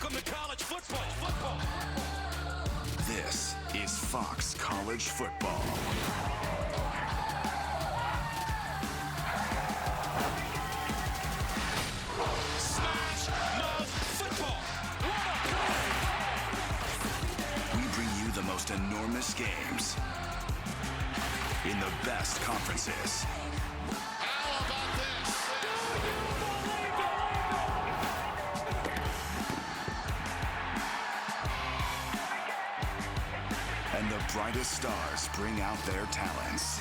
Welcome to college football. This is Fox College Football. Smash Mouth Football. What a play! We bring you the most enormous games in the best conferences. How about this? And the brightest stars bring out their talents.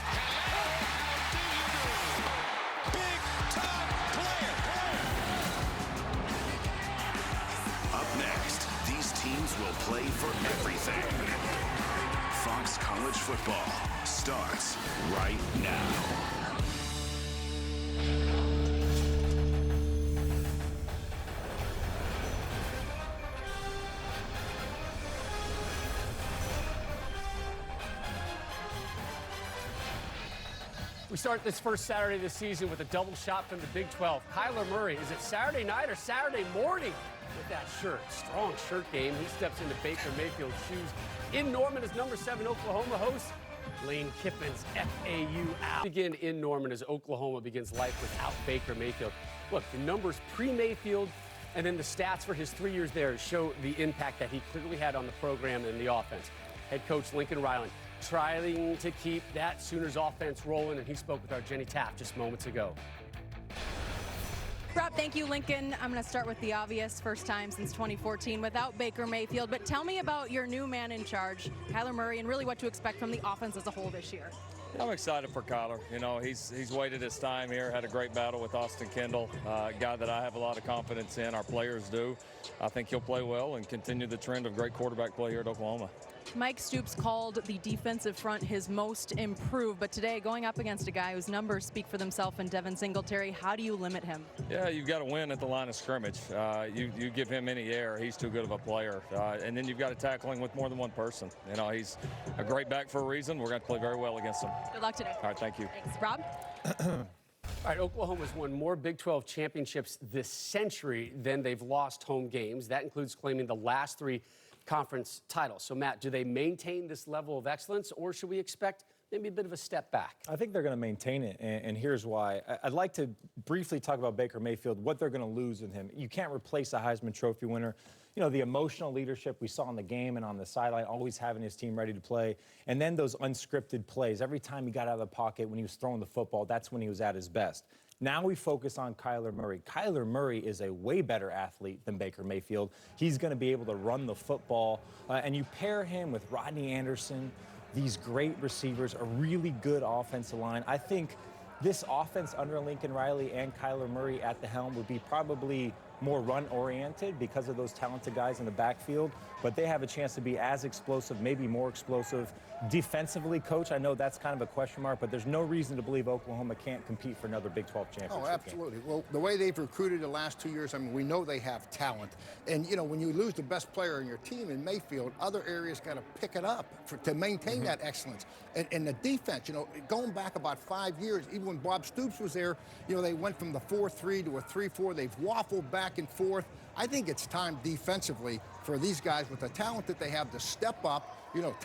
Big time player. Up next, these teams will play for everything. Fox College Football starts right now. We start this first Saturday of the season with a double shot from the Big 12. Kyler Murray, is it Saturday night or Saturday morning with that shirt? Strong shirt game. He steps into Baker Mayfield's shoes. In Norman as number 7 Oklahoma host Lane Kiffin's FAU out. Begin in Norman as Oklahoma begins life without Baker Mayfield. Look, the numbers pre-Mayfield and then the stats for his 3 years there show the impact that he clearly had on the program and the offense. Head coach Lincoln Riley trying to keep that Sooners offense rolling, and he spoke with our Jenny Taft just moments ago. Rob, thank you, Lincoln. I'm going to start with the obvious. First time since 2014 without Baker Mayfield. But tell me about your new man in charge, Kyler Murray, and really what to expect from the offense as a whole this year. I'm excited for Kyler. You know, he's waited his time here, had a great battle with Austin Kendall, a guy that I have a lot of confidence in. Our players do. I think he'll play well and continue the trend of great quarterback play here at Oklahoma. Mike Stoops called the defensive front his most improved, but today going up against a guy whose numbers speak for themselves in Devin Singletary, how do you limit him? Yeah, you've got to win at the line of scrimmage. You give him any air, he's too good of a player. And then you've got to tackle him with more than one person. You know, he's a great back for a reason. We're going to play very well against him. Good luck today. All right, thank you. Thanks. Rob? All right, Oklahoma's won more Big 12 championships this century than they've lost home games. That includes claiming the last 3 conference titles. So, Matt, do they maintain this level of excellence, or should we expect maybe a bit of a step back? I think they're going to maintain it, and here's why. I'd like to briefly talk about Baker Mayfield, what they're going to lose in him. You can't replace a Heisman Trophy winner. You know, the emotional leadership we saw in the game and on the sideline, always having his team ready to play, and then those unscripted plays. Every time he got out of the pocket when he was throwing the football, that's when he was at his best. Now we focus on Kyler Murray. Kyler Murray is a way better athlete than Baker Mayfield. He's going to be able to run the football, and you pair him with Rodney Anderson, these great receivers, a really good offensive line. I think this offense under Lincoln Riley and Kyler Murray at the helm would be probably more run-oriented because of those talented guys in the backfield, but they have a chance to be as explosive, maybe more explosive. Defensively, Coach, I know that's kind of a question mark, but there's no reason to believe Oklahoma can't compete for another Big 12 championship. Oh, absolutely. Well, the way they've recruited the last 2 years, I mean, we know they have talent. And, you know, when you lose the best player in your team in Mayfield, other areas got to pick it up to maintain that excellence. And the defense, you know, going back about 5 years, even when Bob Stoops was there, you know, they went from the 4-3 to a 3-4. They've waffled back and forth. I think it's time defensively for these guys with the talent that they have to step up, you know,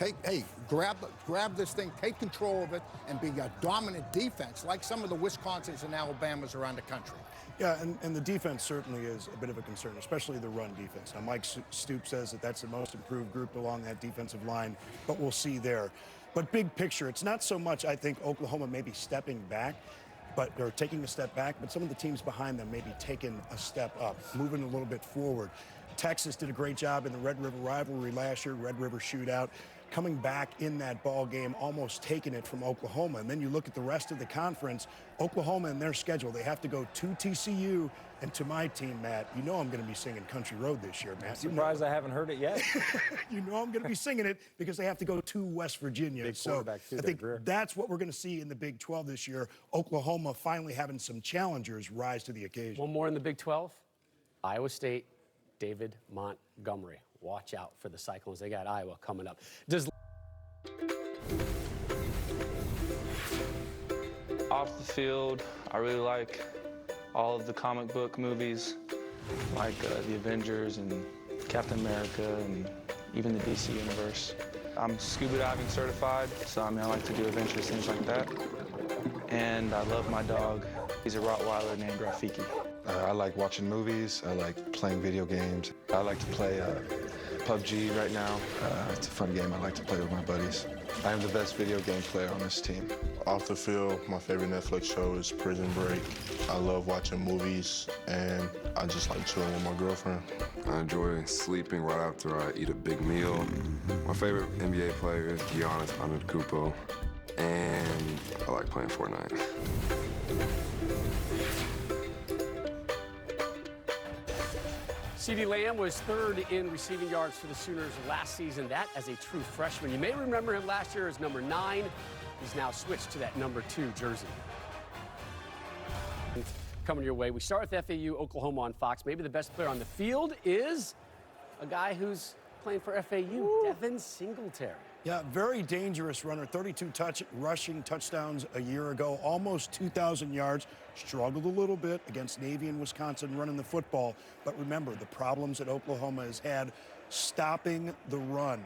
grab this thing, take control of it, and be a dominant defense like some of the Wisconsins and Alabamas around the country. Yeah, and the defense certainly is a bit of a concern, especially the run defense. Now, Mike Stoops says that that's the most improved group along that defensive line, but we'll see there. But big picture, it's not so much, I think, Oklahoma maybe stepping back, but they're taking a step back, but some of the teams behind them maybe taking a step up, moving a little bit forward. Texas did a great job in the Red River rivalry last year, Red River shootout, coming back in that ball game, almost taking it from Oklahoma. And then you look at the rest of the conference, Oklahoma and their schedule, they have to go to TCU and to my team, Matt. You know I'm going to be singing Country Road this year, Matt. I'm surprised I haven't heard it yet. You know I'm going to be singing it because they have to go to West Virginia. Big so too, I think that's what we're going to see in the Big 12 this year. Oklahoma finally having some challengers rise to the occasion. One more in the Big 12. Iowa State, David Montgomery. Watch out for the Cyclones. They got Iowa coming up. Off the field, I really like all of the comic book movies, like the Avengers and Captain America and even the DC universe. I'm scuba diving certified, so I like to do adventurous things like that. And I love my dog. He's a Rottweiler named Rafiki. I like watching movies. I like playing video games. I like to play PUBG right now. It's a fun game I like to play with my buddies. I am the best video game player on this team. Off the field, my favorite Netflix show is Prison Break. I love watching movies, and I just like chilling with my girlfriend. I enjoy sleeping right after I eat a big meal. My favorite NBA player is Giannis Antetokounmpo, and I like playing Fortnite. CeeDee Lamb was third in receiving yards for the Sooners last season, that as a true freshman. You may remember him last year as number 9. He's now switched to that number 2 jersey. Coming your way, we start with FAU, Oklahoma on Fox. Maybe the best player on the field is a guy who's playing for FAU, Devin Singletary. Yeah, very dangerous runner. 32 rushing touchdowns a year ago, almost 2,000 yards. Struggled a little bit against Navy and Wisconsin running the football. But remember, the problems that Oklahoma has had stopping the run.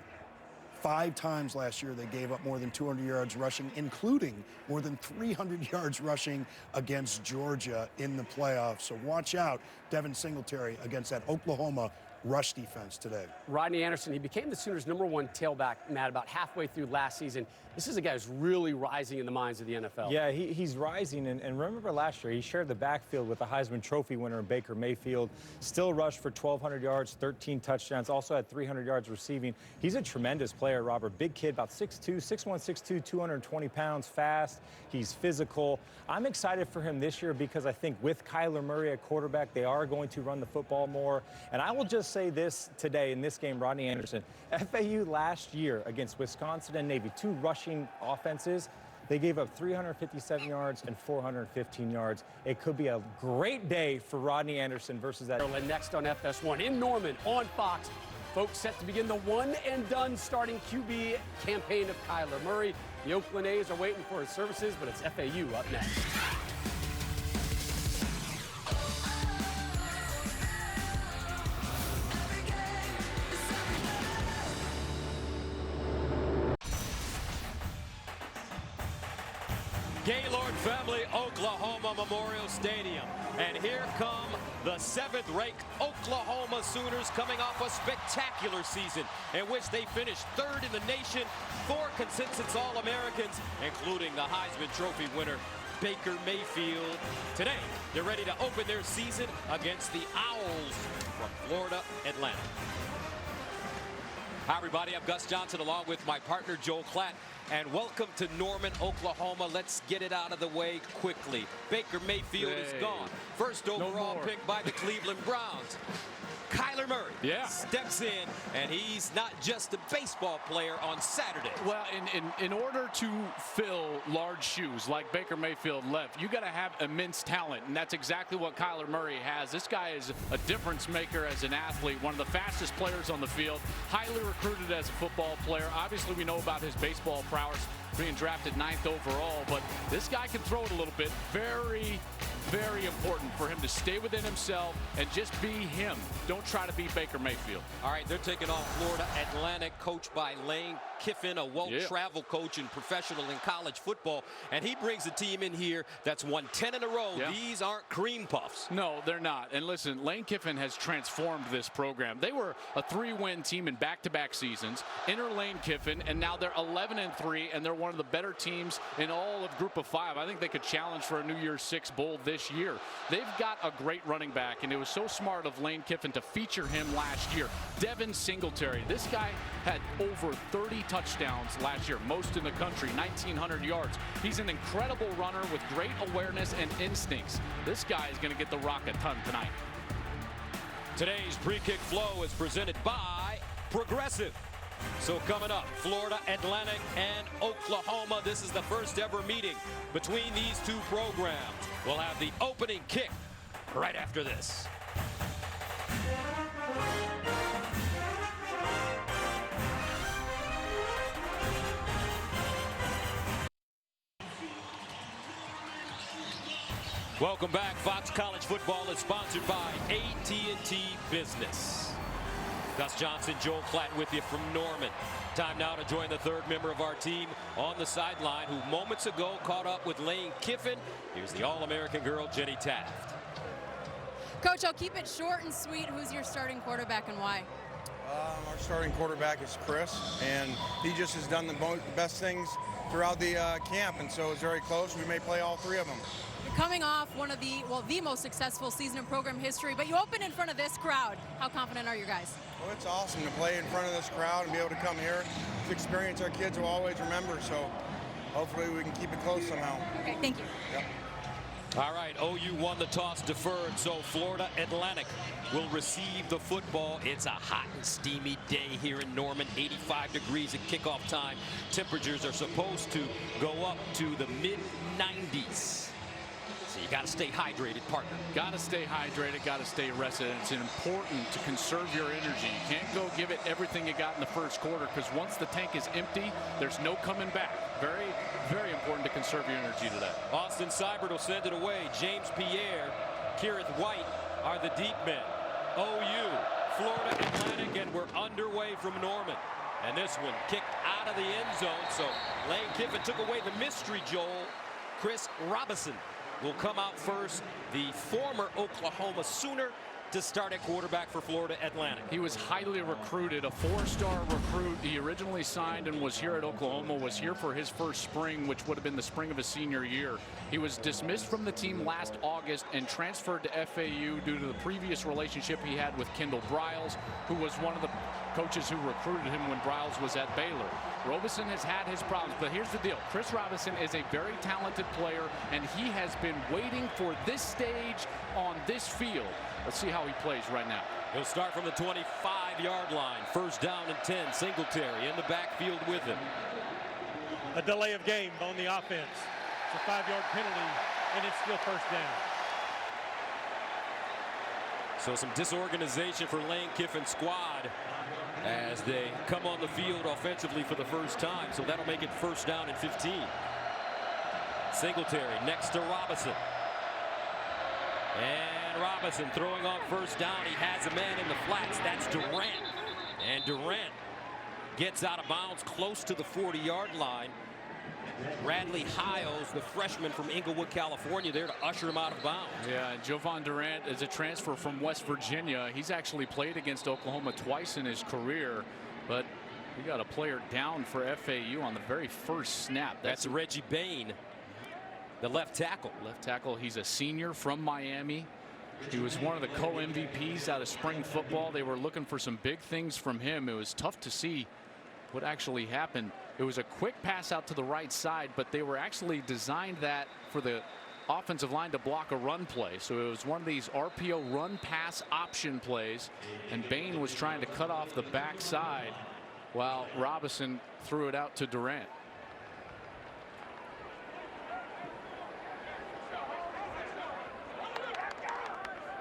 5 times last year they gave up more than 200 yards rushing, including more than 300 yards rushing against Georgia in the playoffs. So watch out, Devin Singletary against that Oklahoma rush defense today. Rodney Anderson, he became the Sooners' #1 tailback, Matt, about halfway through last season. This is a guy who's really rising in the minds of the NFL. Yeah, he's rising. And remember last year, he shared the backfield with the Heisman Trophy winner Baker Mayfield. Still rushed for 1,200 yards, 13 touchdowns, also had 300 yards receiving. He's a tremendous player, Robert. Big kid, about 6'2", 6'1", 6'2", 220 pounds, fast. He's physical. I'm excited for him this year because I think with Kyler Murray at quarterback, they are going to run the football more. And I will just say this today in this game, Rodney Anderson, FAU last year against Wisconsin and Navy, 2 rushing offenses, they gave up 357 yards and 415 yards. It could be a great day for Rodney Anderson versus that. Next on FS1 in Norman on Fox. Folks set to begin the one-and-done starting QB campaign of Kyler Murray. The Oakland A's are waiting for his services, but it's FAU up next. Gaylord Family Oklahoma Memorial Stadium. And here come the 7th-ranked Oklahoma Sooners coming off a spectacular season in which they finished 3rd in the nation, 4 consensus All-Americans, including the Heisman Trophy winner, Baker Mayfield. Today, they're ready to open their season against the Owls from Florida Atlantic. Hi, everybody. I'm Gus Johnson along with my partner, Joel Klatt. And welcome to Norman, Oklahoma. Let's get it out of the way quickly. Baker Mayfield is gone. First overall pick by the Cleveland Browns. Kyler Murray steps in, and he's not just a baseball player on Saturday. Well, in order to fill large shoes like Baker Mayfield left, you got to have immense talent, and that's exactly what Kyler Murray has. This guy is a difference maker as an athlete, one of the fastest players on the field, highly recruited as a football player. Obviously, we know about his baseball prowess, being drafted 9th overall, but this guy can throw it a little bit. Very, very important for him to stay within himself and just be him. Don't try to be Baker Mayfield. All right, they're taking on Florida Atlantic, coached by Lane Kiffin, a well-traveled coach in professional and college football, and he brings a team in here that's won 10 in a row. These aren't cream puffs. No, they're not. And listen, Lane Kiffin has transformed this program. They were a 3-win team in back-to-back seasons. Enter Lane Kiffin, and now they're 11-3, and they're one of the better teams in all of Group of 5. I think they could challenge for a New Year's 6 bowl this year. They've got a great running back, and it was so smart of Lane Kiffin to feature him last year. Devin Singletary, this guy had over 30 touchdowns last year, most in the country, 1,900 yards. He's an incredible runner with great awareness and instincts. This guy is going to get the rock a ton tonight. Today's pre-kick flow is presented by Progressive. So coming up, Florida Atlantic and Oklahoma. This is the first ever meeting between these 2 programs. We'll have the opening kick right after this. Welcome back. Fox College Football is sponsored by AT&T Business. Gus Johnson, Joel Klatt with you from Norman. Time now to join the third member of our team on the sideline, who moments ago caught up with Lane Kiffin. Here's the All-American girl, Jenny Taft. Coach, I'll keep it short and sweet. Who's your starting quarterback and why? Our starting quarterback is Chris, and he just has done the best things throughout the camp, and so it's very close. We may play all three of them. You're coming off one of the most successful season in program history, but you opened in front of this crowd. How confident are you guys? Well, it's awesome to play in front of this crowd and be able to come here. It's an experience our kids will always remember, so hopefully we can keep it close somehow. Okay, thank you. Yep. All right, OU won the toss, deferred, so Florida Atlantic will receive the football. It's a hot and steamy day here in Norman, 85 degrees at kickoff time. Temperatures are supposed to go up to the mid-90s. So you got to stay hydrated, partner. Got to stay hydrated, got to stay rested. It's important to conserve your energy. You can't go give it everything you got in the first quarter, because once the tank is empty, there's no coming back. Very, very important to conserve your energy today. Austin Seibert will send it away. James Pierre, Kierith White are the deep men. OU, Florida Atlantic, and we're underway from Norman. And this one kicked out of the end zone, so Lane Kiffin took away the mystery, Joel. Chris Robinson will come out first, the former Oklahoma Sooner, to start at quarterback for Florida Atlantic. He was highly recruited, a 4-star recruit. He originally signed and was here at Oklahoma, was here for his first spring, which would have been the spring of his senior year. He was dismissed from the team last August and transferred to FAU due to the previous relationship he had with Kendall Briles, who was one of the coaches who recruited him when Briles was at Baylor. Robinson has had his problems, but here's the deal. Chris Robinson is a very talented player, and he has been waiting for this stage on this field. Let's see how he plays right now. He'll start from the 25-yard line. First down and 10. Singletary in the backfield with him. A delay of game on the offense. It's a 5-yard penalty, and it's still first down. So some disorganization for Lane Kiffin's squad as they come on the field offensively for the first time. So that'll make it first down and 15. Singletary next to Robinson. And Robinson throwing on first down. He has a man in the flats. That's Durant. And Durant gets out of bounds close to the 40-yard line. Radley Hiles, the freshman from Inglewood, California, there to usher him out of bounds. Yeah, and Jovan Durant is a transfer from West Virginia. He's actually played against Oklahoma twice in his career, but we got a player down for FAU on the very first snap. That's Reggie Bain, the left tackle. Left tackle, he's a senior from Miami. He was one of the co-MVPs out of spring football. They were looking for some big things from him. It was tough to see what actually happened. It was a quick pass out to the right side, but they were actually designed that for the offensive line to block a run play. So it was one of these RPO run pass option plays, and Bain was trying to cut off the backside while Robinson threw it out to Durant.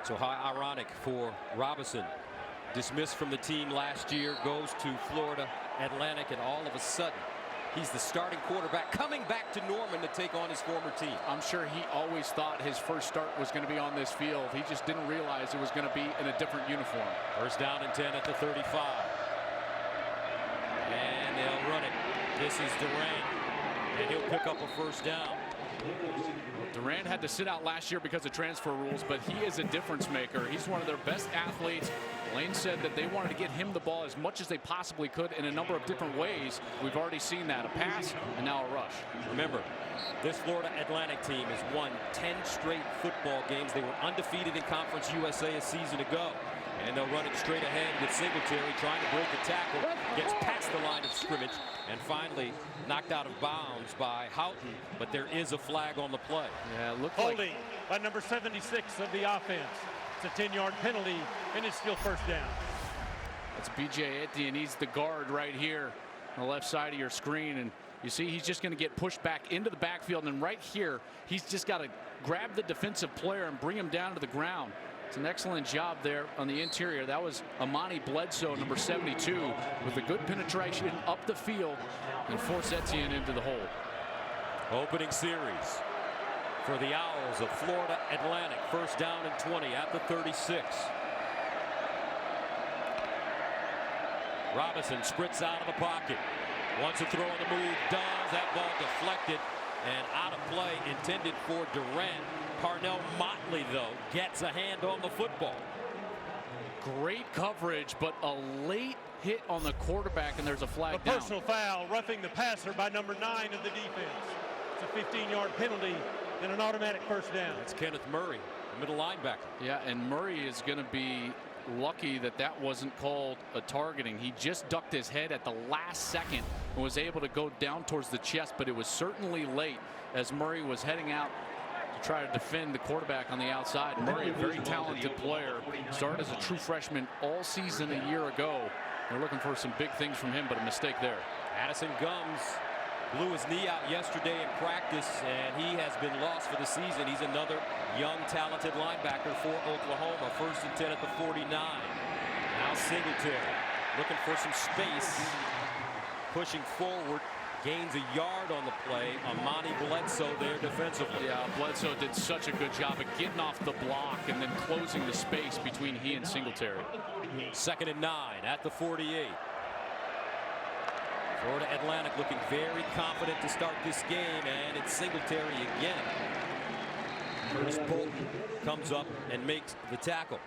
So how ironic for Robinson. Dismissed from the team last year, goes to Florida Atlantic, and all of a sudden he's the starting quarterback coming back to Norman to take on his former team. I'm sure he always thought his first start was going to be on this field. He just didn't realize it was going to be in a different uniform. First down and 10 at the 35. And they'll run it. This is Durant, and he'll pick up a first down. Durant had to sit out last year because of transfer rules, but he is a difference maker. He's one of their best athletes. Lane said that they wanted to get him the ball as much as they possibly could in a number of different ways. We've already seen that, a pass and now a rush. Remember, this Florida Atlantic team has won 10 straight football games. They were undefeated in Conference USA a season ago. And they'll run it straight ahead with Singletary trying to break a tackle. Gets past the line of scrimmage and finally knocked out of bounds by Houghton. But there is a flag on the play. Yeah, it looked holding by number 76 of the offense. It's a 10-yard penalty, and it's still first down. That's B.J. Etienne. He's the guard right here on the left side of your screen. And you see he's just going to get pushed back into the backfield. And right here, he's just got to grab the defensive player and bring him down to the ground. It's an excellent job there on the interior. That was Amani Bledsoe, number 72, with a good penetration up the field and forced Etienne into the hole. Opening series for the Owls of Florida Atlantic. First down and 20 at the 36. Robinson sprints out of the pocket. Wants to throw on the move. Does. That ball deflected and out of play, intended for Durant. Parnell Motley, though, gets a hand on the football. Great coverage, but a late hit on the quarterback, and there's a flag down. Personal foul, roughing the passer by number 9 of the defense. It's a 15-yard penalty and an automatic first down. That's Kenneth Murray, the middle linebacker. Yeah, and Murray is going to be lucky that that wasn't called a targeting. He just ducked his head at the last second and was able to go down towards the chest, but it was certainly late as Murray was heading out to try to defend the quarterback on the outside. Murray, a very talented player, started as a true freshman all season a year ago. They're looking for some big things from him, but a mistake there. Addison Gums blew his knee out yesterday in practice, and he has been lost for the season. He's another young, talented linebacker for Oklahoma. 1st and 10 at the 49. Now Singletary looking for some space. Pushing forward. Gains a yard on the play. Amani Bledsoe there defensively. Yeah, Bledsoe did such a good job of getting off the block and then closing the space between he and Singletary. 2nd and 9 at the 48. Florida Atlantic looking very confident to start this game, and it's Singletary again. Curtis Bolton comes up and makes the tackle.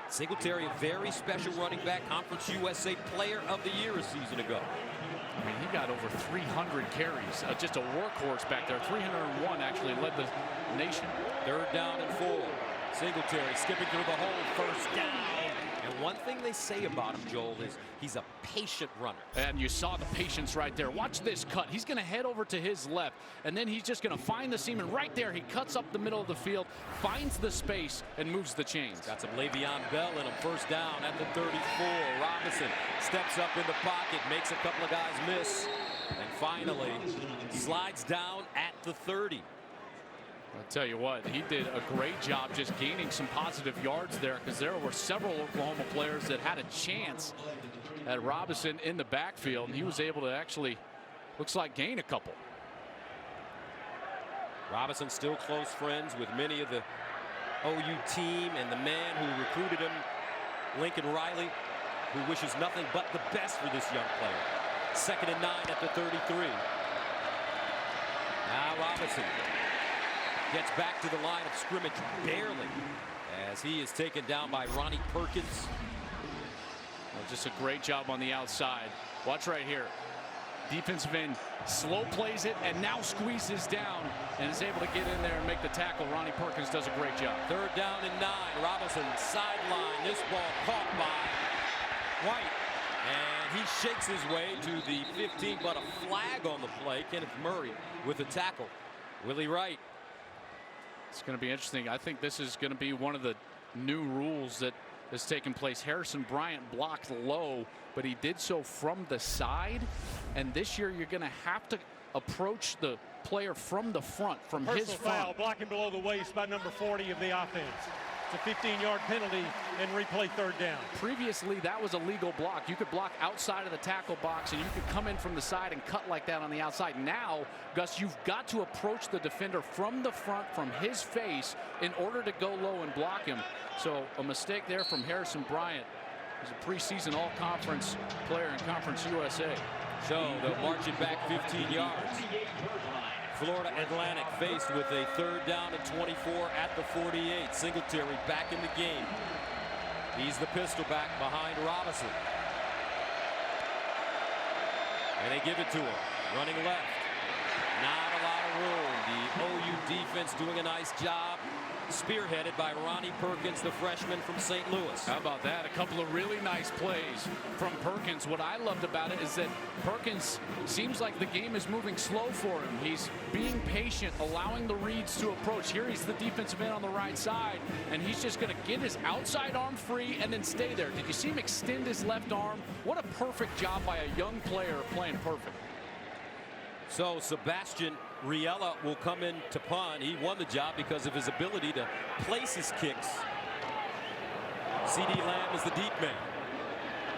Singletary, a very special running back, Conference USA Player of the Year a season ago. I mean, he got over 300 carries. Just a workhorse back there. 301 actually led the nation. 3rd down and 4. Singletary skipping through the hole. 1st down. And one thing they say about him, Joel, is he's a patient runner. And you saw the patience right there. Watch this cut. He's going to head over to his left, and then he's just going to find the seam. And right there, he cuts up the middle of the field, finds the space, and moves the chains. Got some Le'Veon Bell in him. 1st down at the 34. Robinson steps up in the pocket, makes a couple of guys miss, and finally slides down at the 30. I'll tell you what, he did a great job just gaining some positive yards there, because there were several Oklahoma players that had a chance at Robinson in the backfield, and he was able to actually, looks like, gain a couple. Robinson still close friends with many of the OU team and the man who recruited him, Lincoln Riley, who wishes nothing but the best for this young player. 2nd and 9 at the 33. Now Robinson gets back to the line of scrimmage barely as he is taken down by Ronnie Perkins. Well, just a great job on the outside. Watch right here. Defensive end slow plays it and now squeezes down and is able to get in there and make the tackle. Ronnie Perkins does a great job. 3rd down and 9. Robinson sideline. This ball caught by White. And he shakes his way to the 15, but a flag on the play. Kenneth Murray with the tackle. Willie Wright. It's going to be interesting. I think this is going to be one of the new rules that has taken place. Harrison Bryant blocked low, but he did so from the side. And this year, you're going to have to approach the player from the front, from his front. Personal foul, blocking below the waist by number 40 of the offense. It's a 15-yard penalty and replay 3rd down. Previously, that was a legal block. You could block outside of the tackle box, and you could come in from the side and cut like that on the outside. Now, Gus, you've got to approach the defender from the front, from his face, in order to go low and block him. So a mistake there from Harrison Bryant. He's a preseason all-conference player in Conference USA. So they'll march it back 15 yards. Florida Atlantic faced with a 3rd down and 24 at the 48. Singletary back in the game. He's the pistol back behind Robinson. And they give it to him. Running left. Not a lot of room. The OU defense doing a nice job. Spearheaded by Ronnie Perkins, the freshman from St. Louis. How about that? A couple of really nice plays from Perkins. What I loved about it is that Perkins seems like the game is moving slow for him. He's being patient, allowing the reads to approach. Here he's the defensive end on the right side, and he's just going to get his outside arm free and then stay there. Did you see him extend his left arm? What a perfect job by a young player playing perfect. So Sebastian Riella will come in to punt. He won the job because of his ability to place his kicks. C.D. Lamb is the deep man.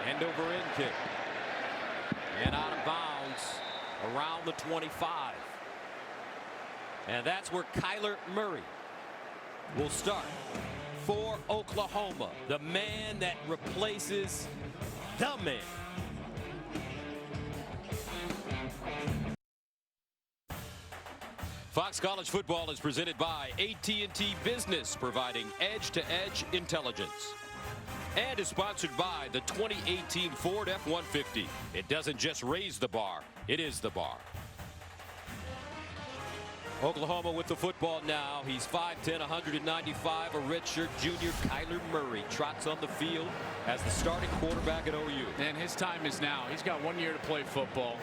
End over end kick. And out of bounds around the 25. And that's where Kyler Murray will start for Oklahoma. The man that replaces the man. Fox College Football is presented by AT&T Business, providing edge-to-edge intelligence. And is sponsored by the 2018 Ford F-150. It doesn't just raise the bar, it is the bar. Oklahoma with the football now. He's 5'10", 195, a redshirt junior. Kyler Murray trots on the field as the starting quarterback at OU. And his time is now. He's got 1 year to play football.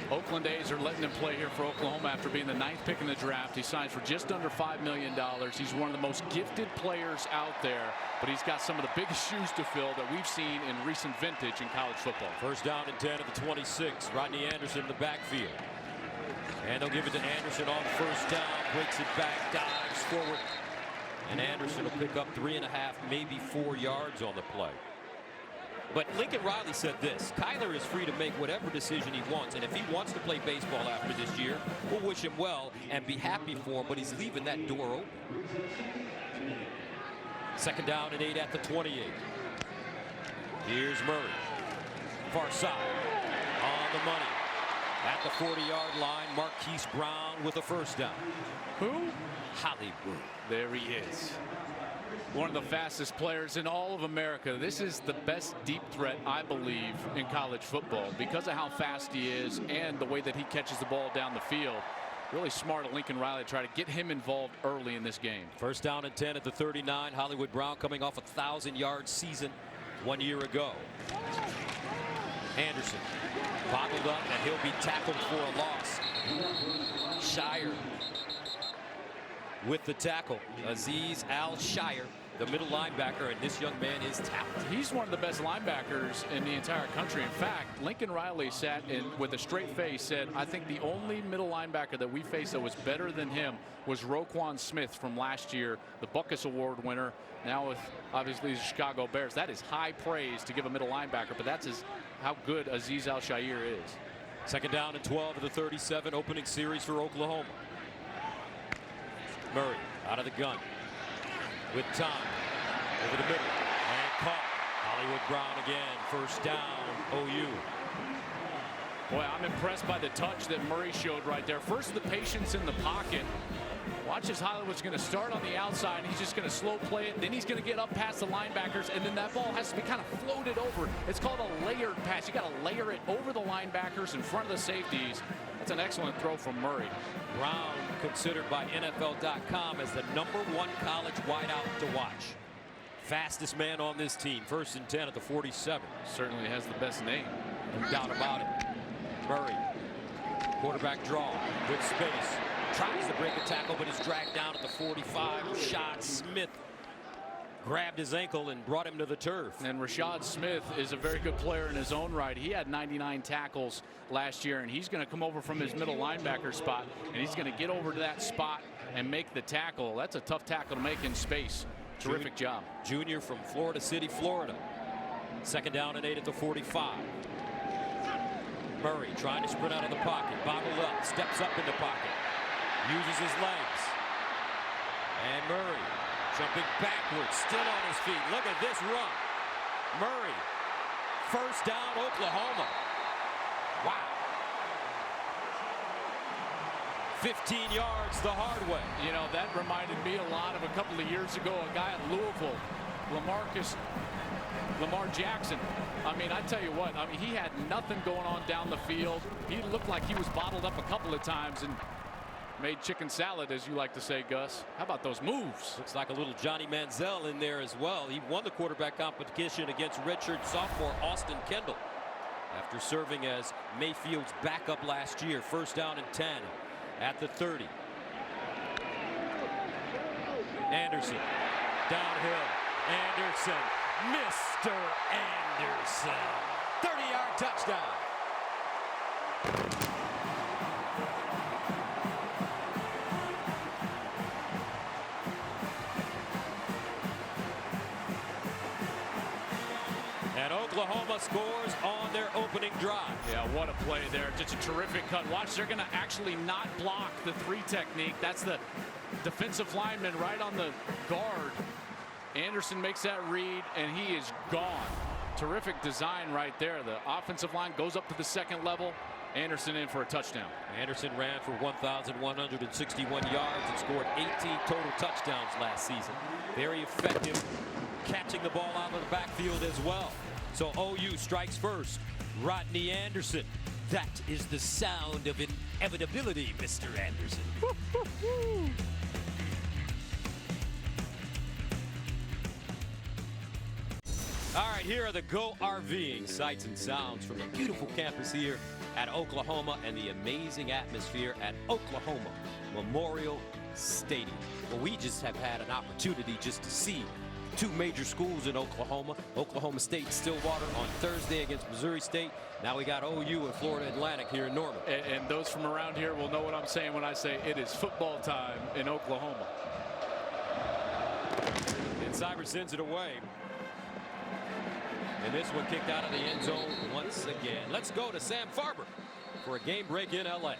Oakland A's are letting him play here for Oklahoma after being the 9th pick in the draft. He signed for just under $5 million. He's one of the most gifted players out there, but he's got some of the biggest shoes to fill that we've seen in recent vintage in college football. First down and 10 at the 26. Rodney Anderson in the backfield. And they'll give it to Anderson on first down. Breaks it back, dives forward. And Anderson will pick up 3.5, maybe 4 yards on the play. But Lincoln Riley said this: Kyler is free to make whatever decision he wants, and if he wants to play baseball after this year, we'll wish him well and be happy for him, but he's leaving that door open. Second down and 8 at the 28. Here's Murray. Far side. On the money. At the 40-yard line, Marquise Brown with a first down. Who? Hollywood. There he is. One of the fastest players in all of America. This is the best deep threat, I believe, in college football because of how fast he is and the way that he catches the ball down the field. Really smart of Lincoln Riley to try to get him involved early in this game. First down and 10 at the 39. Hollywood Brown coming off a 1,000-yard season 1 year ago. Anderson bottled up, and he'll be tackled for a loss. Shire with the tackle. Aziz Al-Shire, the middle linebacker, and this young man is talented. He's one of the best linebackers in the entire country. In fact, Lincoln Riley sat in with a straight face, said, I think the only middle linebacker that we faced that was better than him was Roquan Smith from last year, the Buckus Award winner, now with obviously the Chicago Bears. That is high praise to give a middle linebacker, but that's how good Aziz Al-Shire is. Second down and 12 of the 37, opening series for Oklahoma. Murray out of the gun with time over the middle and caught. Hollywood Brown again, first down, OU. Boy, I'm impressed by the touch that Murray showed right there. First, the patience in the pocket. Watch as Hollywood's going to start on the outside. He's just going to slow play it. Then he's going to get up past the linebackers, and then that ball has to be kind of floated over. It's called a layered pass. You got to layer it over the linebackers in front of the safeties. That's an excellent throw from Murray. Brown considered by NFL.com as the #1 college wideout to watch. Fastest man on this team. First and 10 at the 47. Certainly has the best name. No doubt about it. Murray, quarterback draw with space. Tries to break a tackle, but is dragged down at the 45. Rashad Smith grabbed his ankle and brought him to the turf. And Rashad Smith is a very good player in his own right. He had 99 tackles last year, and he's going to come over from his middle linebacker spot, and he's going to get over to that spot and make the tackle. That's a tough tackle to make in space. Terrific job. Junior from Florida City, Florida. Second down and 8 at the 45. Murray trying to sprint out of the pocket. Bottled up. Steps up in the pocket. Uses his legs. And Murray jumping backwards. Still on his feet. Look at this run. Murray. First down, Oklahoma. Wow. 15 yards the hard way. You know, that reminded me a lot of a couple of years ago, a guy at Louisville, Lamar Jackson. I mean, I tell you what, I mean, he had nothing going on down the field. He looked like he was bottled up a couple of times and made chicken salad, as you like to say, Gus. How about those moves? Looks like a little Johnny Manziel in there as well. He won the quarterback competition against redshirt sophomore Austin Kendall after serving as Mayfield's backup last year. First down and 10 at the 30. Anderson downhill. Anderson, Mr. Anderson, 30-yard touchdown. And Oklahoma scores on their opening drive. Yeah, what a play there. Just a terrific cut. Watch, they're going to actually not block the 3 technique. That's the defensive lineman right on the guard. Anderson makes that read, and he is gone. terrific design right there. The offensive line goes up to the second level. Anderson in for a touchdown. Anderson ran for 1,161 yards and scored 18 total touchdowns last season. Very effective catching the ball out of the backfield as well. So OU strikes first. Rodney Anderson. That is the sound of inevitability, Mr. Anderson. All right, here are the Go RVing sights and sounds from the beautiful campus here at Oklahoma and the amazing atmosphere at Oklahoma Memorial Stadium. Well, we just have had an opportunity just to see two major schools in Oklahoma. Oklahoma State Stillwater on Thursday against Missouri State. Now we got OU and Florida Atlantic here in Norman. And those from around here will know what I'm saying when I say it is football time in Oklahoma. And Cyber sends it away. And this one kicked out of the end zone once again. Let's go to Sam Farber for a game break in LA.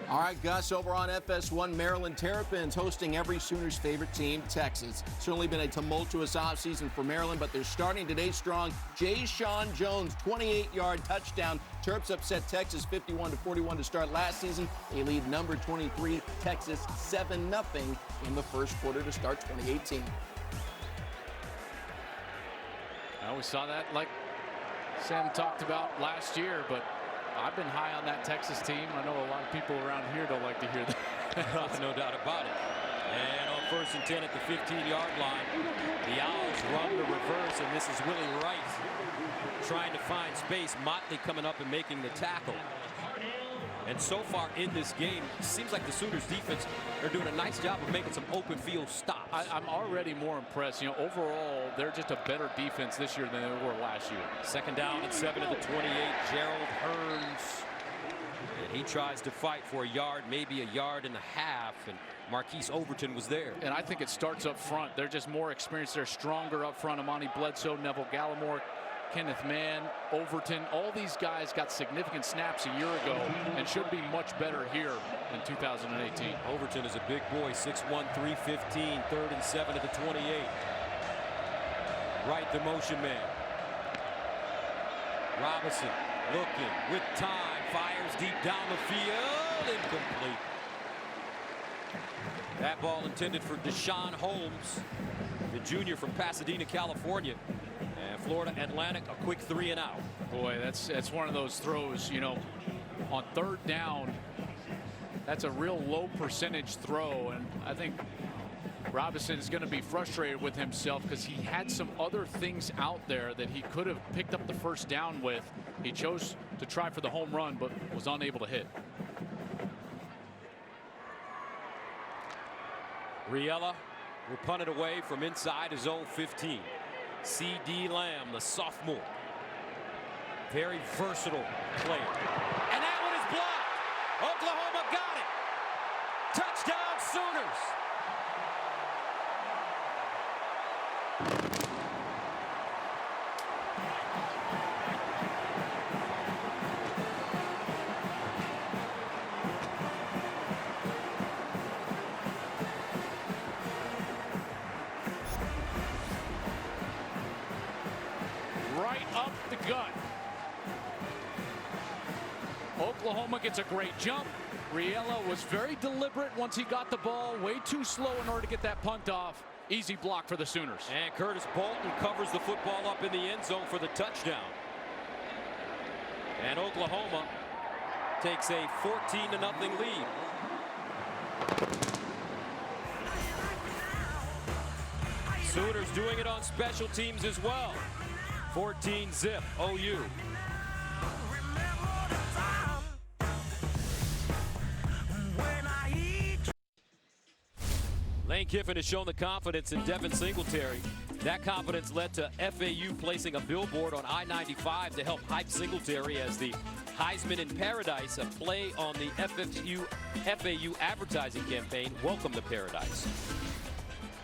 All right, Gus, over on FS1, Maryland Terrapins hosting every Sooners' favorite team, Texas. Certainly been a tumultuous offseason for Maryland, but they're starting today strong. Jay-Sean Jones, 28-yard touchdown. Terps upset Texas 51-41 to start last season. They lead number 23, Texas, 7-0 in the first quarter to start 2018. We saw that, like Sam talked about last year, but I've been high on that Texas team. I know a lot of people around here don't like to hear that. No doubt about it. And on 1st and 10 at the 15-yard line, the Owls run the reverse, and this is Willie Wright trying to find space. Motley coming up and making the tackle. And so far in this game, it seems like the Sooners defense are doing a nice job of making some open field stops. I'm already more impressed. You know, overall, they're just a better defense this year than they were last year. 2nd down and 7 at the 28. Gerald Hearns. And he tries to fight for a yard, maybe a yard and a half. And Marquise Overton was there. And I think it starts up front. They're just more experienced. They're stronger up front. Amani Bledsoe, Neville Gallimore, Kenneth Mann, Overton, all these guys got significant snaps a year ago and should be much better here in 2018. Overton is a big boy, 6'1", 315, 3rd and 7 at the 28. Right, the motion man. Robinson looking with time, fires deep down the field, incomplete. That ball intended for Deshaun Holmes, the junior from Pasadena, California. And Florida Atlantic, a quick 3 and out. Boy, that's one of those throws, you know, on 3rd down. That's a real low percentage throw, and I think Robinson's going to be frustrated with himself because he had some other things out there that he could have picked up the 1st down with. He chose to try for the home run, but was unable to hit. Riella will punt it away from inside his own 15. C.D. Lamb, the sophomore. Very versatile player. And that one is blocked. Oklahoma got it. Touchdown Sooners. Up the gut. Oklahoma gets a great jump. Riella was very deliberate once he got the ball, way too slow in order to get that punt off. Easy block for the Sooners. And Curtis Bolton covers the football up in the end zone for the touchdown. And Oklahoma takes a 14-0 lead. Sooners doing it on special teams as well. 14-zip OU. Lane Kiffin has shown the confidence in Devin Singletary. That confidence led to FAU placing a billboard on I-95 to help hype Singletary as the Heisman in Paradise, a play on the FAU advertising campaign, Welcome to Paradise.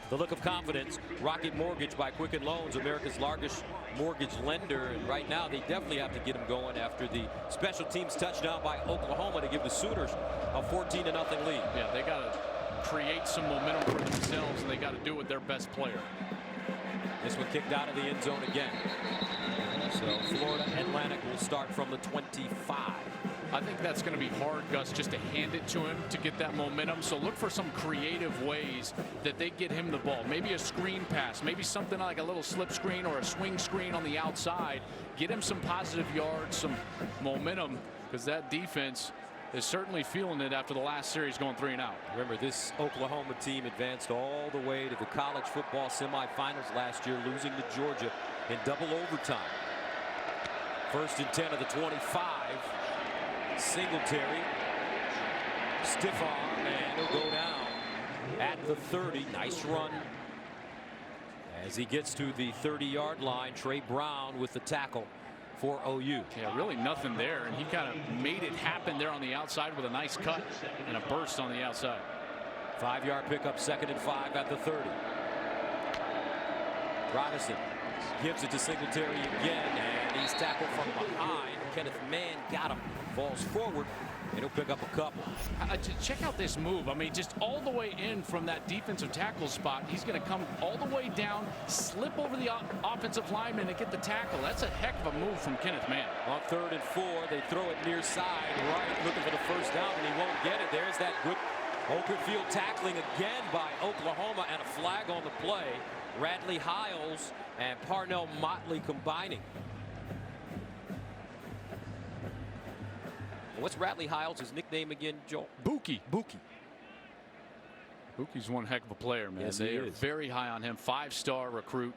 The look of confidence, Rocket Mortgage by Quicken Loans, America's largest mortgage lender. And right now, they definitely have to get him going after the special teams touchdown by Oklahoma to give the Sooners a 14-0 lead. Yeah, they got to create some momentum for themselves, and they got to do it with their best player. This one kicked out of the end zone again. So Florida Atlantic will start from the 25. I think that's going to be hard, Gus, just to hand it to him to get that momentum. So look for some creative ways that they get him the ball. Maybe a screen pass, maybe something like a little slip screen or a swing screen on the outside. Get him some positive yards, some momentum, because that defense is certainly feeling it after the last series going 3 and out. Remember, this Oklahoma team advanced all the way to the college football semifinals last year, losing to Georgia in double overtime. 1st and 10 of the 25. Singletary, stiff arm, and he'll go down at the 30. Nice run as he gets to the 30-yard line. Trey Brown with the tackle for OU. Yeah, really nothing there, and he kind of made it happen there on the outside with a nice cut and a burst on the outside. 5-yard pickup, 2nd and 5 at the 30. Robinson gives it to Singletary again, and he's tackled from behind. Kenneth Mann got him, falls forward, and he'll pick up a couple. Check out this move. I mean, just all the way in from that defensive tackle spot. He's going to come all the way down, slip over the offensive lineman and get the tackle. That's a heck of a move from Kenneth Mann. On 3rd and 4, they throw it near side, right, looking for the first down, and he won't get it. There's that good open field tackling again by Oklahoma, and a flag on the play. Radley Hiles and Parnell Motley combining. What's Radley Hiles' nickname again, Joel? Buki. Buki. Buki's one heck of a player, man. Yes, they he are is. very high on him. 5-star recruit.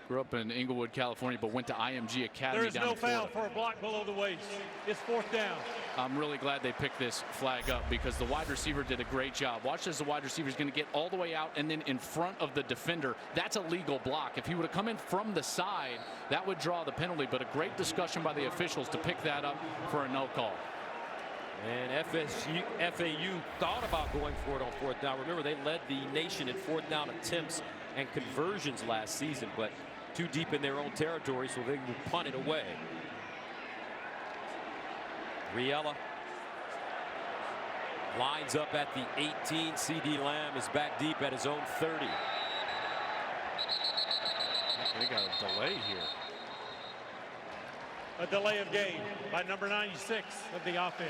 Grew up in Inglewood, California, but went to IMG Academy. There is down no in Florida. foul for a block below the waist. It's 4th down. I'm really glad they picked this flag up because the wide receiver did a great job. Watch as the wide receiver is going to get all the way out and then in front of the defender. That's a legal block. If he would have come in from the side, that would draw the penalty, but a great discussion by the officials to pick that up for a no call. And FAU thought about going for it on 4th down. Remember, they led the nation in 4th down attempts and conversions last season, but too deep in their own territory, so they will punt it away. Riella lines up at the 18. C.D. Lamb is back deep at his own 30. They got a delay here. A delay of game by number 96 of the offense.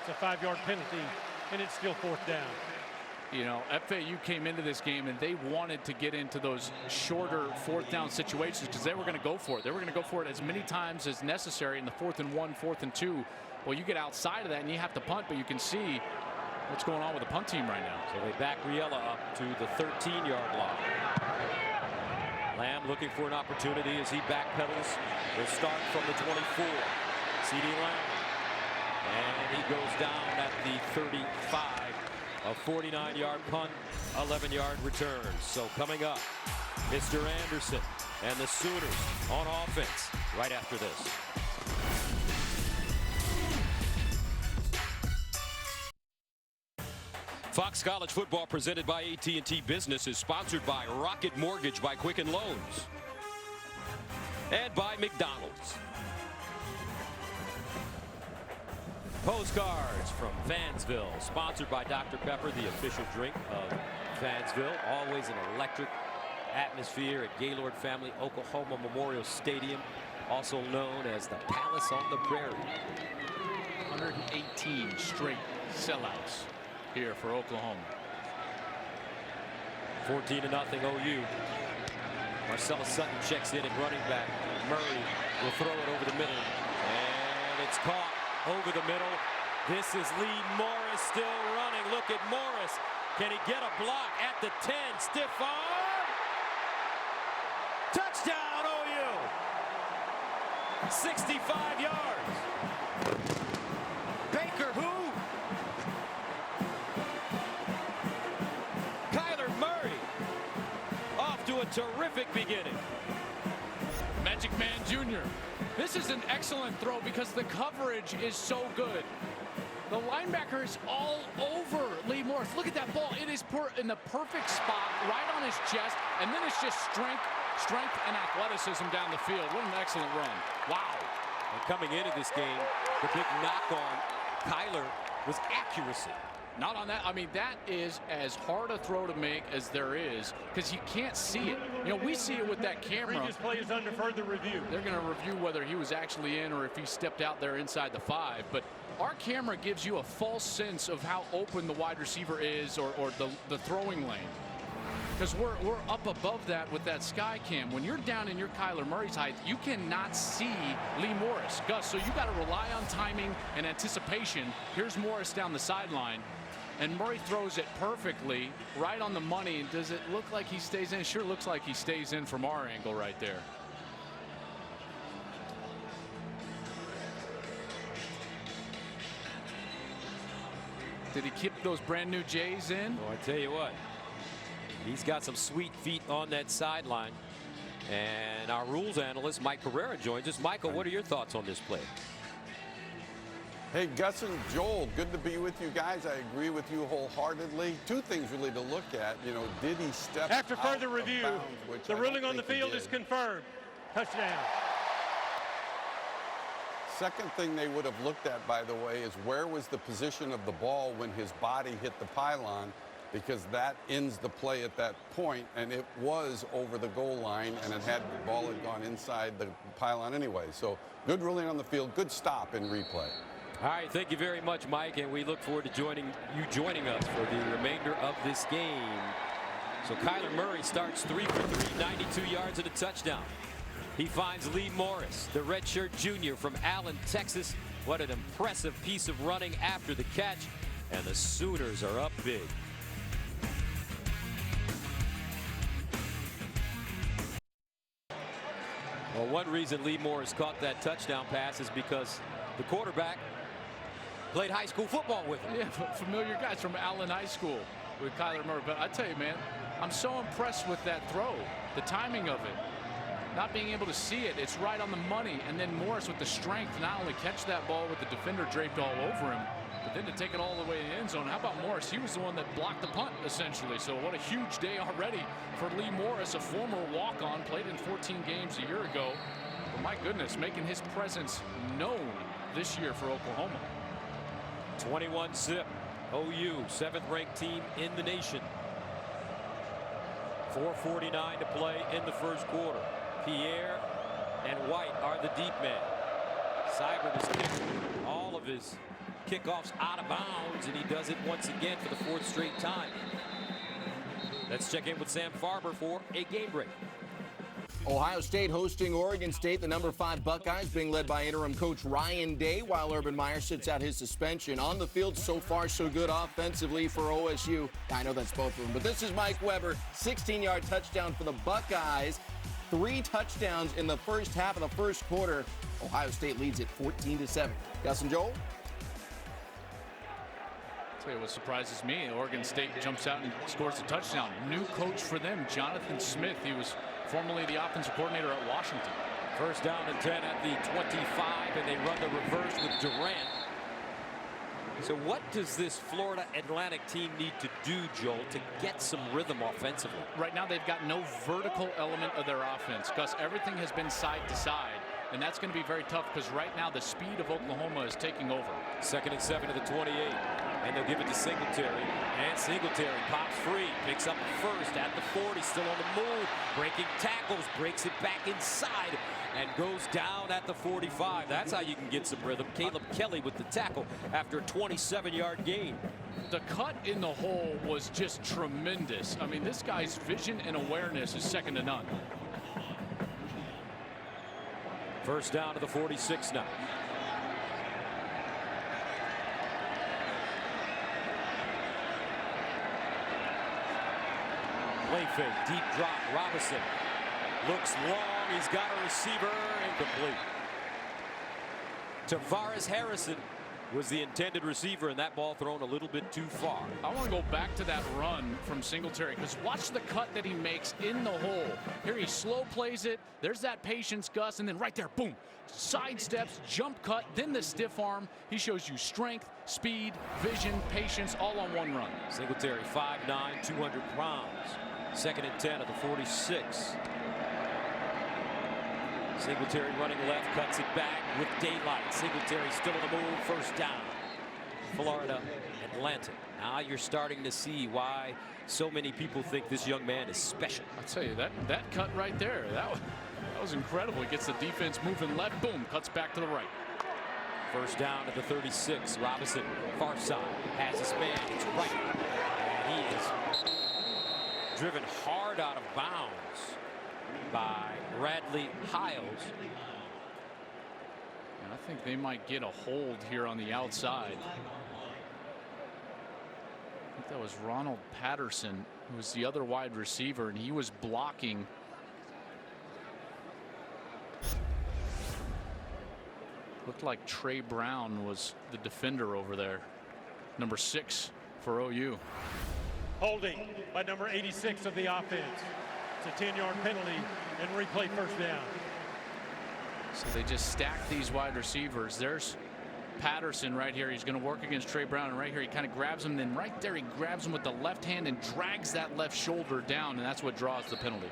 It's a 5-yard penalty, and it's still 4th down. You know, FAU came into this game and they wanted to get into those shorter 4th down situations because they were going to go for it. They were going to go for it as many times as necessary in the 4th and 1, 4th and 2. Well, you get outside of that and you have to punt, but you can see what's going on with the punt team right now. So they back Riella up to the 13-yard line. Lamb looking for an opportunity as he backpedals. Will start from the 24. C.D. Lamb. And he goes down at the 35. A 49-yard punt, 11-yard return. So coming up, Mr. Anderson and the Sooners on offense right after this. Fox College Football presented by AT&T Business is sponsored by Rocket Mortgage by Quicken Loans and by McDonald's. Postcards from Fansville, sponsored by Dr. Pepper, the official drink of Fansville. Always an electric atmosphere at Gaylord Family Oklahoma Memorial Stadium, also known as the Palace on the Prairie. 118 straight sellouts here for Oklahoma. 14-0 OU. Marcellus Sutton checks in at running back. Murray will throw it over the middle, and it's caught over the middle. This is Lee Morris still running. Look at Morris. Can he get a block at the 10? Stiff arm. Touchdown OU. 65 yards. Baker who? Kyler Murray off to a terrific beginning. Magic Man Jr. This is an excellent throw because the coverage is so good. The linebacker is all over Lee Morris. Look at that ball. It is in the perfect spot, right on his chest, and then it's just strength and athleticism down the field. What an excellent run. Wow. And coming into this game, the big knock on Kyler was accuracy. Not on that. I mean, that is as hard a throw to make as there is because you can't see it. You know, we see it with that camera. Previous play is under further review. They're going to review whether he was actually in or if he stepped out there inside the 5. But our camera gives you a false sense of how open the wide receiver is or the throwing lane. Because we're up above that with that sky cam. When you're down in your Kyler Murray's height, you cannot see Lee Morris. Gus, so you got to rely on timing and anticipation. Here's Morris down the sideline. And Murray throws it perfectly right on the money. And does it look like he stays in? It sure looks like he stays in from our angle right there. Did he keep those brand new J's in? Oh, I tell you what, he's got some sweet feet on that sideline. And our rules analyst, Mike Pereira, joins us. Michael, what are your thoughts on this play? Hey, Gus and Joel, good to be with you guys. I agree with you wholeheartedly. Two things really to look at. You know, did he step After further out review, of bounds, the ruling on the field is confirmed. Touchdown. Second thing they would have looked at, by the way, is where was the position of the ball when his body hit the pylon, because that ends the play at that point, and it was over the goal line, and the ball had gone inside the pylon anyway. So good ruling on the field, good stop in replay. All right, thank you very much, Mike, and we look forward to joining us for the remainder of this game. So Kyler Murray starts 3 for 3, 92 yards and a touchdown. He finds Lee Morris, the redshirt junior from Allen, Texas. What an impressive piece of running after the catch, and the Sooners are up big. Well, one reason Lee Morris caught that touchdown pass is because the quarterback played high school football with him. Yeah, familiar guys from Allen High School with Kyler Murray. But I tell you, man, I'm so impressed with that throw, the timing of it. Not being able to see it, it's right on the money. And then Morris with the strength to not only catch that ball with the defender draped all over him, but then to take it all the way to the end zone. How about Morris? He was the one that blocked the punt, essentially. So what a huge day already for Lee Morris, a former walk-on, played in 14 games a year ago. But my goodness, making his presence known this year for Oklahoma. 21-zip. OU, 7th-ranked team in the nation. 4:49 to play in the first quarter. Pierre and White are the deep men. Seibert has kicked all of his kickoffs out of bounds, and he does it once again for the 4th straight time. Let's check in with Sam Farber for a game break. Ohio State hosting Oregon State, the number 5 Buckeyes being led by interim coach Ryan Day, while Urban Meyer sits out his suspension. On the field, so far so good offensively for OSU. I know that's both of them, but this is Mike Weber, 16-yard touchdown for the Buckeyes. 3 touchdowns in the first half of the first quarter. Ohio State leads it 14-7. Gus and Joel? I'll tell you what surprises me, Oregon State jumps out and scores a touchdown. New coach for them, Jonathan Smith. He was formerly the offensive coordinator at Washington. First down and 10 at the 25, and they run the reverse with Durant. So what does this Florida Atlantic team need to do, Joel, to get some rhythm offensively? Right now they've got no vertical element of their offense. Gus, everything has been side to side, and that's going to be very tough because right now the speed of Oklahoma is taking over. 2nd and 7 to the 28, and they'll give it to Singletary, and Singletary pops free, picks up first at the 40, still on the move, breaking tackles, breaks it back inside, and goes down at the 45. That's how you can get some rhythm. Caleb Kelly with the tackle after a 27-yard gain. The cut in the hole was just tremendous. I mean, this guy's vision and awareness is second to none. First down to the 46 now. Play fake, deep drop, Robinson looks long, he's got a receiver, incomplete. Tavares Harrison was the intended receiver, and that ball thrown a little bit too far. I want to go back to that run from Singletary because watch the cut that he makes in the hole. Here he slow plays it. There's that patience, Gus, and then right there, boom, side steps, jump cut, then the stiff arm. He shows you strength, speed, vision, patience, all on one run. Singletary 5'9", 200 pounds. 2nd and 10 at the 46. Singletary running left, cuts it back with daylight. Singletary still on the move, first down. Florida Atlantic. Now you're starting to see why so many people think this young man is special. I'll tell you, that cut right there, that was incredible. He gets the defense moving left, boom, cuts back to the right. First down at the 36. Robinson, far side, has his man. It's right. And he is driven hard out of bounds by Radley Hiles. And I think they might get a hold here on the outside. I think that was Ronald Patterson, who was the other wide receiver, and he was blocking. Looked like Trey Brown was the defender over there. Number 6 for OU. Holding by number 86 of the offense. It's a 10-yard penalty and replay first down. So they just stack these wide receivers. There's Patterson right here. He's going to work against Trey Brown. And right here, he kind of grabs him. Then right there, he grabs him with the left hand and drags that left shoulder down. And that's what draws the penalty.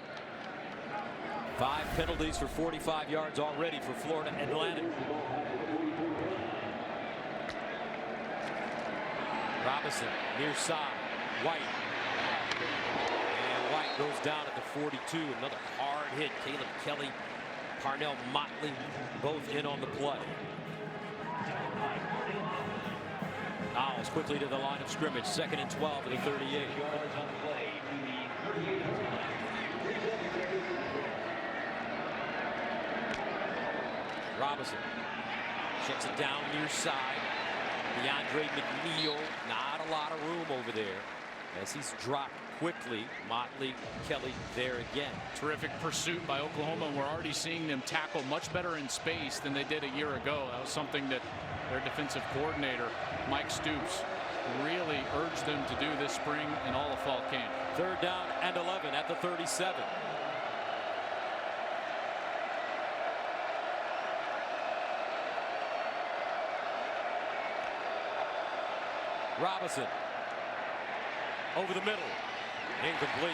5 penalties for 45 yards already for Florida Atlantic. Robinson near side. White. And White goes down at the 42. Another hard hit. Caleb Kelly, Parnell Motley, both in on the play. Owls quickly to the line of scrimmage. 2nd and 12 at the 38. Robinson checks it down near side. DeAndre McNeil, not a lot of room over there as he's dropped quickly. Motley, Kelly there again. Terrific pursuit by Oklahoma, and we're already seeing them tackle much better in space than they did a year ago. That was something that their defensive coordinator, Mike Stoops, really urged them to do this spring and all of fall camp. 3rd down and 11 at the 37. Robinson over the middle, incomplete.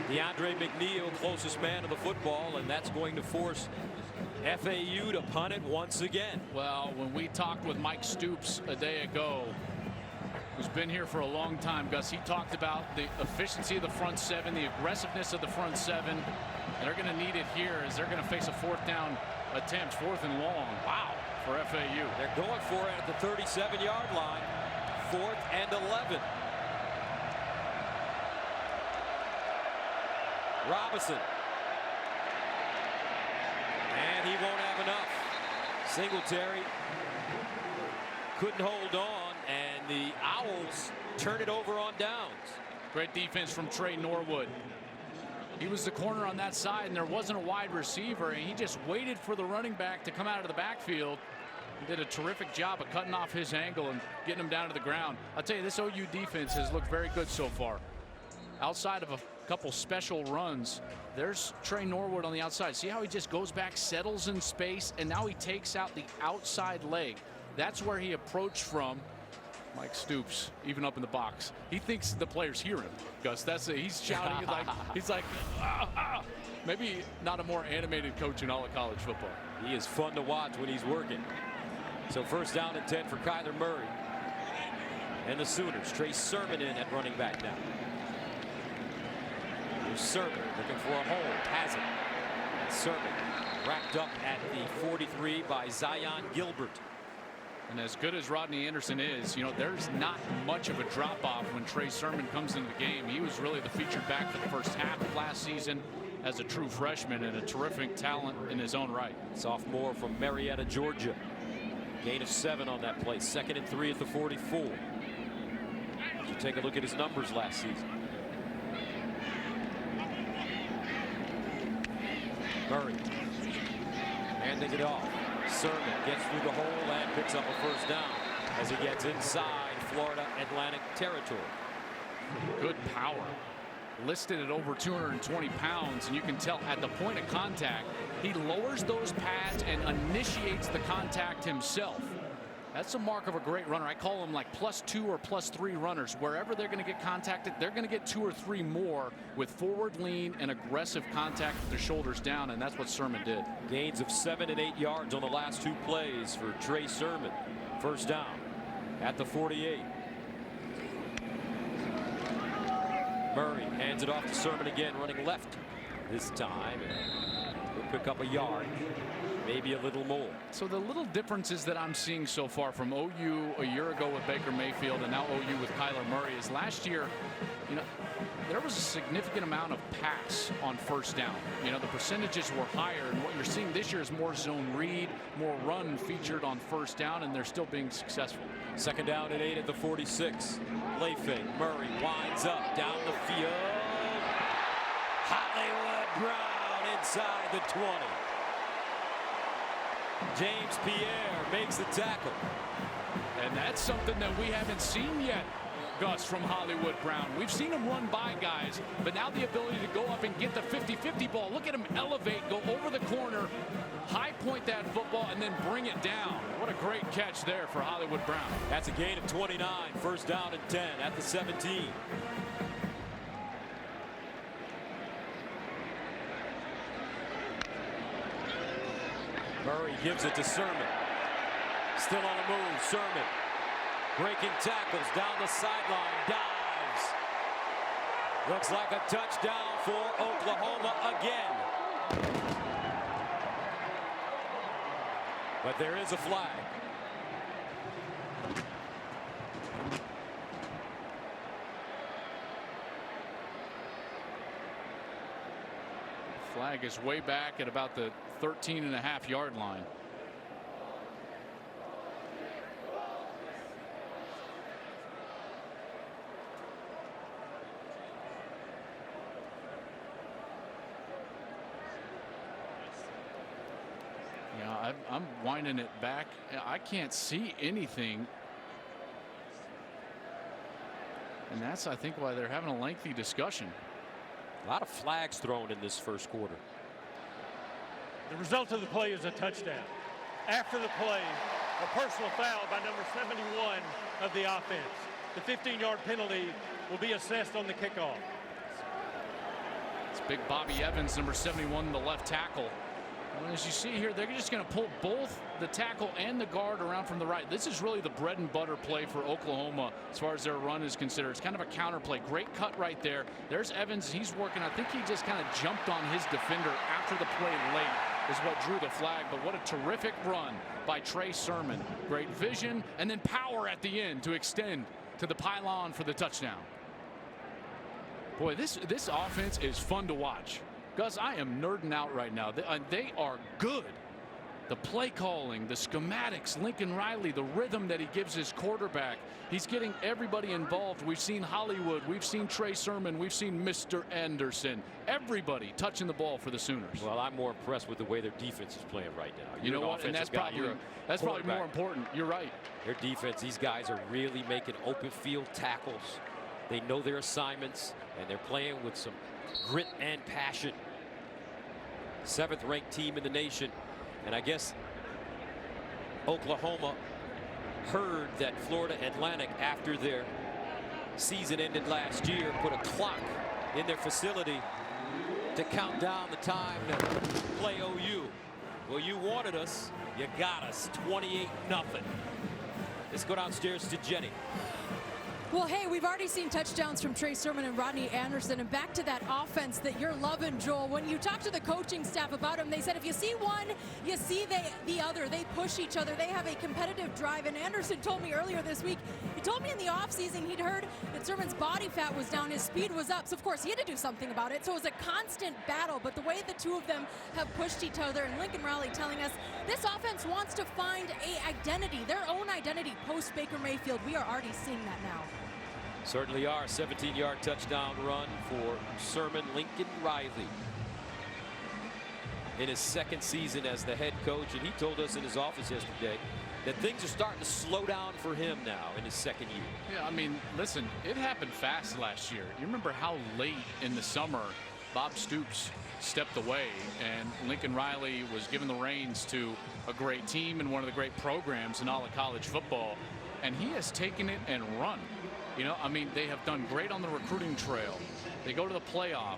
DeAndre McNeil, closest man to the football, and that's going to force FAU to punt it once again. Well, when we talked with Mike Stoops a day ago, who's been here for a long time, Gus, he talked about the efficiency of the front 7, the aggressiveness of the front 7, and they're going to need it here as they're going to face a 4th down attempt, 4th and long. Wow. For FAU. They're going for it at the 37-yard line. 4th and 11. Robinson. And he won't have enough. Singletary couldn't hold on, and the Owls turn it over on downs. Great defense from Trey Norwood. He was the corner on that side, and there wasn't a wide receiver, and he just waited for the running back to come out of the backfield. He did a terrific job of cutting off his angle and getting him down to the ground. I'll tell you, this OU defense has looked very good so far. Outside of a couple special runs, there's Trey Norwood on the outside. See how he just goes back, settles in space, and now he takes out the outside leg. That's where he approached from. Mike Stoops, even up in the box, he thinks the players hear him. Gus, that's it. He's shouting he's like, ah, ah. Maybe not a more animated coach in all of college football. He is fun to watch when he's working. So 1st down and 10 for Kyler Murray and the Sooners. Trey Sermon in at running back now. Here's Sermon looking for a hole, has it. Sermon wrapped up at the 43 by Zion Gilbert. And as good as Rodney Anderson is, you know, there's not much of a drop-off when Trey Sermon comes into the game. He was really the featured back for the first half of last season as a true freshman and a terrific talent in his own right. Sophomore from Marietta, Georgia. Gain of 7 on that play. 2nd and 3 at the 44. You take a look at his numbers last season. Murray handing it off. Sermon gets through the hole and picks up a 1st down as he gets inside Florida Atlantic territory. Good power. Listed at over 220 pounds, and you can tell at the point of contact, he lowers those pads and initiates the contact himself. That's a mark of a great runner. I call them like +2 or +3 runners. Wherever they're going to get contacted, they're going to get 2 or 3 more with forward lean and aggressive contact with their shoulders down, and that's what Sermon did. Gains of 7 and 8 yards on the last 2 plays for Trey Sermon. First down at the 48. Murray hands it off to Sermon again, running left this time. And he'll pick up a yard, maybe a little more. So the little differences that I'm seeing so far from OU a year ago with Baker Mayfield and now OU with Kyler Murray is last year, you know, there was a significant amount of pass on first down. You know, the percentages were higher, and what you're seeing this year is more zone read, more run featured on first down, and they're still being successful. Second down and 8 at the 46. Play fake. Murray winds up down the field. Hollywood Brown inside the 20. James Pierre makes the tackle. And that's something that we haven't seen yet, Gus, from Hollywood Brown. We've seen him run by guys, but now the ability to go up and get the 50-50 ball. Look at him elevate, go over the corner, high point that football, and then bring it down. What a great catch there for Hollywood Brown. That's a gain of 29. First down and 10 at the 17. Murray gives it to Sermon. Still on the move, Sermon. Breaking tackles down the sideline, dives. Looks like a touchdown for Oklahoma again. But there is a flag. Flag is way back at about the 13.5-yard line. Yeah, I'm winding it back. I can't see anything. And that's, I think, why they're having a lengthy discussion. A lot of flags thrown in this first quarter. The result of the play is a touchdown. After the play, a personal foul by number 71 of the offense. The 15-yard penalty will be assessed on the kickoff. It's big Bobby Evans, number 71, the left tackle. And as you see here, they're just going to pull both the tackle and the guard around from the right. This is really the bread and butter play for Oklahoma as far as their run is considered. It's kind of a counter play. Great cut right there. There's Evans. He's working. I think he just kind of jumped on his defender after the play late is what drew the flag. But what a terrific run by Trey Sermon. Great vision and then power at the end to extend to the pylon for the touchdown. Boy, this offense is fun to watch. Gus, I am nerding out right now. They are good. The play calling, the schematics, Lincoln Riley, the rhythm that he gives his quarterback. He's getting everybody involved. We've seen Hollywood. We've seen Trey Sermon. We've seen Mr. Anderson. Everybody touching the ball for the Sooners. Well, I'm more impressed with the way their defense is playing right now. You know what? And that's probably more important. You're right. Their defense, these guys are really making open field tackles. They know their assignments, and they're playing with some grit and passion. 7th ranked team in the nation. And I guess Oklahoma heard that Florida Atlantic, after their season ended last year, put a clock in their facility to count down the time to play OU. Well, you wanted us, you got us. 28-0. Let's go downstairs to Jenny. Well, hey, we've already seen touchdowns from Trey Sermon and Rodney Anderson, and back to that offense that you're loving, Joel. When you talk to the coaching staff about them, they said if you see one, you see the other. They push each other. They have a competitive drive, and Anderson told me earlier this week, he told me in the offseason he'd heard that Sermon's body fat was down, his speed was up, so of course he had to do something about it. So it was a constant battle, but the way the two of them have pushed each other, and Lincoln Riley telling us this offense wants to find a identity, their own identity post Baker Mayfield. We are already seeing that now. Certainly are. 17-yard touchdown run for Sermon. Lincoln Riley in his second season as the head coach, and he told us in his office yesterday that things are starting to slow down for him now in his second year. Yeah, I mean, listen, it happened fast last year. You remember how late in the summer Bob Stoops stepped away and Lincoln Riley was given the reins to a great team and one of the great programs in all of college football, and he has taken it and run. You know, I mean, they have done great on the recruiting trail. They go to the playoff.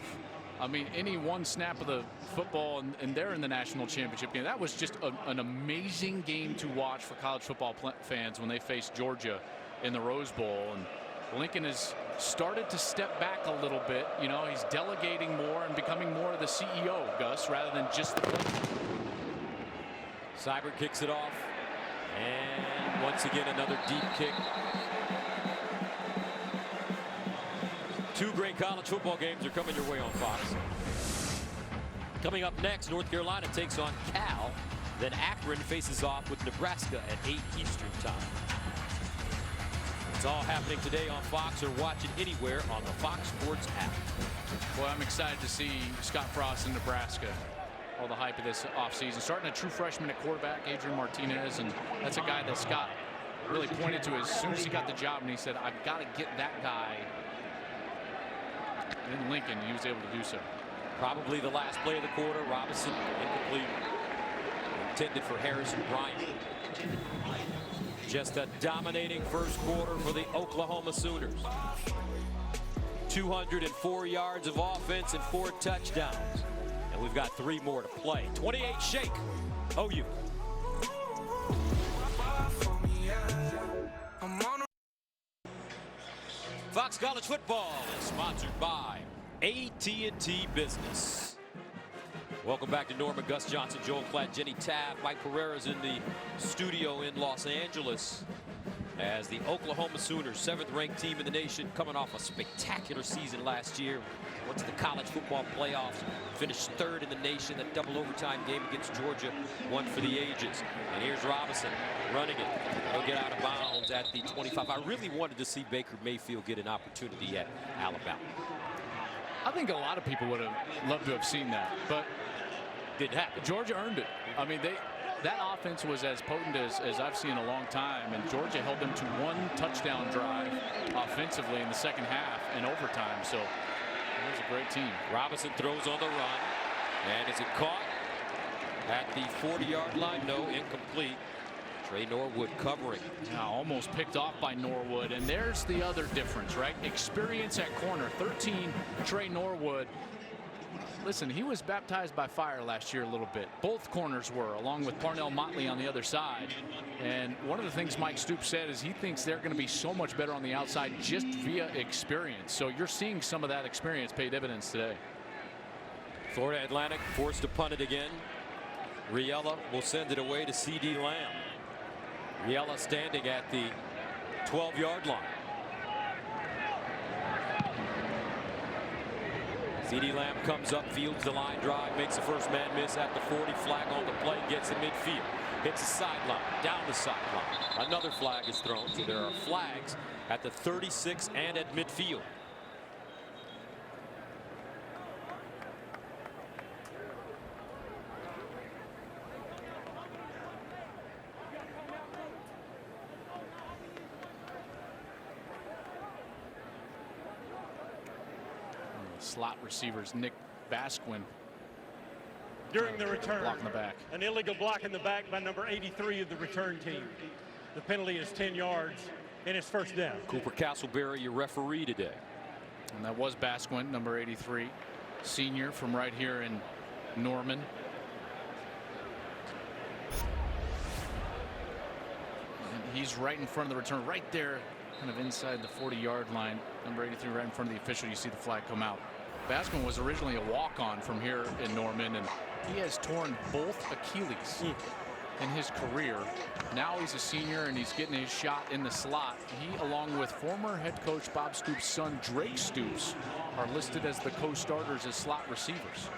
I mean, any one snap of the football, and they're in the national championship game. That was just an amazing game to watch for college football fans when they faced Georgia in the Rose Bowl. And Lincoln has started to step back a little bit. You know, he's delegating more and becoming more of the CEO, Gus, rather than just the coach. Seibert kicks it off. And once again, another deep kick. Two great college football games are coming your way on Fox. Coming up next, North Carolina takes on Cal. Then Akron faces off with Nebraska at 8 Eastern time. It's all happening today on Fox, or watch it anywhere on the Fox Sports app. Well, I'm excited to see Scott Frost in Nebraska. All the hype of this offseason. Starting a true freshman at quarterback, Adrian Martinez, and that's a guy that Scott really pointed to as soon as he got the job, and he said, I've got to get that guy in Lincoln. He was able to do so. Probably the last play of the quarter. Robinson incomplete. Intended for Harrison Bryant. Just a dominating first quarter for the Oklahoma Sooners. 204 yards of offense and 4 touchdowns. And we've got 3 more to play. 28 shake. OU. Fox College Football is sponsored by AT&T Business. Welcome back to Norman. Gus Johnson, Joel Klatt, Jenny Taft, Mike Pereira's in the studio in Los Angeles as the Oklahoma Sooners, 7th-ranked team in the nation, coming off a spectacular season last year. Went to the college football playoffs, finished 3rd in the nation. That double overtime game against Georgia, one for the ages. And here's Robinson running it. He'll get out of bounds at the 25. I really wanted to see Baker Mayfield get an opportunity at Alabama. I think a lot of people would have loved to have seen that, but didn't happen. Georgia earned it. I mean, that offense was as potent as I've seen in a long time, and Georgia held them to 1 touchdown drive offensively in the second half and overtime. So it was a great team. Robinson throws on the run, and is it caught at the 40-yard line? No, incomplete. Trey Norwood covering. Now almost picked off by Norwood, and there's the other difference, right? Experience at corner. 13, Trey Norwood. Listen, he was baptized by fire last year a little bit. Both corners were, along with Parnell Motley on the other side. And one of the things Mike Stoops said is he thinks they're going to be so much better on the outside just via experience. So you're seeing some of that experience pay dividends today. Florida Atlantic forced to punt it again. Riella will send it away to C.D. Lamb. Riella standing at the 12-yard line. C.D. Lamb comes up, fields the line drive, makes the first man miss at the 40. Flag on the play, gets to midfield, hits the sideline, down the sideline. Another flag is thrown, so there are flags at the 36 and at midfield. Slot receivers Nick Basquin during the return. Block in the back. An illegal block in the back by number 83 of the return team. The penalty is 10 yards and it's first down. Cooper Castleberry, your referee today. And that was Basquin, number 83, senior from right here in Norman. And he's right in front of the return, right there, kind of inside the 40-yard line. Number 83 right in front of the official. You see the flag come out. Basquin was originally a walk-on from here in Norman, and he has torn both Achilles in his career. Now he's a senior, and he's getting his shot in the slot. He, along with former head coach Bob Stoops' son Drake Stoops, are listed as the co-starters as slot receivers.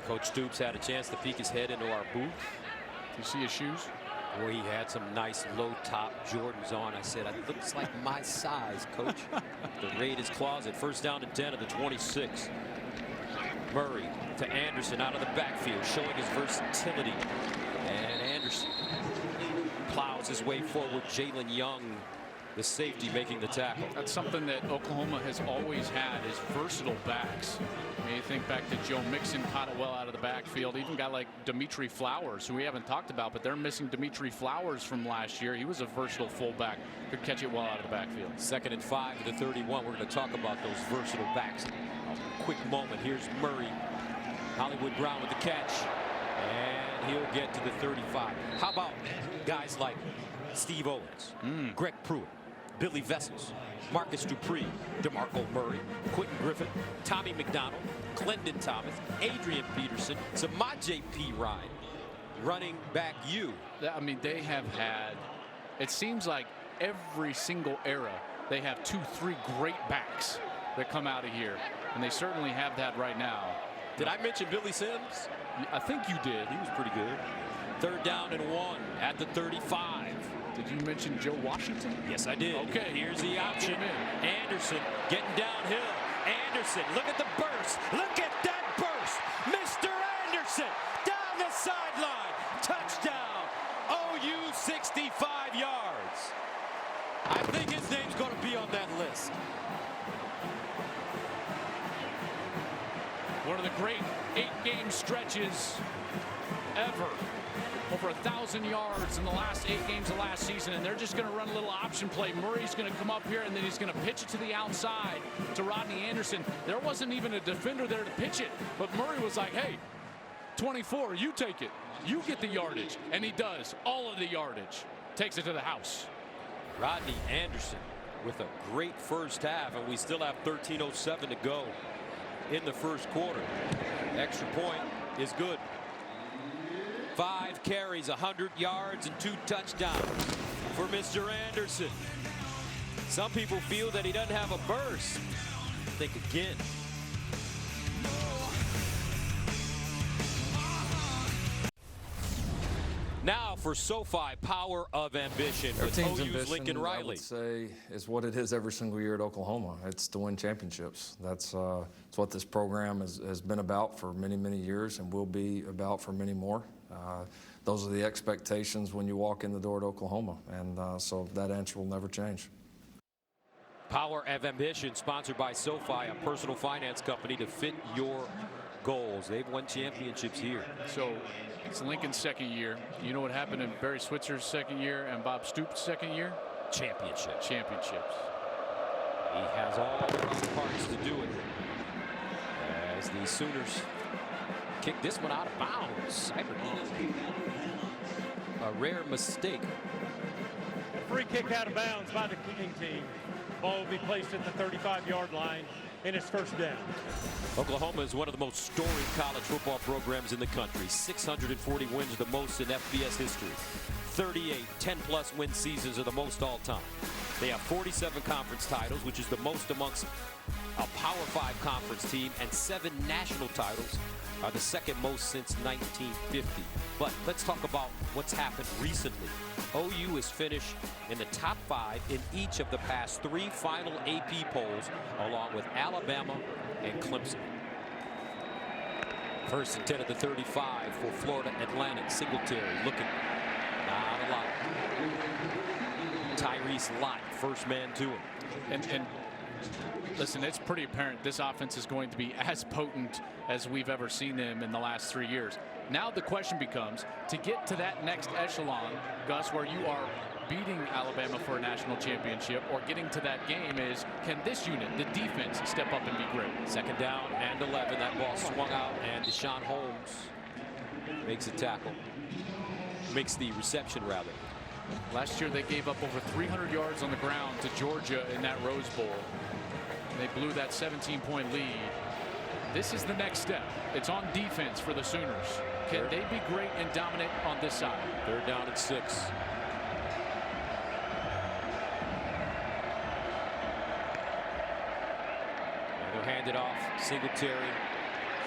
Coach Stoops had a chance to peek his head into our booth. Do you see his shoes? Boy, he had some nice low-top Jordans on. I said, it looks like my size, Coach. The Raiders closet. First down and 10 of the 26. Murray to Anderson out of the backfield, showing his versatility. And Anderson plows his way forward. Jalen Young, the safety making the tackle. That's something that Oklahoma has always had, is versatile backs. I mean, you think back to Joe Mixon, caught it well out of the backfield. Even a guy like Dimitri Flowers, who we haven't talked about, but they're missing Dimitri Flowers from last year. He was a versatile fullback, could catch it well out of the backfield. 2nd and 5 to the 31. We're going to talk about those versatile backs. A quick moment. Here's Murray. Hollywood Brown with the catch. And he'll get to the 35. How about guys like Steve Owens, Greg Pruitt, Billy Vessels, Marcus Dupree, DeMarco Murray, Quentin Griffin, Tommy McDonald, Clendon Thomas, Adrian Peterson, Samaje P. Ryan, running back U. I mean, they have had, it seems like every single era, they have 2, 3 great backs that come out of here. And they certainly have that right now. Did I mention Billy Sims? I think you did. He was pretty good. 3rd down and 1 at the 35. Did you mention Joe Washington? Yes, I did. Okay. Here's the option. Anderson getting downhill. Anderson, look at the burst. Look at that burst. Mr. Anderson down the sideline. Touchdown. OU 65 yards. I think his name's going to be on that list. One of the great 8-game stretches ever. Over 1,000 yards in the last 8 games of last season, and they're just going to run a little option play. Murray's going to come up here, and then he's going to pitch it to the outside to Rodney Anderson. There wasn't even a defender there to pitch it, but Murray was like, hey, 24, you take it. You get the yardage, and he does. All of the yardage. Takes it to the house. Rodney Anderson with a great first half, and we still have 13:07 to go in the first quarter. Extra point is good. 5 carries, 100 yards, and 2 touchdowns for Mr. Anderson. Some people feel that he doesn't have a burst. Think again. Now for SoFi, Power of Ambition Our with team's OU's ambition, Lincoln I Riley. would say, is what it is every single year at Oklahoma. It's to win championships. That's what this program has been about for many, many years and will be about for many more. Those are the expectations when you walk in the door at Oklahoma, and so that answer will never change. Power of Ambition, sponsored by SoFi, a personal finance company to fit your goals. They've won championships here. So it's Lincoln's 2nd year. You know what happened in Barry Switzer's 2nd year and Bob Stoops' 2nd year? Championships. Championships. He has all the right parts to do it. As the Sooners kick this one out of bounds. A rare mistake. A free kick out of bounds by the kicking team. Ball will be placed at the 35-yard line, and it's first down. Oklahoma is one of the most storied college football programs in the country. 640 wins, the most in FBS history. 38 10-plus win seasons are the most all-time. They have 47 conference titles, which is the most amongst a Power 5 conference team, and 7 national titles are the 2nd most since 1950. But let's talk about what's happened recently. OU has finished in the top 5 in each of the past 3 final AP polls, along with Alabama and Clemson. 1st and 10 at the 35 for Florida Atlantic. Singletary looking. Not a lot. Tyrese Lott, first man to him. And listen, it's pretty apparent this offense is going to be as potent as we've ever seen them in the last 3 years. Now the question becomes, to get to that next echelon, Gus, where you are beating Alabama for a national championship or getting to that game, is can this unit, the defense, step up and be great? 2nd down and 11. That ball swung out, and Deshaun Holmes makes a tackle. Makes the reception, rather. Last year they gave up over 300 yards on the ground to Georgia in that Rose Bowl. They blew that 17-point lead. This is the next step. It's on defense for the Sooners. Can they be great and dominant on this side? 3rd down and 6. And they'll hand it off. Singletary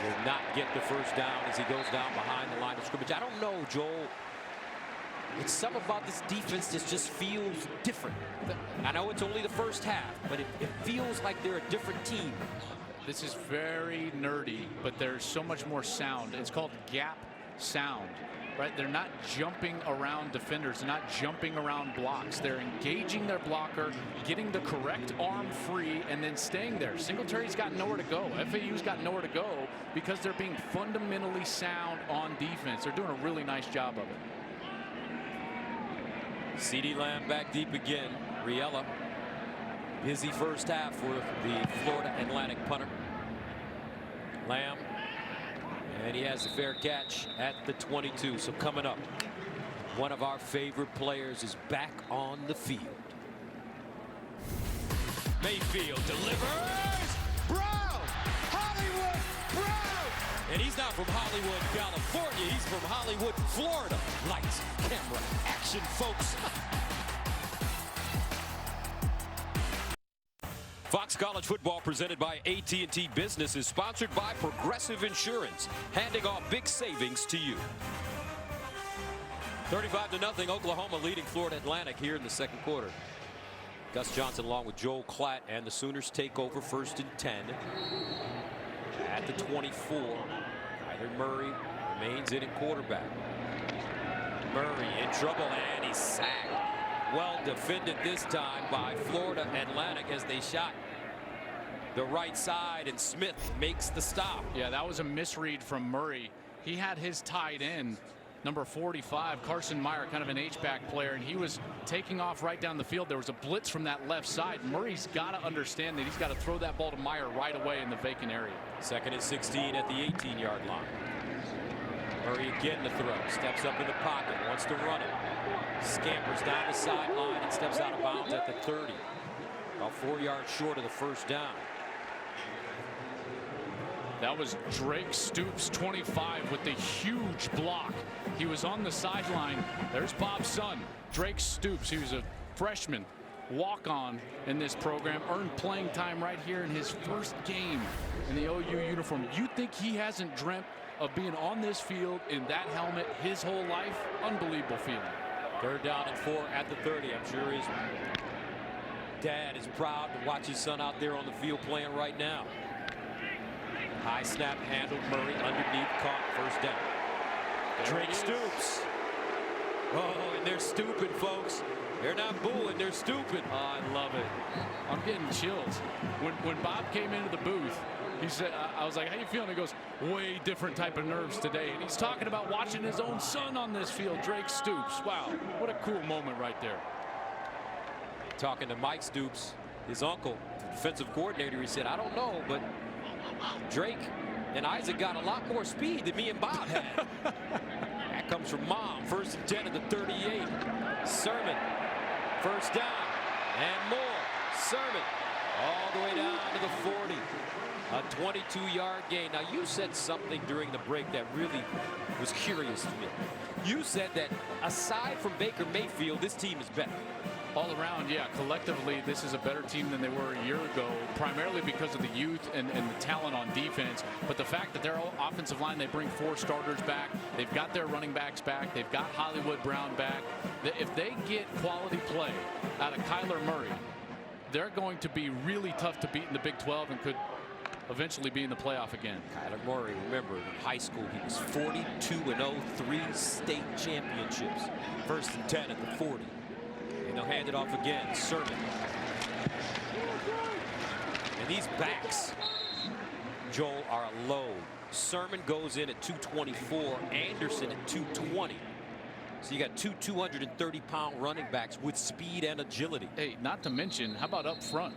will not get the first down as he goes down behind the line of scrimmage. I don't know, Joel. It's something about this defense that just feels different. I know it's only the first half, but it feels like they're a different team. This is very nerdy, but there's so much more sound. It's called gap sound. right? They're not jumping around defenders. They're not jumping around blocks. They're engaging their blocker, getting the correct arm free, and then staying there. Singletary's got nowhere to go. FAU's got nowhere to go because they're being fundamentally sound on defense. They're doing a really nice job of it. CeeDee Lamb back deep again. Riella. Busy first half for the Florida Atlantic punter. Lamb. And he has a fair catch at the 22. So coming up, one of our favorite players is back on the field. Mayfield delivers. Brown! Hollywood Brown! And he's not from Hollywood, California. He's from Hollywood, Florida. Lights, camera, action, folks. Fox College Football presented by AT&T Business is sponsored by Progressive Insurance, handing off big savings to you. 35-0, Oklahoma leading Florida Atlantic here in the second quarter. Gus Johnson along with Joel Klatt, and the Sooners take over 1st and 10 at the 24. Kyler Murray remains in at quarterback. Murray in trouble, and he's sacked. Well defended this time by Florida Atlantic as they shot the right side, and Smith makes the stop. Yeah, that was a misread from Murray. He had his tight end, number 45, Carson Meyer, kind of an H-back player, and he was taking off right down the field. There was a blitz from that left side. Murray's got to understand that he's got to throw that ball to Meyer right away in the vacant area. 2nd and 16 at the 18-yard line. Murray again to throw. Steps up in the pocket. Wants to run it. Scampers down the sideline and steps out of bounds at the 30. About 4 yards short of the first down. That was Drake Stoops, 25, with the huge block. He was on the sideline. There's Bob's son, Drake Stoops. He was a freshman, walk-on in this program, earned playing time right here in his first game in the OU uniform. You think he hasn't dreamt of being on this field in that helmet his whole life? Unbelievable feeling. 3rd down and 4 at the 30. I'm sure his dad is proud to watch his son out there on the field playing right now. High snap handled. Murray underneath, caught, 1st down. Drake Stoops. Oh, and they're stooping, folks. They're not booing, they're stooping. Oh, I love it. I'm getting chills. When Bob came into the booth, he said, I was like, how you feeling? He goes, way different type of nerves today. And he's talking about watching his own son on this field, Drake Stoops. Wow, what a cool moment right there. Talking to Mike Stoops, his uncle, the defensive coordinator, he said, I don't know, but Drake and Isaac got a lot more speed than me and Bob had. That comes from Mom. 1st and 10 at the 38. Sermon. 1st down. And more. Sermon. All the way down to the 40. A 22-yard gain. Now, you said something during the break that really was curious to me. You said that aside from Baker Mayfield, this team is better. All around, yeah, collectively, this is a better team than they were a year ago, primarily because of the youth and the talent on defense. But the fact that their offensive line, they bring 4 starters back. They've got their running backs back. They've got Hollywood Brown back. If they get quality play out of Kyler Murray, they're going to be really tough to beat in the Big 12 and could eventually be in the playoff again. Kyler Murray, remember, in high school, he was 42-0, 3 state championships. 1st and 10 at the 40. And they'll hand it off again. Sermon. And these backs, Joel, are a load. Sermon goes in at 224. Anderson at 220. So you got 2 230-pound running backs with speed and agility. Hey, not to mention, how about up front?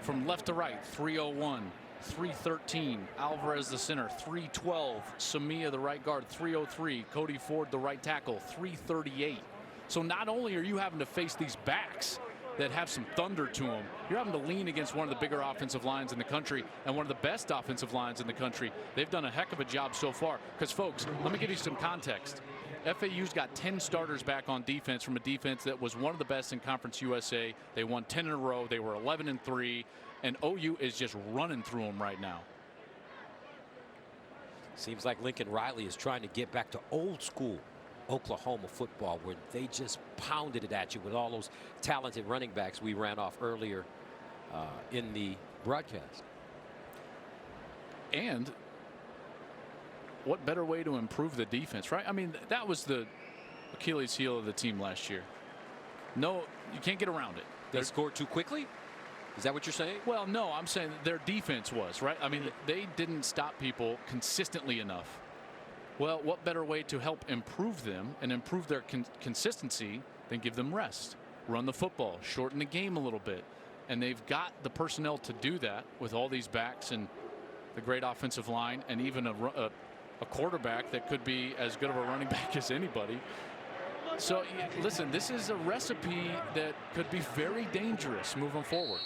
From left to right, 301, 313. Alvarez the center, 312. Samia the right guard, 303. Cody Ford the right tackle, 338. So not only are you having to face these backs that have some thunder to them, you're having to lean against one of the bigger offensive lines in the country and one of the best offensive lines in the country. They've done a heck of a job so far. Because, folks, let me give you some context. FAU's got 10 starters back on defense from a defense that was one of the best in Conference USA. They won 10 in a row. They were 11-3. And OU is just running through them right now. Seems like Lincoln Riley is trying to get back to old school Oklahoma football, where they just pounded it at you with all those talented running backs we ran off earlier in the broadcast. And what better way to improve the defense, right? I mean, that was the Achilles heel of the team last year. No, you can't get around it. They scored too quickly? Is that what you're saying? Well, no, I'm saying their defense was, right? I mean, they didn't stop people consistently enough. Well, what better way to help improve them and improve their consistency than give them rest? Run the football, shorten the game a little bit. And they've got the personnel to do that with all these backs and the great offensive line and even a quarterback that could be as good of a running back as anybody. So, listen, this is a recipe that could be very dangerous moving forward.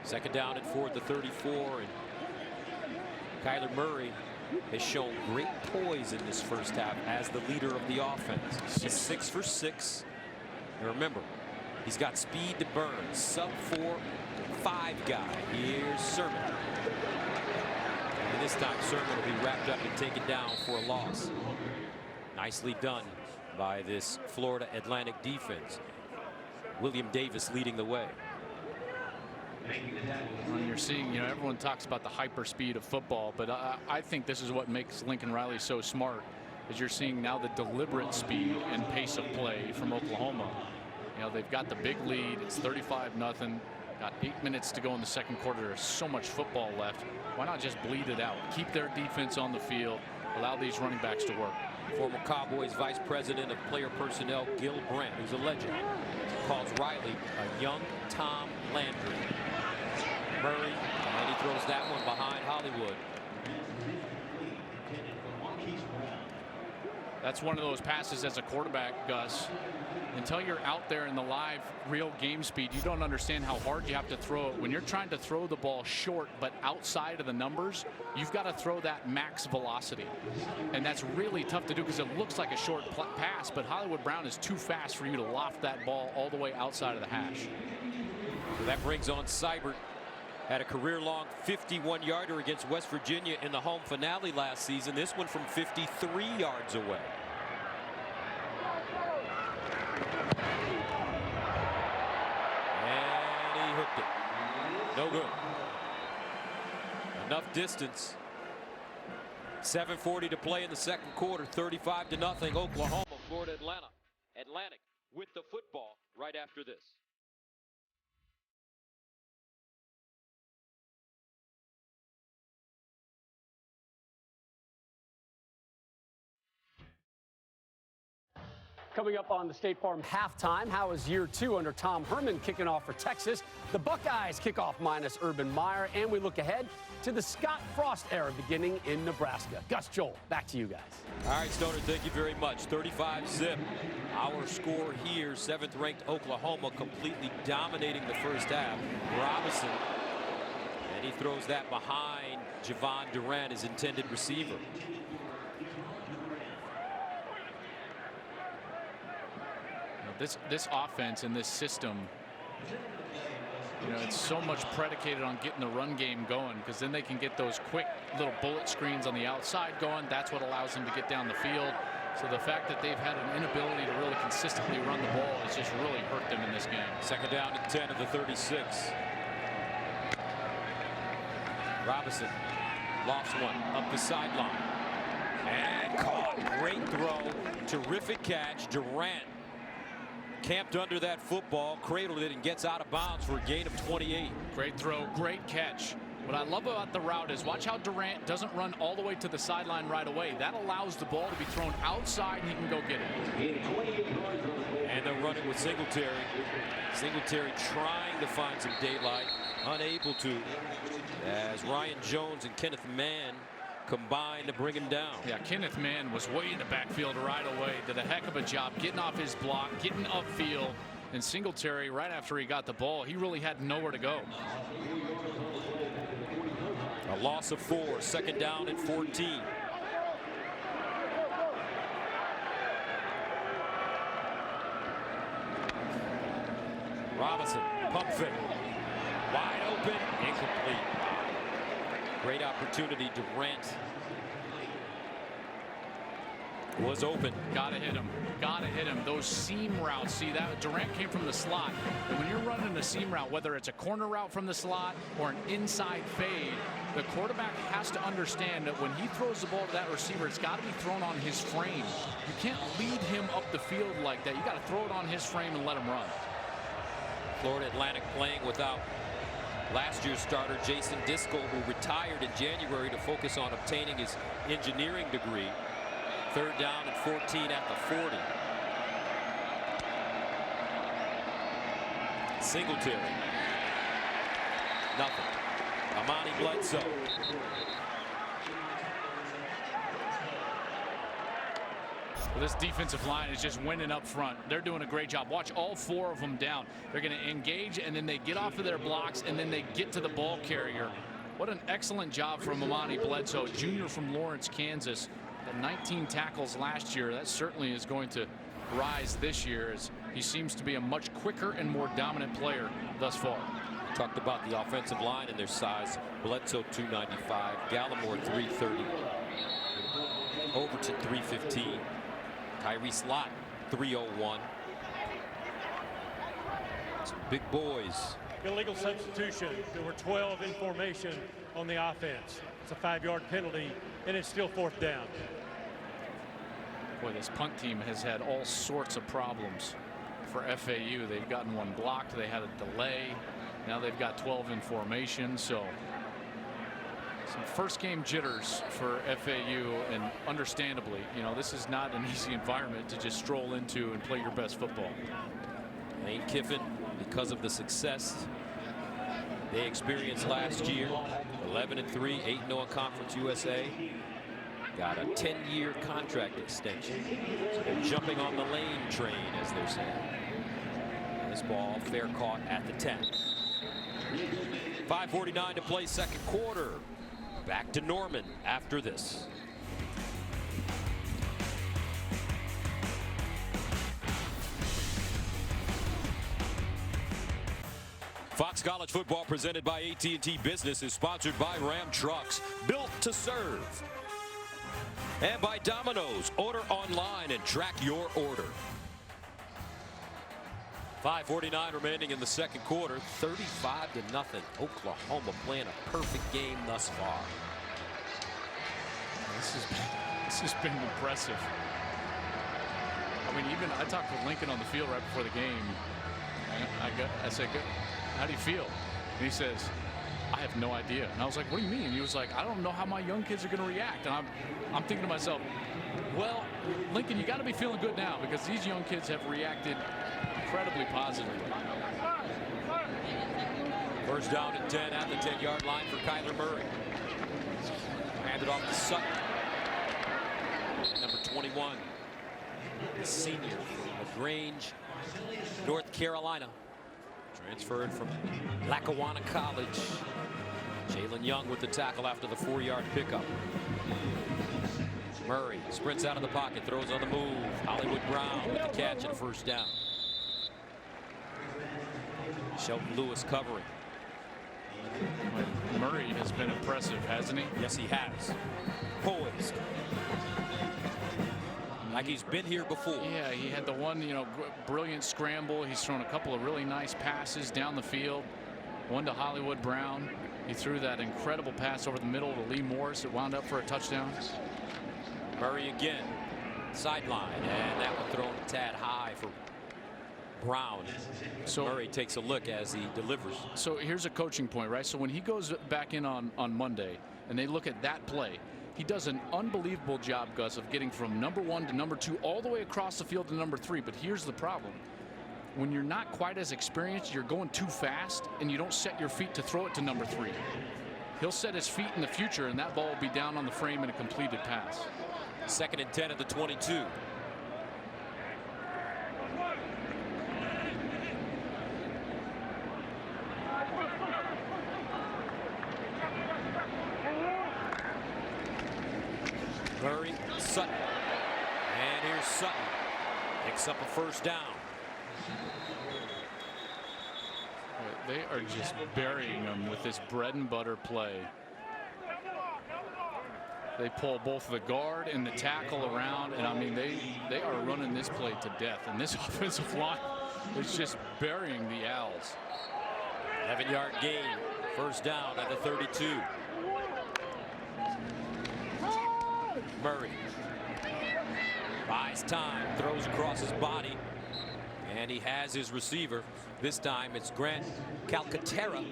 Second down and 4 at the 34. And Kyler Murray has shown great poise in this first half as the leader of the offense. He's 6 for 6. And remember, he's got speed to burn. Sub-4, 5 guy. Here's Sermon. And this time, Sermon will be wrapped up and taken down for a loss. Nicely done by this Florida Atlantic defense. William Davis leading the way. When you're seeing, everyone talks about the hyper speed of football, but I think this is what makes Lincoln Riley so smart, is you're seeing now the deliberate speed and pace of play from Oklahoma. They've got the big lead. It's 35-0. Got 8 minutes to go in the second quarter. There's so much football left. Why not just bleed it out? Keep their defense on the field. Allow these running backs to work. Former Cowboys Vice President of Player Personnel Gil Brandt, who's a legend, calls Riley a young Tom Landry. Murray, and he throws that one behind Hollywood. That's one of those passes as a quarterback, Gus. Until you're out there in the live real game speed, you don't understand how hard you have to throw it. When you're trying to throw the ball short but outside of the numbers, you've got to throw that max velocity. And that's really tough to do because it looks like a short pass, but Hollywood Brown is too fast for you to loft that ball all the way outside of the hash. So that brings on Seibert. Had a career-long 51-yarder against West Virginia in the home finale last season. This one from 53 yards away. And he hooked it. No good. Enough distance. 7:40 to play in the second quarter. 35-0 Oklahoma. Florida Atlantic with the football right after this. Coming up on the State Farm halftime, how is year 2 under Tom Herman kicking off for Texas? The Buckeyes kick off minus Urban Meyer, and we look ahead to the Scott Frost era beginning in Nebraska. Gus, Joel, back to you guys. All right, Stoner, thank you very much. 35-0. Our score here, 7th-ranked Oklahoma completely dominating the first half. Robinson, and he throws that behind Javon Durant, his intended receiver. This offense and this system, it's so much predicated on getting the run game going, because then they can get those quick little bullet screens on the outside going. That's what allows them to get down the field. So the fact that they've had an inability to really consistently run the ball has just really hurt them in this game. Second down and 10 of the 36. Robinson lofts one up the sideline. And caught. Great throw. Terrific catch. Durant camped under that football, cradled it, and gets out of bounds for a gain of 28. Great throw, great catch. What I love about the route is watch how Durant doesn't run all the way to the sideline right away. That allows the ball to be thrown outside and he can go get it. And they're running with Singletary. Singletary trying to find some daylight, unable to, as Ryan Jones and Kenneth Mann combined to bring him down. Yeah, Kenneth Mann was way in the backfield right away. Did a heck of a job getting off his block, getting upfield. And Singletary, right after he got the ball, he really had nowhere to go. A loss of 4, second down and 14. Robinson, pump fake. Wide open, incomplete. Great opportunity, Durant. Was open. Gotta hit him. Gotta hit him. Those seam routes. See that Durant came from the slot. And when you're running a seam route, whether it's a corner route from the slot or an inside fade, the quarterback has to understand that when he throws the ball to that receiver, it's got to be thrown on his frame. You can't lead him up the field like that. You got to throw it on his frame and let him run. Florida Atlantic playing without last year's starter Jason Disco, who retired in January to focus on obtaining his engineering degree. 3rd down and 14 at the 40. Singletary. Nothing. Amani Bledsoe. Well, this defensive line is just winning up front. They're doing a great job. Watch all 4 of them down. They're going to engage, and then they get off of their blocks, and then they get to the ball carrier. What an excellent job from Amani Bledsoe, junior from Lawrence, Kansas. At 19 tackles last year. That certainly is going to rise this year, as he seems to be a much quicker and more dominant player thus far. Talked about the offensive line and their size. Bledsoe 295, Gallimore 330, Overton 315, Tyree Slott 301. Some big boys. Illegal substitution. There were 12 in formation on the offense. It's a 5-yard penalty, and it's still 4th down. Boy, this punt team has had all sorts of problems for FAU. They've gotten one blocked. They had a delay. Now they've got 12 in formation. So some first game jitters for FAU, and understandably, you know, this is not an easy environment to just stroll into and play your best football. Lane Kiffin, because of the success they experienced last year, 11-3, 8-0 in Conference USA. Got a 10-year contract extension. So they're jumping on the Lane train, as they're saying. This ball fair caught at the 10. 5:49 to play, 2nd quarter. Back to Norman after this. Fox College Football, presented by AT&T Business, is sponsored by Ram Trucks, built to serve. And by Domino's, order online and track your order. 5:49 remaining in the 2nd quarter, 35-0. Oklahoma playing a perfect game thus far. This has been impressive. I mean, even I talked with Lincoln on the field right before the game. I said, how do you feel? And he says, I have no idea. And I was like, what do you mean? He was like, I don't know how my young kids are going to react. And I'm thinking to myself, well, Lincoln, you got to be feeling good now, because these young kids have reacted incredibly positively. 1st down and 10 at the 10-yard line for Kyler Murray. Handed off to Sutton. Number 21, the senior from LaGrange, North Carolina. Transferred from Lackawanna College. Jalen Young with the tackle after the 4-yard pickup. Murray sprints out of the pocket, throws on the move. Hollywood Brown with the catch and a 1st down. Shelton Lewis covering. Murray has been impressive, hasn't he? Yes, he has. Poised. Like he's been here before. Yeah, he had the one, brilliant scramble. He's thrown a couple of really nice passes down the field. One to Hollywood Brown. He threw that incredible pass over the middle to Lee Morris. It wound up for a touchdown. Murray again. Sideline. And that one thrown a tad high for Brown. So Murray takes a look as he delivers. So here's a coaching point, right? So when he goes back in on Monday and they look at that play, he does an unbelievable job, Gus, of getting from number 1 to number 2 all the way across the field to number 3. But here's the problem. When you're not quite as experienced, you're going too fast, and you don't set your feet to throw it to number 3. He'll set his feet in the future, and that ball will be down on the frame in a completed pass. 2nd and 10 at the 22. Murray, Sutton, and here's Sutton. Picks up a 1st down. They are just burying him with this bread and butter play. They pull both the guard and the tackle around, and I mean they are running this play to death, and this offensive line is just burying the Owls. 11-yard gain, first down at the 32. Murray buys time, throws across his body, and he has his receiver. This time it's Grant Calcaterra,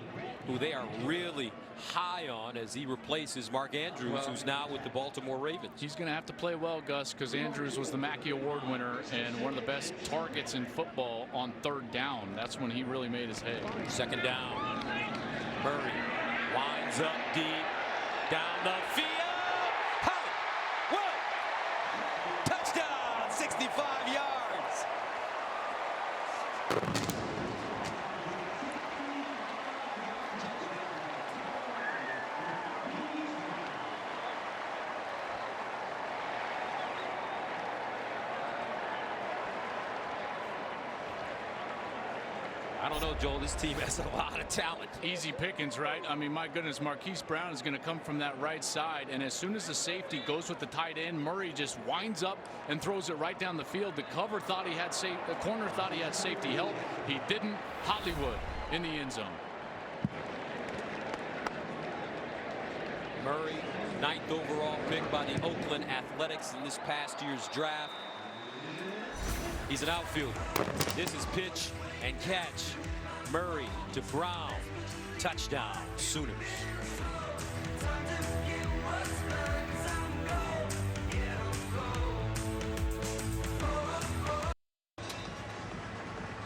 who they are really high on as he replaces Mark Andrews, who's now with the Baltimore Ravens. He's going to have to play well, Gus, because Andrews was the Mackey Award winner and one of the best targets in football on third down. That's when he really made his hay. Second down. Murray winds up deep, down the field. Whoa! Touchdown, 65 yards. I don't know, Joel. This team has a lot of talent. Easy pickings, right? I mean, my goodness, Marquise Brown is going to come from that right side, and as soon as the safety goes with the tight end, Murray just winds up and throws it right down the field. The cover thought he had the corner thought he had safety help. He didn't. Hollywood in the end zone. Murray, 9th overall pick by the Oakland Athletics in this past year's draft. He's an outfielder. This is pitch and catch. Murray to Brown. Touchdown, Sooners.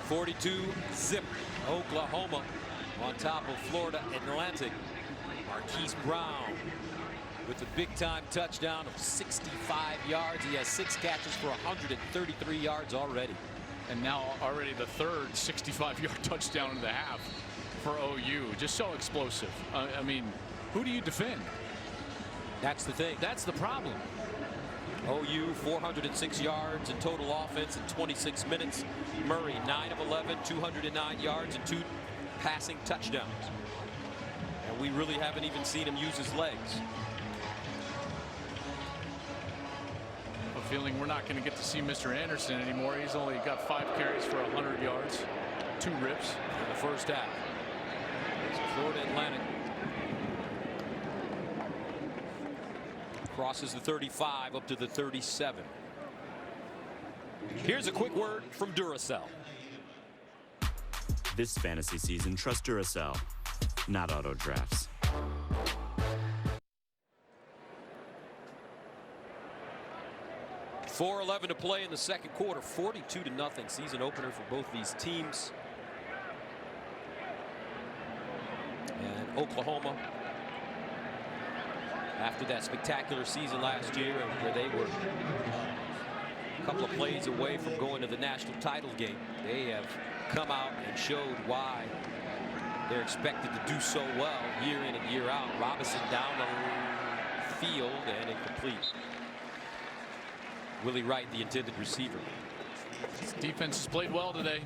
.42-zip. Oklahoma on top of Florida Atlantic. Marquise Brown with the big-time touchdown of 65 yards. He has 6 catches for 133 yards already. And now already the third 65-yard touchdown in the half for OU. Just so explosive. I mean, who do you defend? That's the thing. That's the problem. OU 406 yards in total offense in 26 minutes. Murray 9 of 11, 209 yards and 2 passing touchdowns. And we really haven't even seen him use his legs. Feeling we're not going to get to see Mr. Anderson anymore. He's only got 5 carries for 100 yards, 2 rips in the first half. So Florida Atlantic crosses the 35 up to the 37. Here's a quick word from Duracell. This fantasy season, trust Duracell, not auto drafts. 4:11 to play in the second quarter. 42-0 season opener for both these teams. And Oklahoma, after that spectacular season last year where they were a couple of plays away from going to the national title game, they have come out and showed why they're expected to do so well year in and year out. Robinson down the field and incomplete. Willie Wright, the intended receiver. This defense has played well today.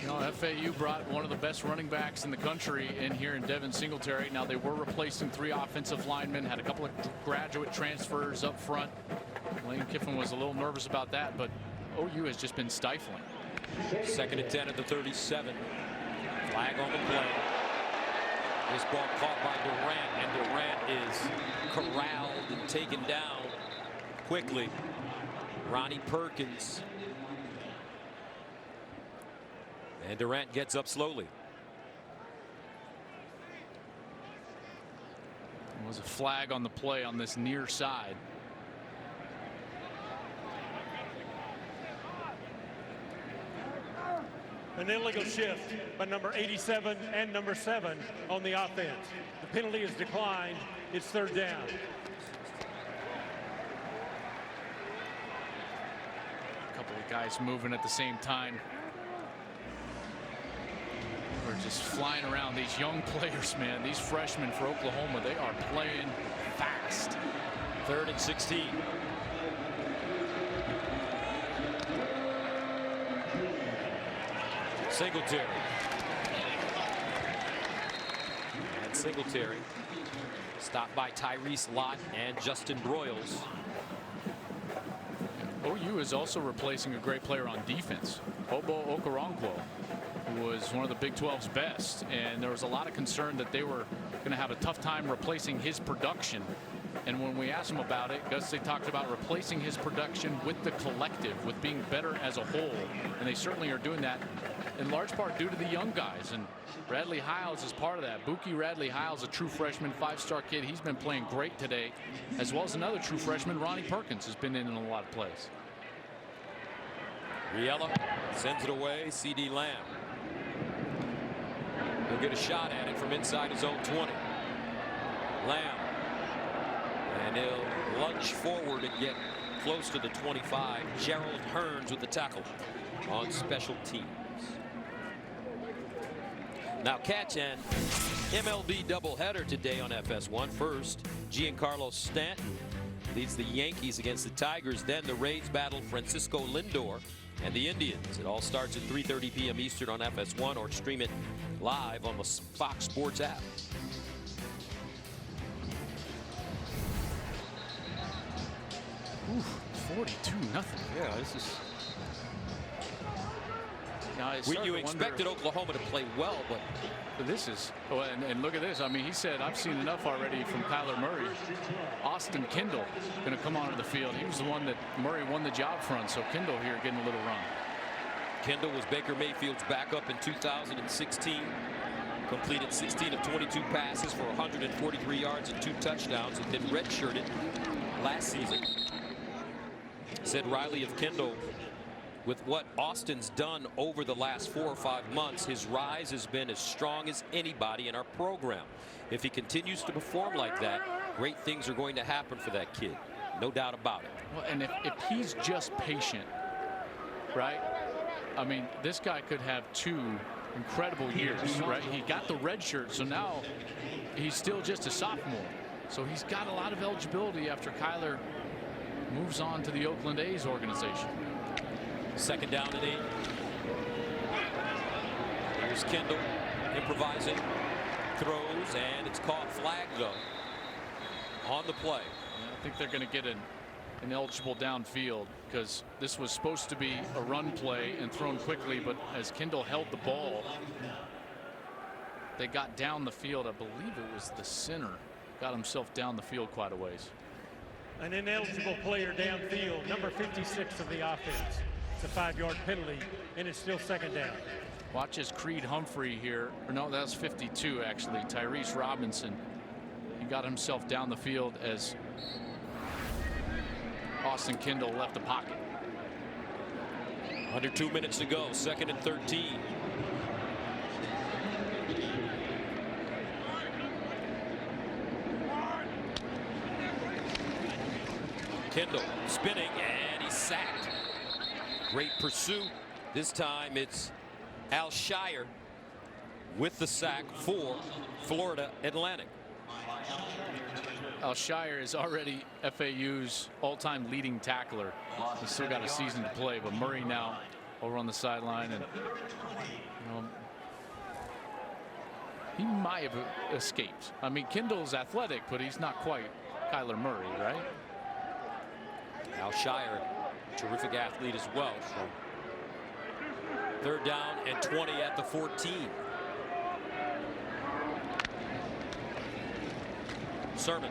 You know, FAU brought one of the best running backs in the country in here in Devin Singletary. Now, they were replacing 3 offensive linemen, had a couple of graduate transfers up front. Lane Kiffin was a little nervous about that, but OU has just been stifling. 2nd and 10 at the 37. Flag on the play. This ball caught by Durant, and Durant is corralled and taken down quickly. Ronnie Perkins. And Durant gets up slowly. There was a flag on the play on this near side. An illegal shift by number 87 and number 7 on the offense. The penalty is declined. It's 3rd down. Guys moving at the same time. We're just flying around. These young players, man, these freshmen for Oklahoma, they are playing fast. 3rd and 16. Singletary. And Singletary Stopped by Tyrese Lott and Justin Broyles. OU is also replacing a great player on defense, Obo Okoronkwo, who was one of the Big 12's best, and there was a lot of concern that they were going to have a tough time replacing his production. And when we asked him about it, Gus, they talked about replacing his production with the collective, with being better as a whole, and they certainly are doing that in large part due to the young guys, and Radley Hiles is part of that. Buki Radley Hiles, a true freshman, 5-star kid. He's been playing great today, as well as another true freshman, Ronnie Perkins, has been in a lot of plays. Riella sends it away. C.D. Lamb. He'll get a shot at it from inside his own 20. Lamb. And he'll lunge forward and get close to the 25. Gerald Hearns with the tackle on special teams. Now catch an MLB doubleheader today on FS1. First, Giancarlo Stanton leads the Yankees against the Tigers. Then the Rays battle Francisco Lindor and the Indians. It all starts at 3:30 p.m. Eastern on FS1, or stream it live on the Fox Sports app. Oof, 42-0. Yeah, this is. You expected Oklahoma to play well, but this is. Oh, and look at this. I mean, he said, I've seen enough already from Kyler Murray. Austin Kendall going to come onto the field. He was the one that Murray won the job from. So Kendall here getting a little run. Kendall was Baker Mayfield's backup in 2016. Completed 16 of 22 passes for 143 yards and 2 touchdowns, and then redshirted last season. Said Riley of Kendall, with what Austin's done over the last 4 or 5 months, his rise has been as strong as anybody in our program. If he continues to perform like that, great things are going to happen for that kid. No doubt about it. Well, and if he's just patient, right? I mean, this guy could have 2 incredible years, right? He got the red shirt, so now he's still just a sophomore. So he's got a lot of eligibility after Kyler moves on to the Oakland A's organization. Second down and 8. Here's Kendall improvising, throws, and it's caught. Flag though on the play. I think they're going to get an eligible downfield, because this was supposed to be a run play and thrown quickly, but as Kendall held the ball, they got down the field. I believe it was the center got himself down the field quite a ways. An ineligible player downfield, number 56 of the offense. It's a 5-yard penalty, and it's still second down. Watch as Creed Humphrey here, or no, that's 52 actually. Tyrese Robinson, he got himself down the field as Austin Kendall left the pocket. Under 2 minutes to go, 2nd and 13. Kendall spinning, and he's sacked. Great pursuit. This time it's Al Shire with the sack for Florida Atlantic. Al Shire is already FAU's all-time leading tackler. He's still got a season to play, but Murray now over on the sideline, and he might have escaped. I mean, Kendall's athletic, but he's not quite Kyler Murray, right? Al Shire, terrific athlete as well. So 3rd down and 20 at the 14. Sermon.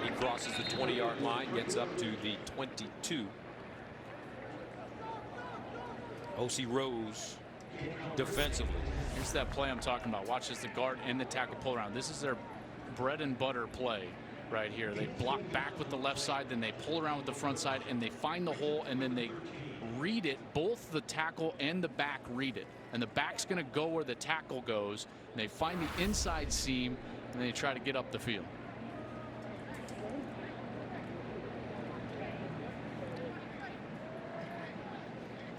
He crosses the 20-yard line, gets up to the 22. O.C. Rose defensively. Here's that play I'm talking about. Watch as the guard and the tackle pull around. This is their bread and butter play right here. They block back with the left side, then they pull around with the front side, and they find the hole, and then they read it. Both the tackle and the back read it, and the back's going to go where the tackle goes, and they find the inside seam, and they try to get up the field.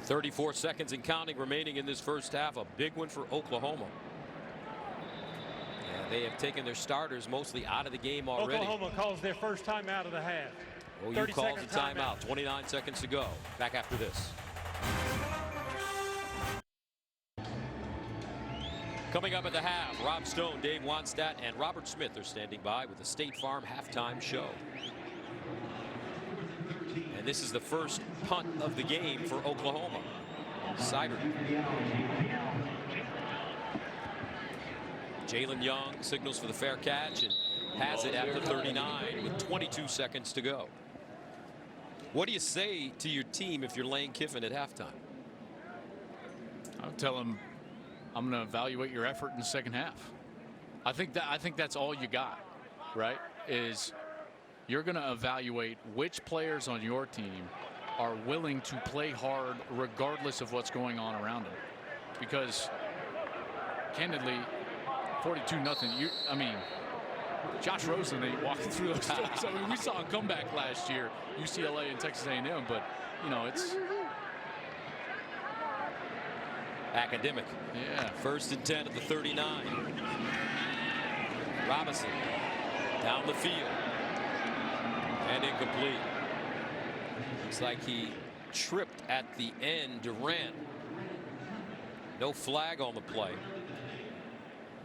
.34 seconds and counting remaining in this first half. A big one for Oklahoma. And they have taken their starters mostly out of the game already. Oklahoma calls their first time out of the half. OU calls a timeout. 29 seconds to go. Back after this. Coming up at the half, Rob Stone, Dave Wanstadt, and Robert Smith are standing by with the State Farm halftime show. And this is the first punt of the game for Oklahoma. Sider. Jalen Young signals for the fair catch and has it at the 39 with 22 seconds to go. What do you say to your team if you're Lane Kiffin at halftime? I'll tell him, I'm going to evaluate your effort in the second half. I think that's all you got, right? Is you're going to evaluate which players on your team are willing to play hard regardless of what's going on around them. Because candidly, 42-0. I mean, Josh Rosen ain't walking through those doors. I mean, we saw him come back last year, UCLA and Texas A&M, but you know, it's academic. Yeah. 1st and 10 at the 39. Robinson down the field and incomplete. Looks like he tripped at the end. Durant. No flag on the play.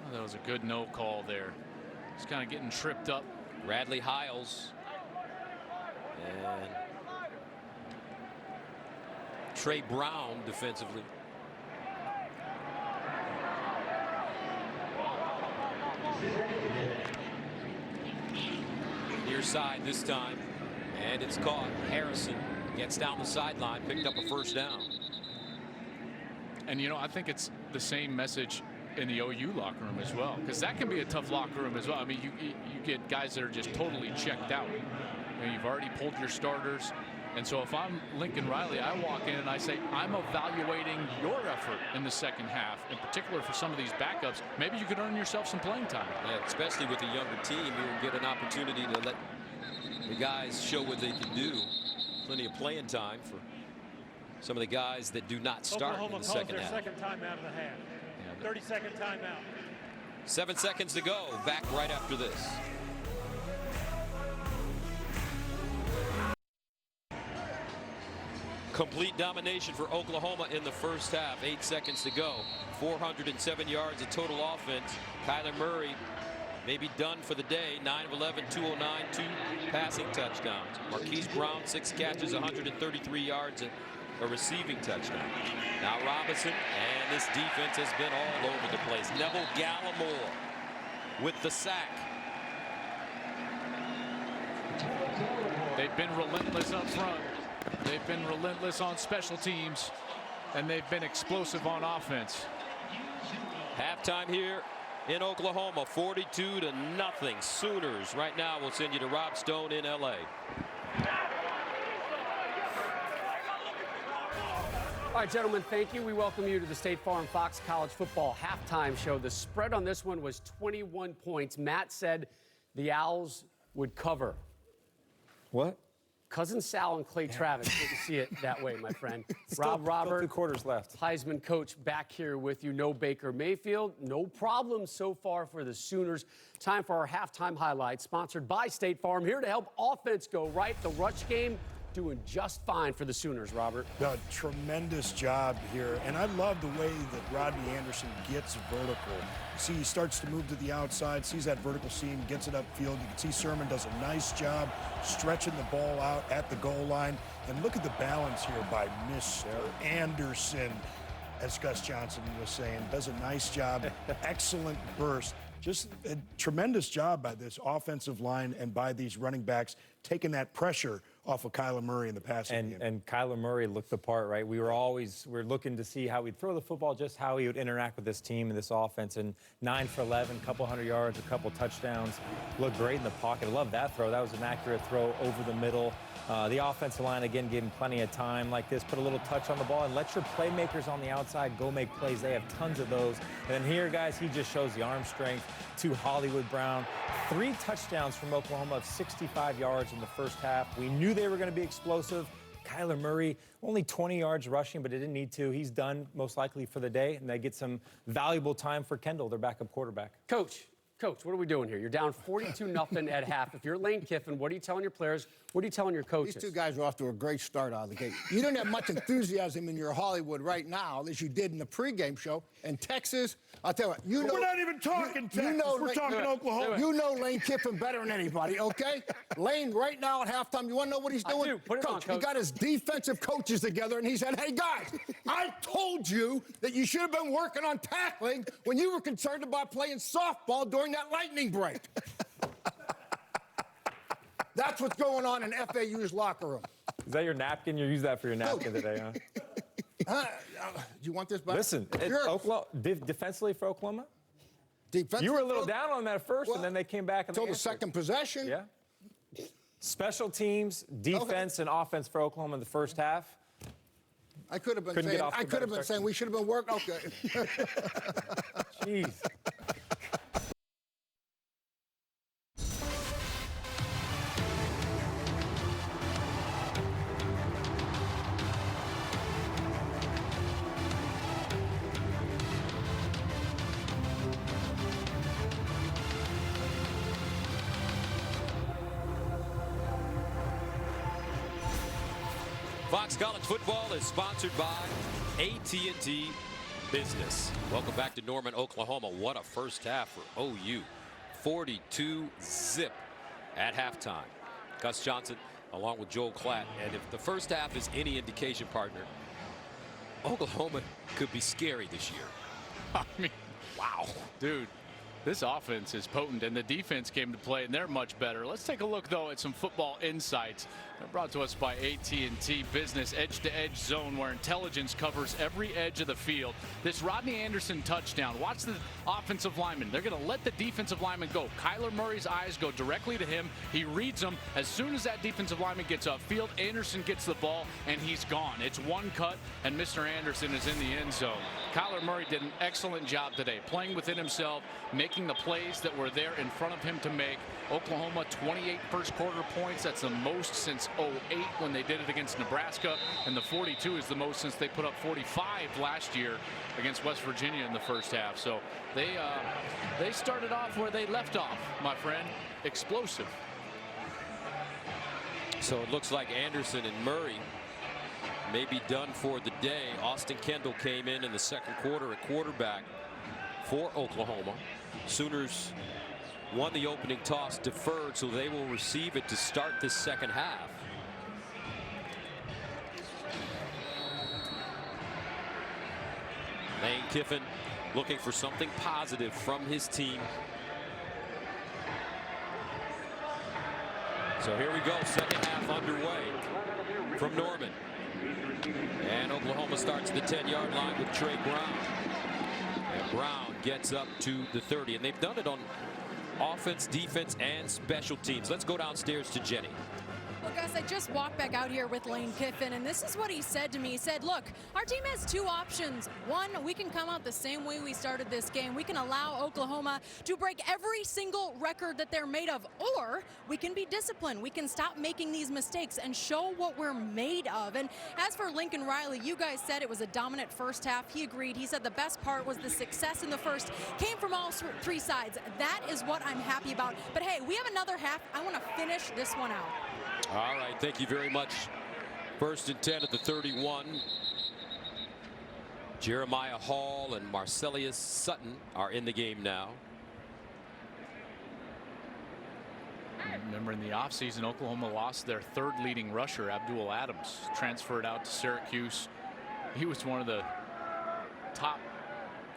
Oh, that was a good no call there. He's kind of getting tripped up. Radley Hiles and Trey Brown defensively. Near side this time, and it's caught. Harrison gets down the sideline, picked up a first down. And you know, I think it's the same message in the OU locker room as well, because that can be a tough locker room as well. I mean, you get guys that are just totally checked out. You know, you've already pulled your starters, and so if I'm Lincoln Riley, I walk in and I say, I'm evaluating your effort in the second half, in particular for some of these backups. Maybe you could earn yourself some playing time. Yeah, especially with a younger team, you'll get an opportunity to let the guys show what they can do. Plenty of playing time for some of the guys that do not start Oklahoma in the second half. Second timeout of the half. 30-second timeout. 7 seconds to go. Back right after this. Complete domination for Oklahoma in the first half. 8 seconds to go. 407 yards of total offense. Kyler Murray may be done for the day. 9 of 11, 209, 2 passing touchdowns. Marquise Brown, 6 catches, 133 yards, and a receiving touchdown. Now Robinson, and this defense has been all over the place. Neville Gallimore with the sack. They've been relentless up front. They've been relentless on special teams, and they've been explosive on offense. Halftime here in Oklahoma, 42-0. Sooners. Right now, we'll send you to Rob Stone in LA. All right, gentlemen, thank you. We welcome you to the State Farm Fox College Football halftime show. The spread on this one was 21 points. Matt said the Owls would cover. What? Cousin Sal and Clay Travis didn't see it that way, my friend. Still Robert, 2 quarters left. Heisman coach, back here with you. No Baker Mayfield. No problem so far for the Sooners. Time for our halftime highlights, sponsored by State Farm. Here to help offense go right. The rush game doing just fine for the Sooners, Robert. A tremendous job here, and I love the way that Rodney Anderson gets vertical. See, he starts to move to the outside, sees that vertical seam, gets it upfield. You can see Sermon does a nice job stretching the ball out at the goal line. And look at the balance here by Mr. Anderson, as Gus Johnson was saying. Does a nice job, excellent burst. Just a tremendous job by this offensive line and by these running backs, taking that pressure off of Kyler Murray in the passing game. And Kyler Murray looked the part, right? We were looking to see how he'd throw the football, just how he would interact with this team and this offense. And 9 for 11, couple hundred yards, a couple touchdowns. Looked great in the pocket. I love that throw. That was an accurate throw over the middle. The offensive line, again, gave him plenty of time like this. Put a little touch on the ball and let your playmakers on the outside go make plays. They have tons of those. And then here, guys, he just shows the arm strength to Hollywood Brown. 3 touchdowns from Oklahoma of 65 yards in the first half. We knew they were going to be explosive. Kyler Murray, only 20 yards rushing, but it didn't need to. He's done most likely for the day, and they get some valuable time for Kendall, their backup quarterback. Coach, Coach, what are we doing here? You're down 42-0 at half. If you're Lane Kiffin, what are you telling your players? What are you telling your coaches? These two guys are off to a great start out of the gate. You don't have much enthusiasm in your Hollywood right now as you did in the pregame show. And Texas, I'll tell you what, we're not even talking Texas. We're talking Oklahoma. You know Lane Kiffin better than anybody, okay? Lane, right now at halftime, you want to know what he's doing? I do. Put it on, Coach. He got his defensive coaches together, and he said, hey, guys, I told you that you should have been working on tackling when you were concerned about playing softball during that lightning break. That's what's going on in FAU's locker room. Is that your napkin? You use that for your napkin today, huh? Do you want this back? Listen, Oklahoma, defensively for Oklahoma, you were a little down on that at first, and then they came back. Until the second possession. Yeah. Special teams, defense, and offense for Oklahoma in the first half. I could have been saying we should have been working. Okay. Jeez. Fox College Football is sponsored by AT&T Business. Welcome back to Norman, Oklahoma. What a first half for OU. 42-0 at halftime. Gus Johnson along with Joel Klatt. And if the first half is any indication, partner, Oklahoma could be scary this year. I mean, wow. Dude, this offense is potent, and the defense came to play, and they're much better. Let's take a look, though, at some football insights. They're brought to us by AT&T Business Edge-to-Edge Zone, where intelligence covers every edge of the field. This Rodney Anderson touchdown, watch the offensive lineman. They're going to let the defensive lineman go. Kyler Murray's eyes go directly to him. He reads them. As soon as that defensive lineman gets upfield, Anderson gets the ball, and he's gone. It's one cut, and Mr. Anderson is in the end zone. Kyler Murray did an excellent job today, playing within himself, making the plays that were there in front of him to make. Oklahoma, 28 first quarter points. That's the most since 2008 when they did it against Nebraska, and the 42 is the most since they put up 45 last year against West Virginia in the first half. So they started off where they left off, my friend. Explosive. So it looks like Anderson and Murray may be done for the day. Austin Kendall came in the second quarter at quarterback for Oklahoma. Sooners won the opening toss, deferred, so they will receive it to start this second half. Lane Kiffin looking for something positive from his team. So here we go, second half underway from Norman. And Oklahoma starts the 10-yard line with Trey Brown. And Brown gets up to the 30, and they've done it on offense, defense, and special teams. Let's go downstairs to Jenny. Well, guys, I just walked back out here with Lane Kiffin, and this is what he said to me. He said, look, our team has two options. One, we can come out the same way we started this game. We can allow Oklahoma to break every single record that they're made of, or we can be disciplined. We can stop making these mistakes and show what we're made of. And as for Lincoln Riley, you guys said it was a dominant first half. He agreed. He said the best part was the success in the first came from all three sides. That is what I'm happy about. But hey, we have another half. I want to finish this one out. All right, thank you very much. First and 10 at the 31. Jeremiah Hall and Marcellus Sutton are in the game now. Remember, in the offseason, Oklahoma lost their third leading rusher, Abdul Adams, transferred out to Syracuse. He was one of the top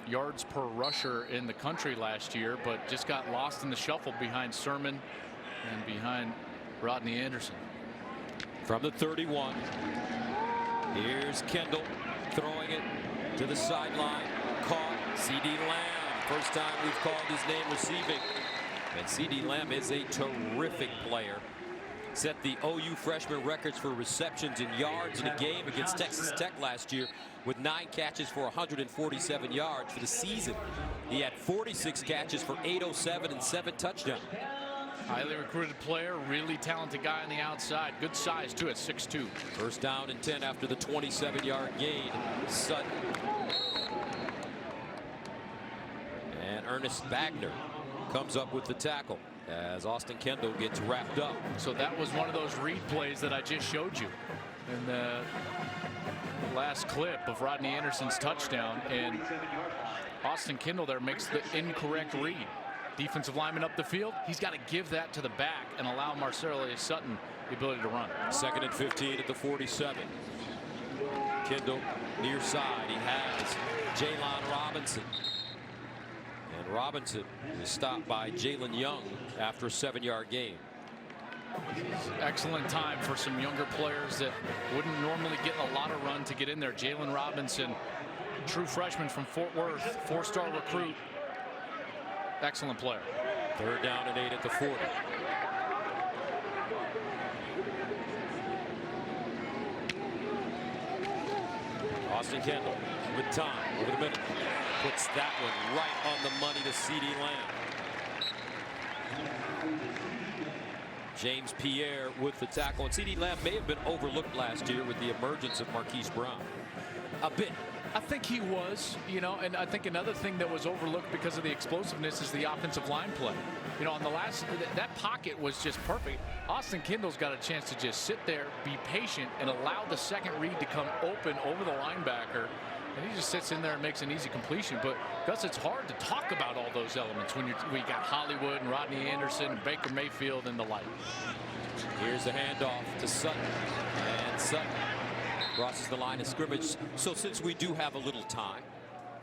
yards per rusher in the country last year, but just got lost in the shuffle behind Sermon and behind Rodney Anderson. From the 31, here's Kendall throwing it to the sideline. Caught. C.D. Lamb. First time we've called his name receiving. And C.D. Lamb is a terrific player. Set the OU freshman records for receptions and yards in a game against Texas Tech last year with 9 catches for 147 yards for the season. He had 46 catches for 807 and 7 touchdowns. Highly recruited player, really talented guy on the outside. Good size, too, at 6'2". First down and 10 after the 27-yard gain. Sutton. And Ernest Bagner comes up with the tackle as Austin Kendall gets wrapped up. So that was one of those read plays that I just showed you in the last clip of Rodney Anderson's touchdown, and Austin Kendall there makes the incorrect read. Defensive lineman up the field, he's got to give that to the back and allow Marcellus Sutton the ability to run. 2nd and 15 at the 47. Kendall near side. He has Jalen Robinson. And Robinson is stopped by Jalen Young after a 7-yard gain. Excellent time for some younger players that wouldn't normally get a lot of run to get in there. Jalen Robinson, true freshman from Fort Worth, 4-star recruit. Excellent player. 3rd down and 8 at the 40. Austin Kendall with time over the middle. Puts that one right on the money to CeeDee Lamb. James Pierre with the tackle. And CeeDee Lamb may have been overlooked last year with the emergence of Marquise Brown. A bit. I think he was, and I think another thing that was overlooked because of the explosiveness is the offensive line play. On the last, that pocket was just perfect. Austin Kendall's got a chance to just sit there, be patient, and allow the second read to come open over the linebacker. And he just sits in there and makes an easy completion. But Gus, it's hard to talk about all those elements when we got Hollywood and Rodney Anderson and Baker Mayfield and the like. Here's the handoff to Sutton, and Sutton crosses the line of scrimmage. So since we do have a little time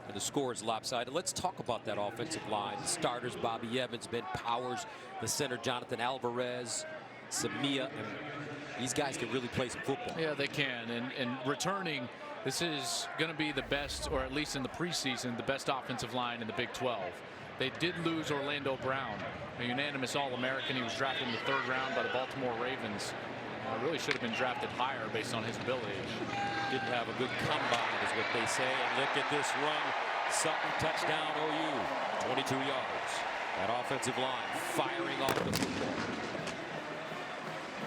and the score is lopsided, let's talk about that offensive line. The starters, Bobby Evans, Ben Powers, the center, Jonathan Alvarez, Samia, and these guys can really play some football. Yeah, they can. And returning, this is going to be the best, or at least in the preseason, the best offensive line in the Big 12. They did lose Orlando Brown, a unanimous All-American. He was drafted in the 3rd round by the Baltimore Ravens. Really should have been drafted higher based on his ability. Didn't have a good combine is what they say. And look at this run. Sutton touchdown OU. 22 yards. That offensive line firing off the football.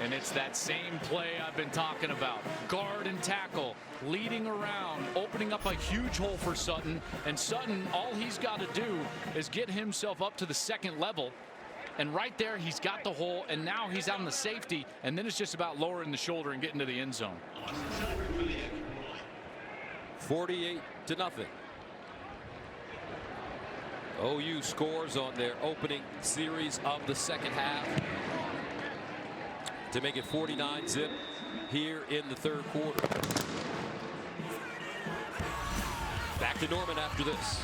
And it's that same play I've been talking about. Guard and tackle, leading around, opening up a huge hole for Sutton. And Sutton, all he's got to do is get himself up to the 2nd level. And right there, he's got the hole, and now he's on the safety, and then it's just about lowering the shoulder and getting to the end zone. 48-0. OU scores on their opening series of the 2nd half to make it 49-0 here in the 3rd quarter. Back to Norman after this.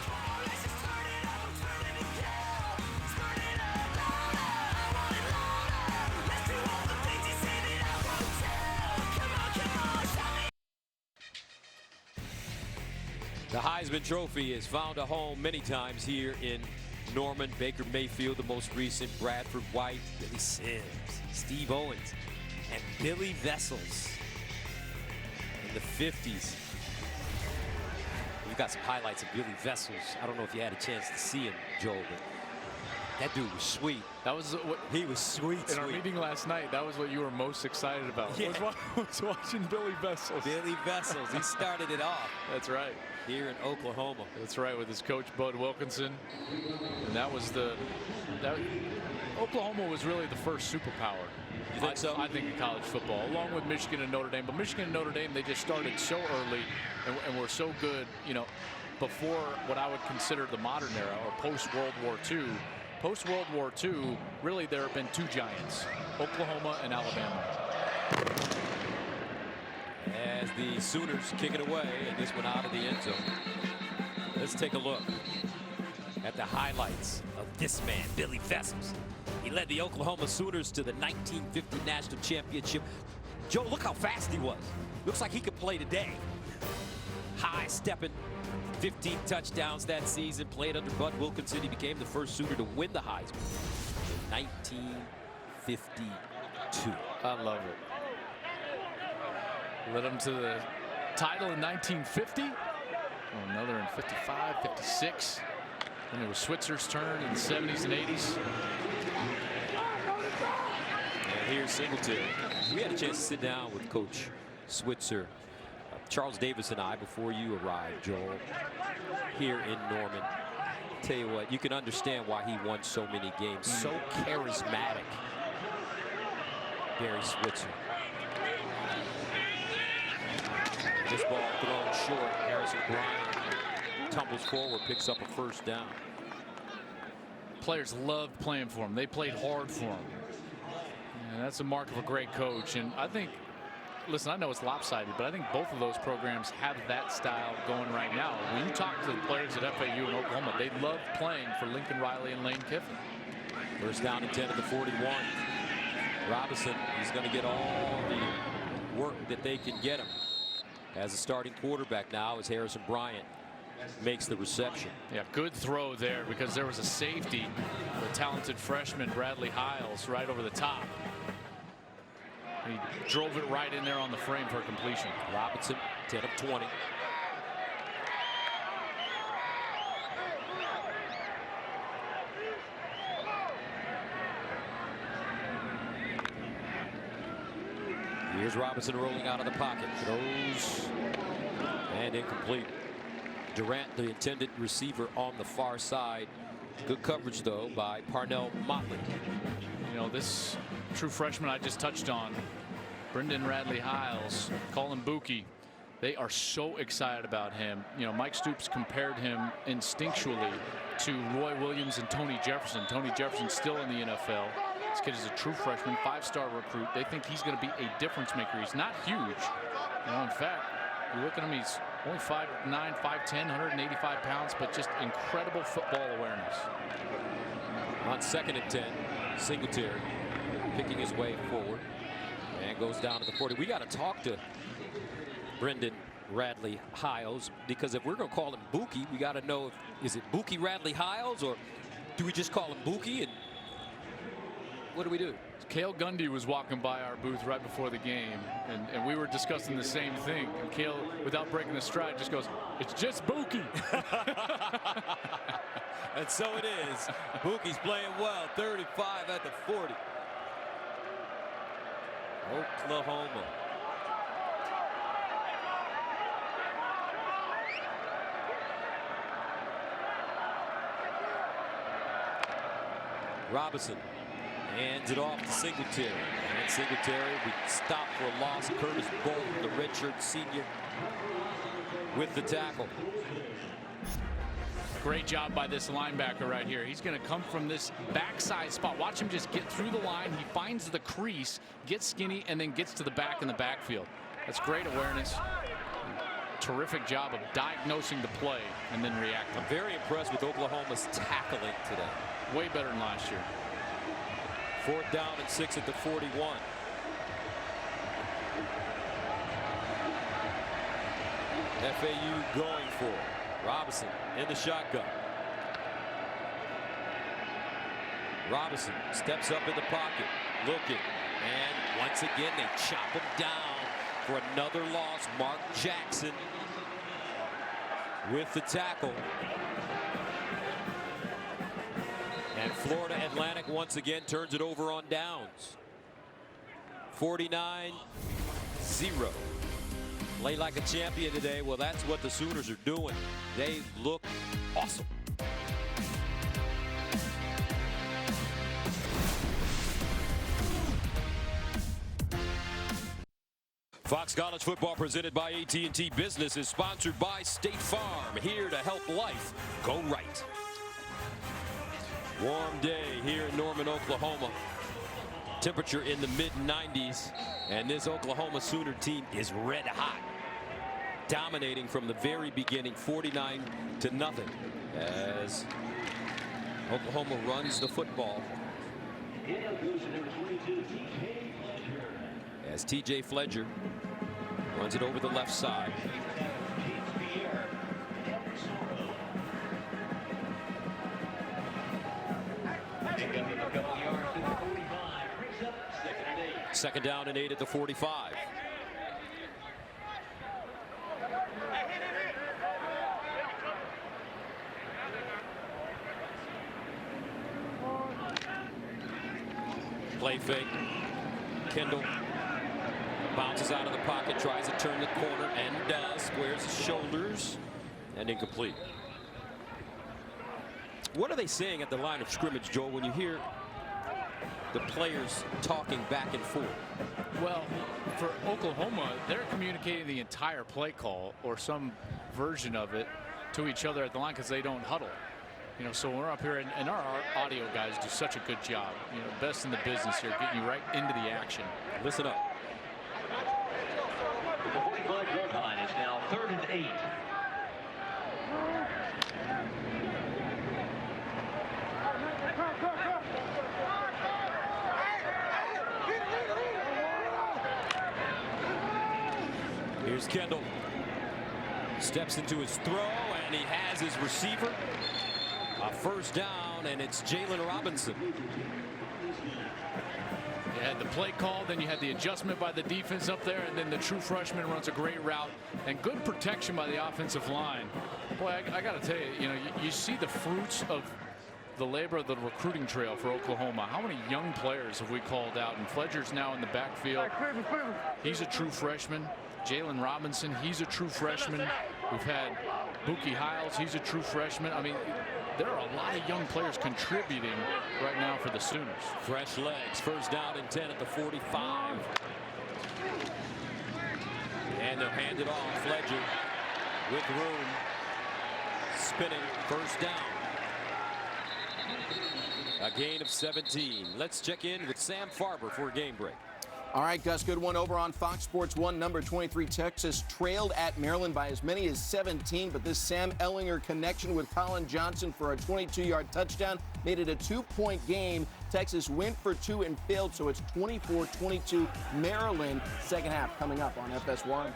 The Heisman Trophy has found a home many times here in Norman. Baker Mayfield, the most recent, Bradford White, Billy Sims, Steve Owens, and Billy Vessels in the 50s. We've got some highlights of Billy Vessels. I don't know if you had a chance to see him, Joel, but that dude was sweet. That was what he was sweet. In our meeting last night, that was what you were most excited about. Yeah. Was watching Billy Vessels. Billy Vessels, he started it off. That's right. Here in Oklahoma. That's right, with his coach Bud Wilkinson. And that was Oklahoma was really the first superpower. You think so? I think in college football, along with Michigan and Notre Dame. But Michigan and Notre Dame, they just started so early and were so good, before what I would consider the modern era or post-World War II. Post-World War II, really there have been 2 giants, Oklahoma and Alabama. As the Sooners kick it away, and this one out of the end zone. Let's take a look at the highlights of this man, Billy Vessels. He led the Oklahoma Sooners to the 1950 National Championship. Joe, look how fast he was. Looks like he could play today. High stepping, 15 touchdowns that season, played under Bud Wilkinson. He became the first Sooner to win the Heisman in 1952. I love it. Led him to the title in 1950. Another in 55, 56. Then it was Switzer's turn in the 70s and 80s. And here's Singletary. We had a chance to sit down with Coach Switzer, Charles Davis and I, before you arrived, Joel, here in Norman. Tell you what, you can understand why he won so many games. So charismatic. Barry Switzer. This ball thrown short. Harrison Bryant tumbles forward, picks up a first down. Players loved playing for him. They played hard for him. And that's a mark of a great coach. And I think, listen, I know it's lopsided, but I think both of those programs have that style going right now. When you talk to the players at FAU and Oklahoma, they love playing for Lincoln Riley and Lane Kiffin. First down and 10 at the 41. Robinson, he's going to get all the work that they can get him. As a starting quarterback now as Harrison Bryant makes the reception. Yeah, good throw there because there was a safety, the talented freshman Bradley Hiles, right over the top. He drove it right in there on the frame for a completion. Robinson, 10 of 20. Here's Robinson rolling out of the pocket. Throws and incomplete. Durant, the intended receiver, on the far side. Good coverage, though, by Parnell Motley. You know, this true freshman I just touched on, Brendan Radley Hiles, Colin Buki, they are so excited about him. You know, Mike Stoops compared him instinctually to Roy Williams and Tony Jefferson. Tony Jefferson still in the NFL. This kid is a true freshman, 5-star recruit. They think he's going to be a difference maker. He's not huge. You know, in fact, you look at him, he's only 5'9", 5'10", 185 pounds, but just incredible football awareness. On 2nd and 10, Singletary picking his way forward and goes down to the 40. We got to talk to Brendan Radley Hiles, because if we're going to call him Buki, we got to know, is it Buki Radley Hiles, or do we just call him Buki, and what do we do? Cale Gundy was walking by our booth right before the game, and we were discussing the same thing. And Cale, without breaking the stride, just goes, "It's just Buki." And so it is. Buki's playing well. 35 at the 40. Oklahoma. Robinson hands it off to Singletary. And Singletary, we stop for a loss. Curtis Bolton, the redshirt senior, with the tackle. Great job by this linebacker right here. He's going to come from this backside spot. Watch him just get through the line. He finds the crease, gets skinny, and then gets to the back in the backfield. That's great awareness. Terrific job of diagnosing the play and then reacting. I'm very impressed with Oklahoma's tackling today. Way better than last year. 4th down and 6 at the 41. FAU going for it. Robinson in the shotgun. Robinson steps up in the pocket, looking, and once again they chop him down for another loss. Mark Jackson with the tackle. And Florida Atlantic once again turns it over on downs. 49-0. Play like a champion today. Well, that's what the Sooners are doing. They look awesome. Fox College Football, presented by AT&T Business, is sponsored by State Farm, here to help life go right. Warm day here in Norman, Oklahoma. Temperature in the mid-90s, and this Oklahoma Sooner team is red hot. Dominating from the very beginning, 49-0, as Oklahoma runs the football. As TJ Fledger runs it over the left side. Second down and 8 at the 45. Play fake. Kendall bounces out of the pocket, tries to turn the corner, and does. Squares his shoulders, and incomplete. What are they saying at the line of scrimmage, Joel, when you hear the players talking back and forth? Well, for Oklahoma, they're communicating the entire play call or some version of it to each other at the line because they don't huddle. You know, so we're up here, and our audio guys do such a good job. You know, best in the business here, getting you right into the action. Listen up. The 45-yard line is now 3rd and 8. Here's Kendall. Steps into his throw, and he has his receiver. A first down, and it's Jalen Robinson. You had the play call, then you had the adjustment by the defense up there, and then the true freshman runs a great route and good protection by the offensive line. Boy, I got to tell you, you know, you see the fruits of the labor of the recruiting trail for Oklahoma. How many young players have we called out? And Fledger's now in the backfield. He's a true freshman. Jalen Robinson, he's a true freshman. We've had Buki Hiles, he's a true freshman. I mean, there are a lot of young players contributing right now for the Sooners. Fresh legs, first down and 10 at the 45. And they'll hand it off. Fledger with room. Spinning, first down. A gain of 17. Let's check in with Sam Farber for a game break. All right, Gus, good one over on Fox Sports 1. Number 23, Texas trailed at Maryland by as many as 17, but this Sam Ehlinger connection with Colin Johnson for a 22-yard touchdown made it a 2-point game. Texas went for 2 and failed, so it's 24-22 Maryland. Second half coming up on FS1.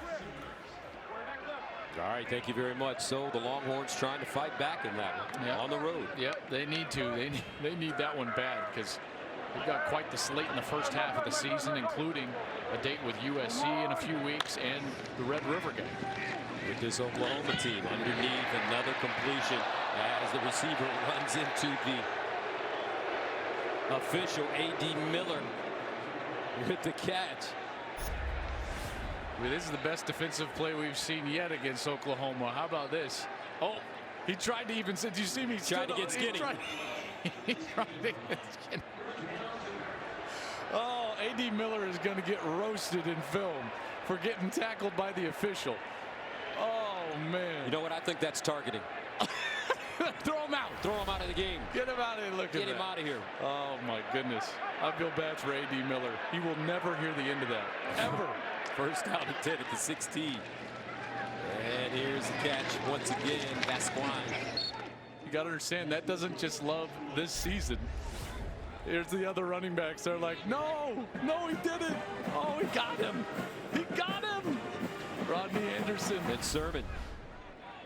All right, thank you very much. So the Longhorns trying to fight back in that one on the road. Yep, they need to. They need that one bad because we've got quite the slate in the first half of the season, including a date with USC in a few weeks and the Red River game. With this Oklahoma team underneath, another completion as the receiver runs into the official A.D. Miller with the catch. Well, this is the best defensive play we've seen yet against Oklahoma. How about this? Oh, he tried to even, did you see me? Tried to get skinny. He tried to get skinny. Oh, A.D. Miller is going to get roasted in film for getting tackled by the official. Oh, man. You know what? I think that's targeting. Throw him out. Throw him out of the game. Get him out of here. Look at that. Get him out of here. Oh, my goodness. I feel bad for A.D. Miller. He will never hear the end of that. Ever. First down and 10 at the 16. And here's the catch once again. Vasquine. You got to understand, that doesn't just love this season. Here's the other running backs. They're like, no, he didn't. Oh, he got him. He got him. Rodney Anderson. And Sermon.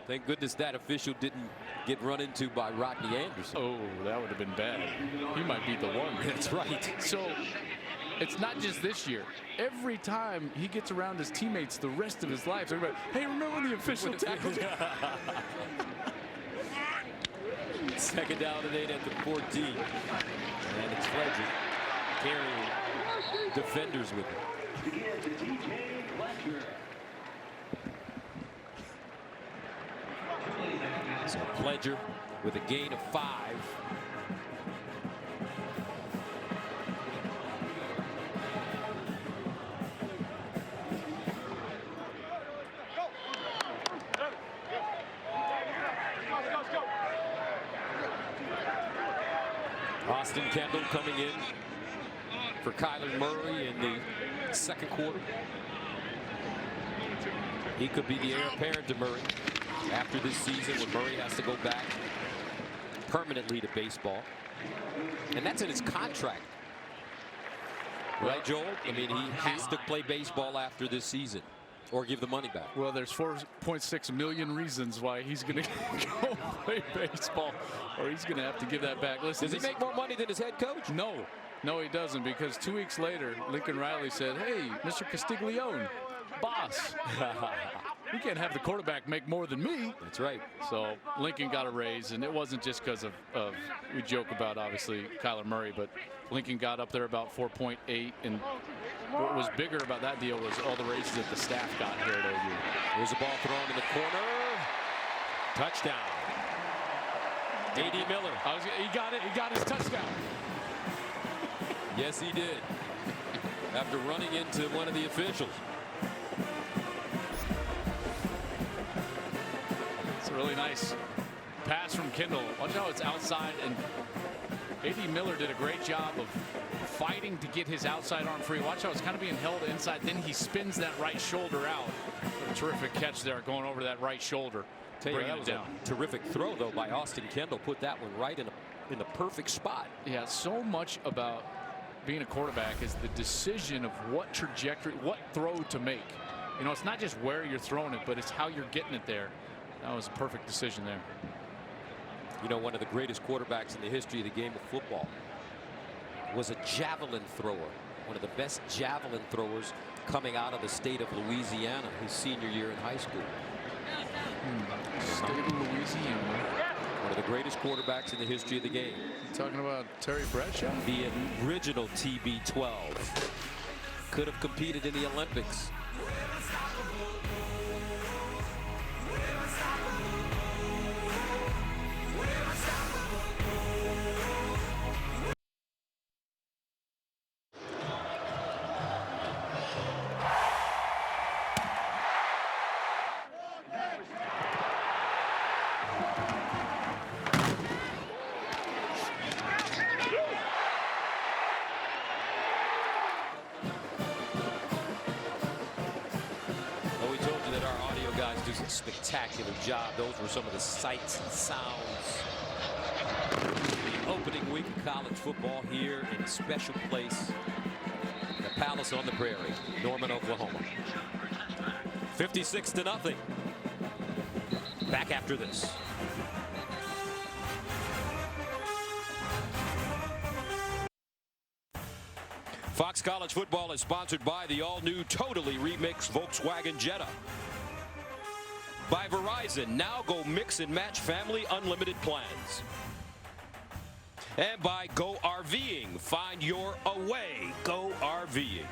Thank goodness that official didn't get run into by Rodney Anderson. Oh, that would have been bad. He might be the one. That's right. So it's not just this year. Every time he gets around his teammates the rest of his life, they're like, hey, remember when the official tackled you? Second down and 8 at the 14. And it's Fledger carrying defenders with him. So Fledger with a gain of 5. Austin Kendall coming in for Kyler Murray in the second quarter. He could be the heir apparent to Murray after this season when Murray has to go back permanently to baseball. And that's in his contract. Right, Joel? I mean, he has to play baseball after this season or give the money back. Well, there's 4.6 million reasons why he's going to go play baseball, or he's going to have to give that back. Listen, does he make more money than his head coach? No, he doesn't, because 2 weeks later, Lincoln Riley said, hey, Mr. Castiglione, boss, we can't have the quarterback make more than me. That's right. So Lincoln got a raise, and it wasn't just because of we joke about, obviously, Kyler Murray, but Lincoln got up there about 4.8, and what was bigger about that deal was all the raises that the staff got here at OU. There's a ball thrown in the corner. Touchdown. A.D. Miller. He got it. He got his touchdown. Yes, he did. After running into one of the officials. It's a really nice pass from Kendall. Watch how it's outside, and A.D. Miller did a great job of fighting to get his outside arm free. Watch how it's kind of being held inside. Then he spins that right shoulder out. A terrific catch there, going over that right shoulder. Bringing it down. A terrific throw, though, by Austin Kendall. Put that one right in the perfect spot. Yeah, so much about being a quarterback is the decision of what trajectory, what throw to make. You know, it's not just where you're throwing it, but it's how you're getting it there. That was a perfect decision there. You know, one of the greatest quarterbacks in the history of the game of football was a javelin thrower. One of the best javelin throwers coming out of the state of Louisiana his senior year in high school. State of Louisiana. One of the greatest quarterbacks in the history of the game. You talking about Terry Bradshaw? The original TB12. Could have competed in the Olympics. Spectacular job. Those were some of the sights and sounds. The opening week of college football here in a special place, the Palace on the Prairie, Norman, Oklahoma. 56-0. Back after this. Fox College Football is sponsored by the all-new, totally remixed Volkswagen Jetta. By Verizon, now go mix and match family unlimited plans. And by Go RVing, find your away. Go RVing.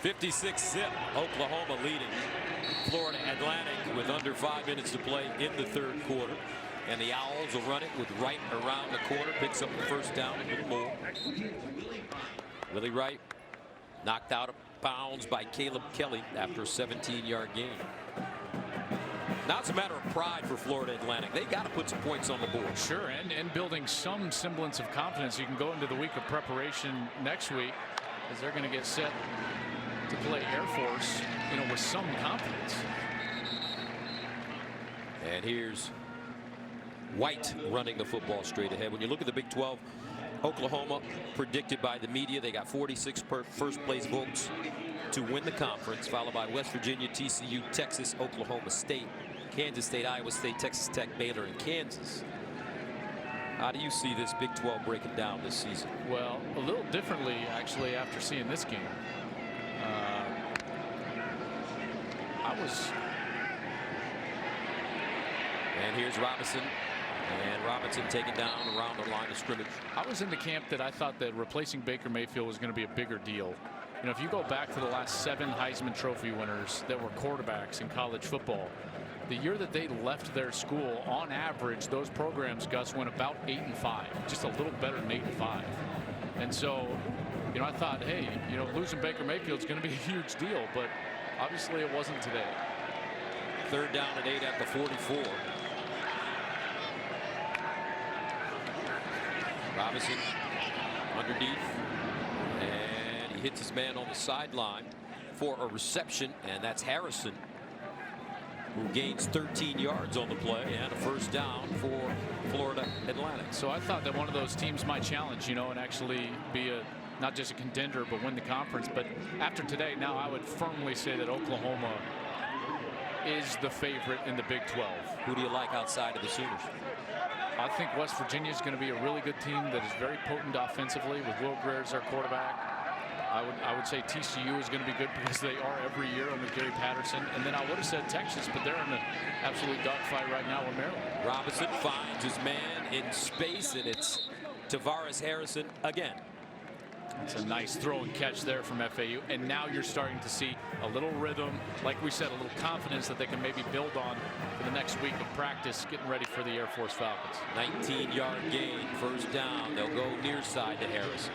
56-0, Oklahoma leading Florida Atlantic with under 5 minutes to play in the third quarter. And the Owls will run it with Wright around the corner, picks up the first down, a little more. Willie Wright knocked out of bounds by Caleb Kelly after a 17-yard gain. Now it's a matter of pride for Florida Atlantic. They got to put some points on the board. Sure, and building some semblance of confidence. You can go into the week of preparation next week as they're going to get set to play Air Force, you know, with some confidence. And here's White running the football straight ahead. When you look at the Big 12, Oklahoma predicted by the media, they got 46 first place votes to win the conference, followed by West Virginia, TCU, Texas, Oklahoma State, Kansas State, Iowa State, Texas Tech, Baylor, and Kansas. How do you see this Big 12 breaking down this season? Well, a little differently, actually, after seeing this game. And here's Robinson. And Robinson taken down around the line of scrimmage. I was in the camp that I thought that replacing Baker Mayfield was going to be a bigger deal. You know, if you go back to the last 7 Heisman Trophy winners that were quarterbacks in college football, the year that they left their school, on average, those programs, Gus, went about 8-5, just a little better than 8-5. And so, you know, I thought, hey, you know, losing Baker Mayfield is going to be a huge deal, but obviously it wasn't today. Third down and 8 at the 44. Robinson underneath, and he hits his man on the sideline for a reception, and that's Harrison, who gains 13 yards on the play and a first down for Florida Atlantic. So I thought that one of those teams might challenge, you know, and actually be not just a contender, but win the conference. But after today, now I would firmly say that Oklahoma is the favorite in the Big 12. Who do you like outside of the Sooners? I think West Virginia is going to be a really good team that is very potent offensively with Will Greer as their quarterback. I would say TCU is going to be good because they are every year under Gary Patterson. And then I would have said Texas, but they're in an absolute dogfight right now with Maryland. Robinson finds his man in space, and it's Tavares Harrison again. It's a nice throw and catch there from FAU. And now you're starting to see a little rhythm, like we said, a little confidence that they can maybe build on for the next week of practice, getting ready for the Air Force Falcons. 19-yard gain, first down. They'll go near side to Harris.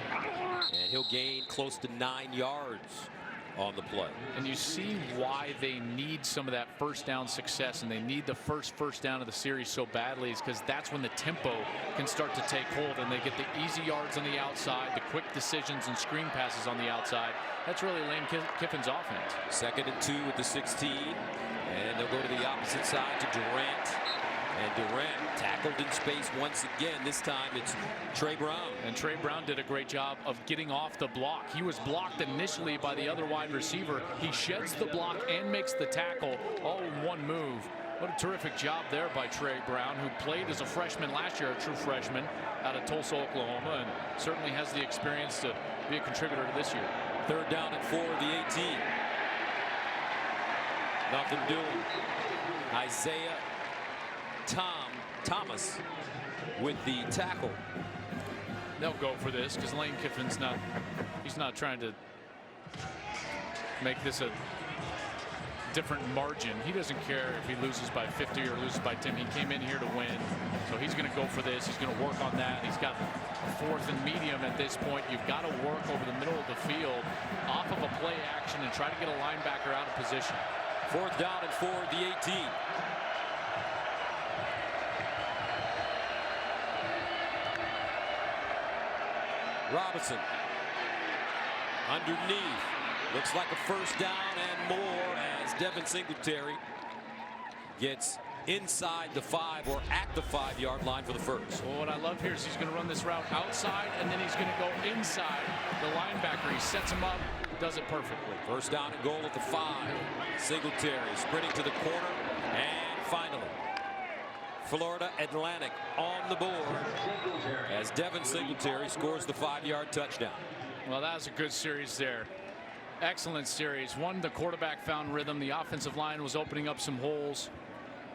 And he'll gain close to 9 yards on the play. And you see why they need some of that first down success, and they need the first down of the series so badly, is because that's when the tempo can start to take hold, and they get the easy yards on the outside, the quick decisions and screen passes on the outside. That's really Lane Kiffin's offense. 2nd and 2 with the 16, and they'll go to the opposite side to Durant. And Durant tackled in space once again. This time it's Trey Brown. And Trey Brown did a great job of getting off the block. He was blocked initially by the other wide receiver. He sheds the block and makes the tackle all in one move. What a terrific job there by Trey Brown, who played as a freshman last year, a true freshman out of Tulsa, Oklahoma, and certainly has the experience to be a contributor to this year. 3rd down and 4 of the 18. Nothing doing. Isaiah Thomas with the tackle. They'll go for this because Lane Kiffin's he's not trying to make this a different margin. He doesn't care if he loses by 50 or loses by 10. He came in here to win, so he's going to go for this. He's going to work on that. He's got 4th and medium at this point. You've got to work over the middle of the field off of a play action and try to get a linebacker out of position. 4th down and 4 of the 18. Robinson underneath, looks like a first down and more as Devin Singletary gets inside the 5 or at the 5-yard line for the first. Well, what I love here is he's going to run this route outside and then he's going to go inside the linebacker. He sets him up, does it perfectly. First down and goal at the 5. Singletary sprinting to the corner, and finally Florida Atlantic on the board as Devin Singletary scores the 5-yard touchdown. Well, that was a good series there. Excellent series. One, the quarterback found rhythm. The offensive line was opening up some holes.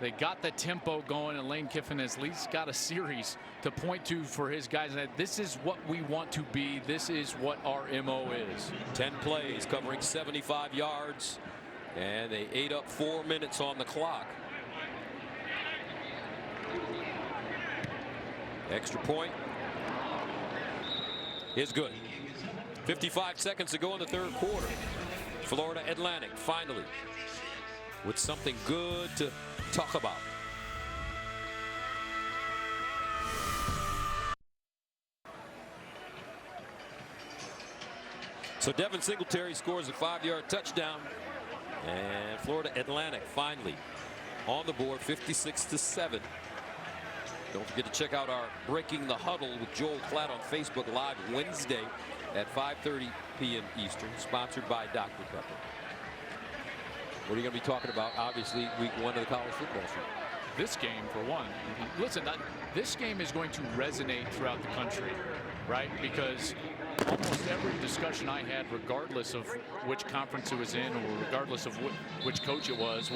They got the tempo going, and Lane Kiffin has at least got a series to point to for his guys. And this is what we want to be. This is what our MO is. 10 plays covering 75 yards, and they ate up 4 minutes on the clock. Extra point is good. 55 seconds to go in the 3rd quarter. Florida Atlantic finally with something good to talk about. So Devin Singletary scores a 5-yard touchdown, and Florida Atlantic finally on the board, 56-7. Don't forget to check out our Breaking the Huddle with Joel Klatt on Facebook Live Wednesday at 5:30 p.m. Eastern, sponsored by Dr. Pepper. What are you going to be talking about? Obviously, week 1 of the college football season. This game, for one. Listen, this game is going to resonate throughout the country, right? Because almost every discussion I had, regardless of which conference it was in or regardless of which coach it was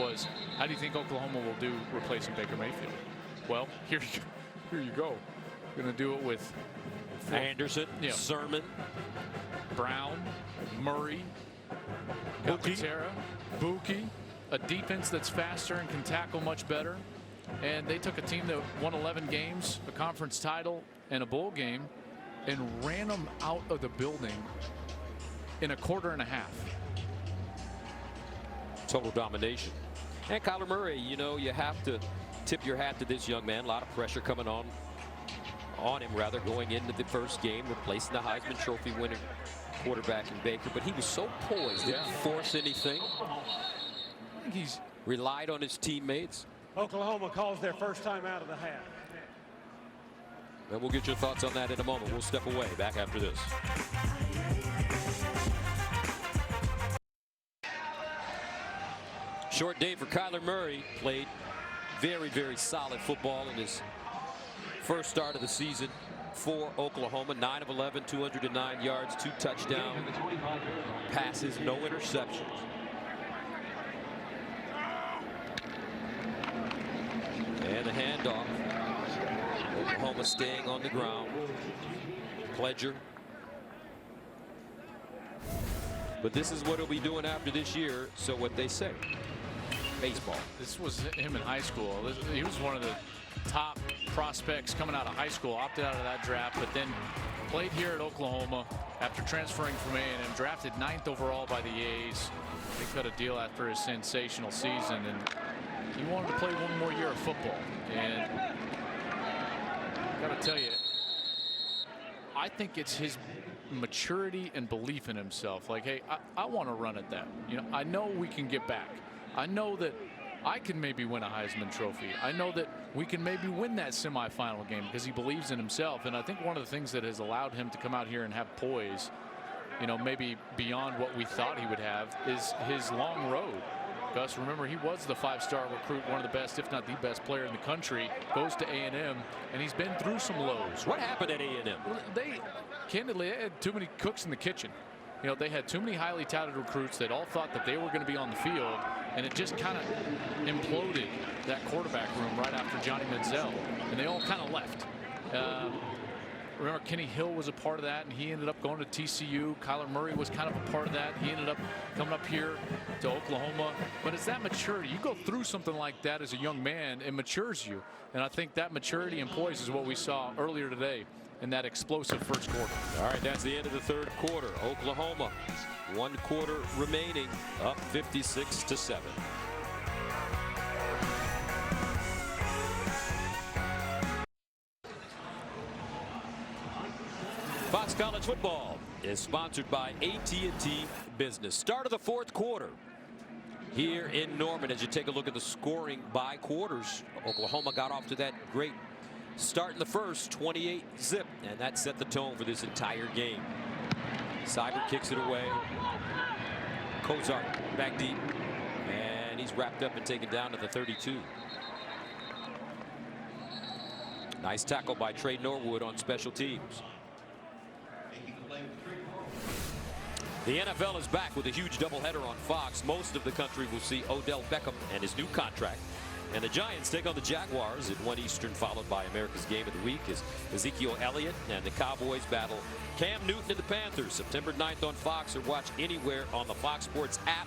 how do you think Oklahoma will do replacing Baker Mayfield? Well, here you go. Going to do it with Anderson, Sermon, Brown, Murray, Calcaterra, Buki, a defense that's faster and can tackle much better. And they took a team that won 11 games, a conference title, and a bowl game, and ran them out of the building in a quarter and a half. Total domination. And Kyler Murray, you know, you have to tip your hat to this young man. A lot of pressure coming on him rather, going into the first game, replacing the Heisman Trophy winning quarterback in Baker. But he was so poised, didn't force anything. He's relied on his teammates. Oklahoma calls their first time out of the half. And we'll get your thoughts on that in a moment. We'll step away. Back after this. Short day for Kyler Murray. Played very, very solid football in his first start of the season for Oklahoma. 9 of 11, 209 yards, 2 touchdowns, passes, no interceptions. And the handoff. Oklahoma staying on the ground. Pledger But this is what he'll be doing after this year, so what they say. Baseball. This was him in high school. He was one of the top prospects coming out of high school, opted out of that draft, but then played here at Oklahoma after transferring from A&M, drafted 9th overall by the A's. They cut a deal after his sensational season, and he wanted to play one more year of football. And I got to tell you, I think it's his maturity and belief in himself. Like, hey, I want to run at that. You know, I know we can get back. I know that I can maybe win a Heisman Trophy. I know that we can maybe win that semifinal game, because he believes in himself. And I think one of the things that has allowed him to come out here and have poise, you know, maybe beyond what we thought he would have, is his long road. Gus, remember, he was the 5-star recruit, one of the best, if not the best player in the country, goes to A&M, and he's been through some lows. What happened at A&M? Well, candidly, they had too many cooks in the kitchen. You know, they had too many highly touted recruits that all thought that they were going to be on the field, and it just kind of imploded that quarterback room right after Johnny Manziel, and they all kind of left. Remember, Kenny Hill was a part of that, and he ended up going to TCU. Kyler Murray was kind of a part of that. He ended up coming up here to Oklahoma. But it's that maturity. You go through something like that as a young man, it matures you. And I think that maturity and poise is what we saw earlier today in that explosive first quarter. All right, that's the end of the third quarter. Oklahoma, 1 quarter remaining, up 56-7. Fox College Football is sponsored by AT&T Business. Start of the fourth quarter here in Norman. As you take a look at the scoring by quarters, Oklahoma got off to that great start in the first, 28-zip, and that set the tone for this entire game. Seibert kicks it away. Kozart back deep, and he's wrapped up and taken down to the 32. Nice tackle by Trey Norwood on special teams. The NFL is back with a huge doubleheader on Fox. Most of the country will see Odell Beckham and his new contract. And the Giants take on the Jaguars at 1 Eastern, followed by America's Game of the Week as Ezekiel Elliott and the Cowboys battle Cam Newton and the Panthers. September 9th on Fox, or watch anywhere on the Fox Sports app.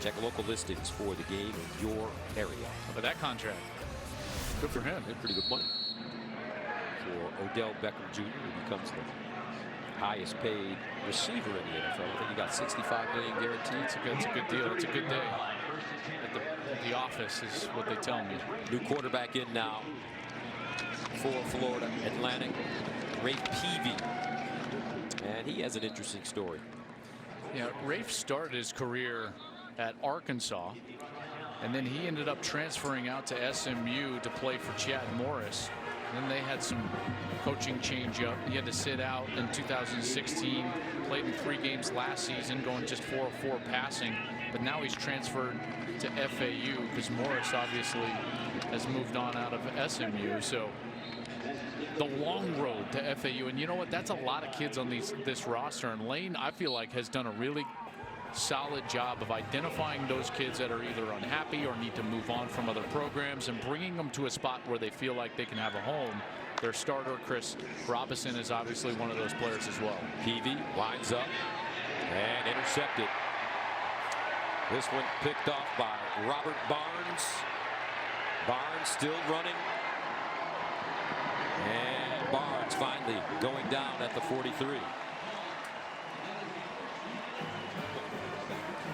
Check local listings for the game in your area. How about that contract? Good for him. Pretty good money for Odell Beckham Jr., who becomes the highest paid receiver in the NFL. I think he got $65 million guaranteed. It's a good deal. It's a good day at the office, is what they tell me. New quarterback in now for Florida Atlantic, Rafe Peavy, and he has an interesting story. Yeah, Rafe started his career at Arkansas, and then he ended up transferring out to SMU to play for Chad Morris. Then they had some coaching change up. He had to sit out in 2016, played in 3 games last season, going just 4 of 4 passing. But now he's transferred to FAU because Morris obviously has moved on out of SMU. So the long road to FAU, and you know what? That's a lot of kids on this roster. And Lane, I feel like, has done a really solid job of identifying those kids that are either unhappy or need to move on from other programs and bringing them to a spot where they feel like they can have a home. Their starter, Chris Robinson, is obviously one of those players as well. Peavy lines up and intercepted. This one picked off by Robert Barnes. Barnes still running. And Barnes finally going down at the 43.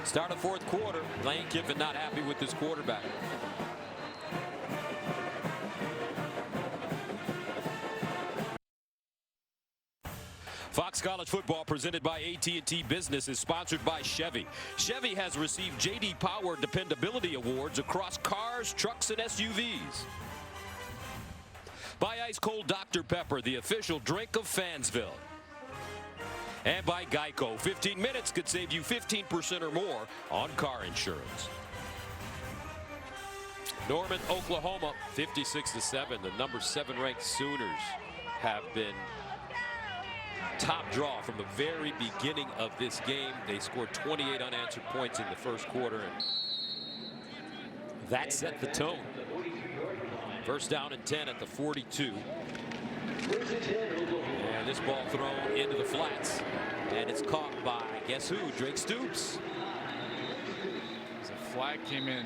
Start of fourth quarter. Lane Kiffin not happy with his quarterback. Fox College Football, presented by AT&T Business, is sponsored by Chevy. Chevy has received J.D. Power Dependability Awards across cars, trucks, and SUVs. By Ice Cold Dr. Pepper, the official drink of Fansville. And by Geico, 15 minutes could save you 15% or more on car insurance. Norman, Oklahoma, 56-7. The number 7 ranked Sooners have been top draw from the very beginning of this game. They scored 28 unanswered points in the first quarter, and that set the tone. First down and 10 at the 42. And this ball thrown into the flats. And it's caught by, guess who? Drake Stoops. The flag came in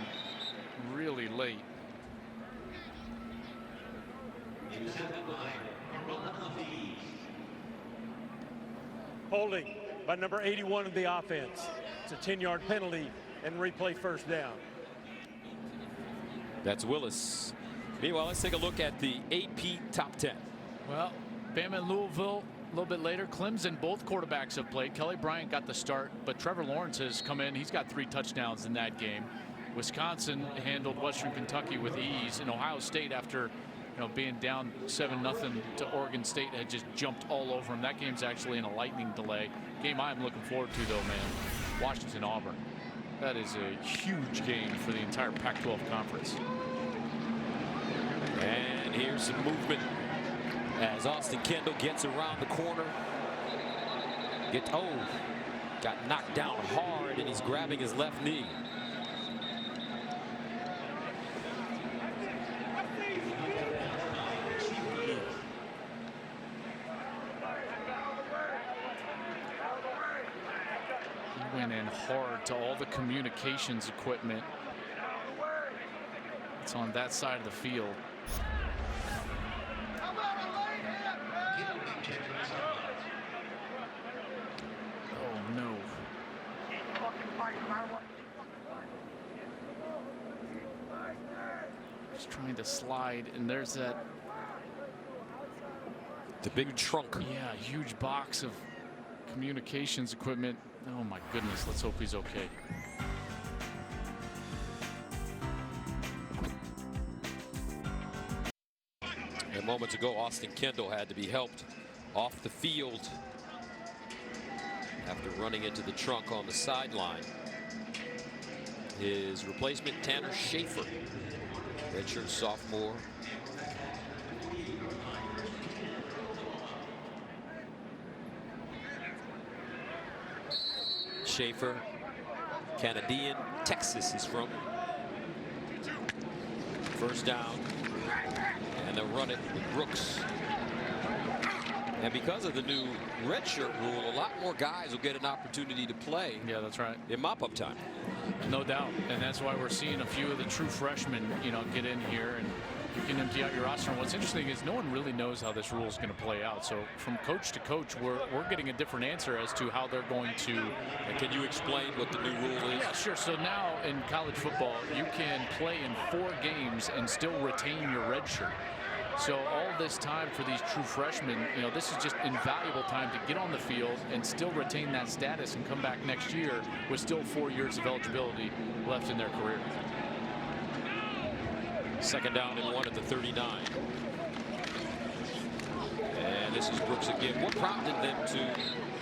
really late. Holding by number 81 of the offense. It's a 10-yard penalty and replay first down. That's Willis. Meanwhile, let's take a look at the AP top 10. Well, Bama and Louisville a little bit later. Clemson, both quarterbacks have played. Kelly Bryant got the start, but Trevor Lawrence has come in. He's got 3 touchdowns in that game. Wisconsin handled Western Kentucky with ease, and Ohio State, after being down 7-0 to Oregon State, had just jumped all over them. That game's actually in a lightning delay. Game I'm looking forward to, though, man. Washington-Auburn. That is a huge game for the entire Pac-12 conference. And here's some movement as Austin Kendall gets around the corner. Got knocked down hard, and he's grabbing his left knee. He went in hard to all the communications equipment. It's on that side of the field. Oh no. He's trying to slide, and there's that. The big trunk. Yeah, huge box of communications equipment. Oh my goodness, let's hope he's okay. And moments ago, Austin Kendall had to be helped off the field after running into the trunk on the sideline. His replacement, Tanner Schaefer, redshirt sophomore. Schaefer, Canadian, Texas is from. First down, and they'll run it with Brooks. And because of the new redshirt rule, a lot more guys will get an opportunity to play. Yeah, that's right. In mop-up time. No doubt, and that's why we're seeing a few of the true freshmen, get in here, and you can empty out your roster. And what's interesting is no one really knows how this rule is going to play out. So from coach to coach, we're getting a different answer as to how they're going to. And can you explain what the new rule is? Yeah, sure. So now in college football, you can play in 4 games and still retain your red shirt. So all this time for these true freshmen, this is just invaluable time to get on the field and still retain that status and come back next year with still 4 years of eligibility left in their career. Second down and 1 at the 39. And this is Brooks again. What prompted them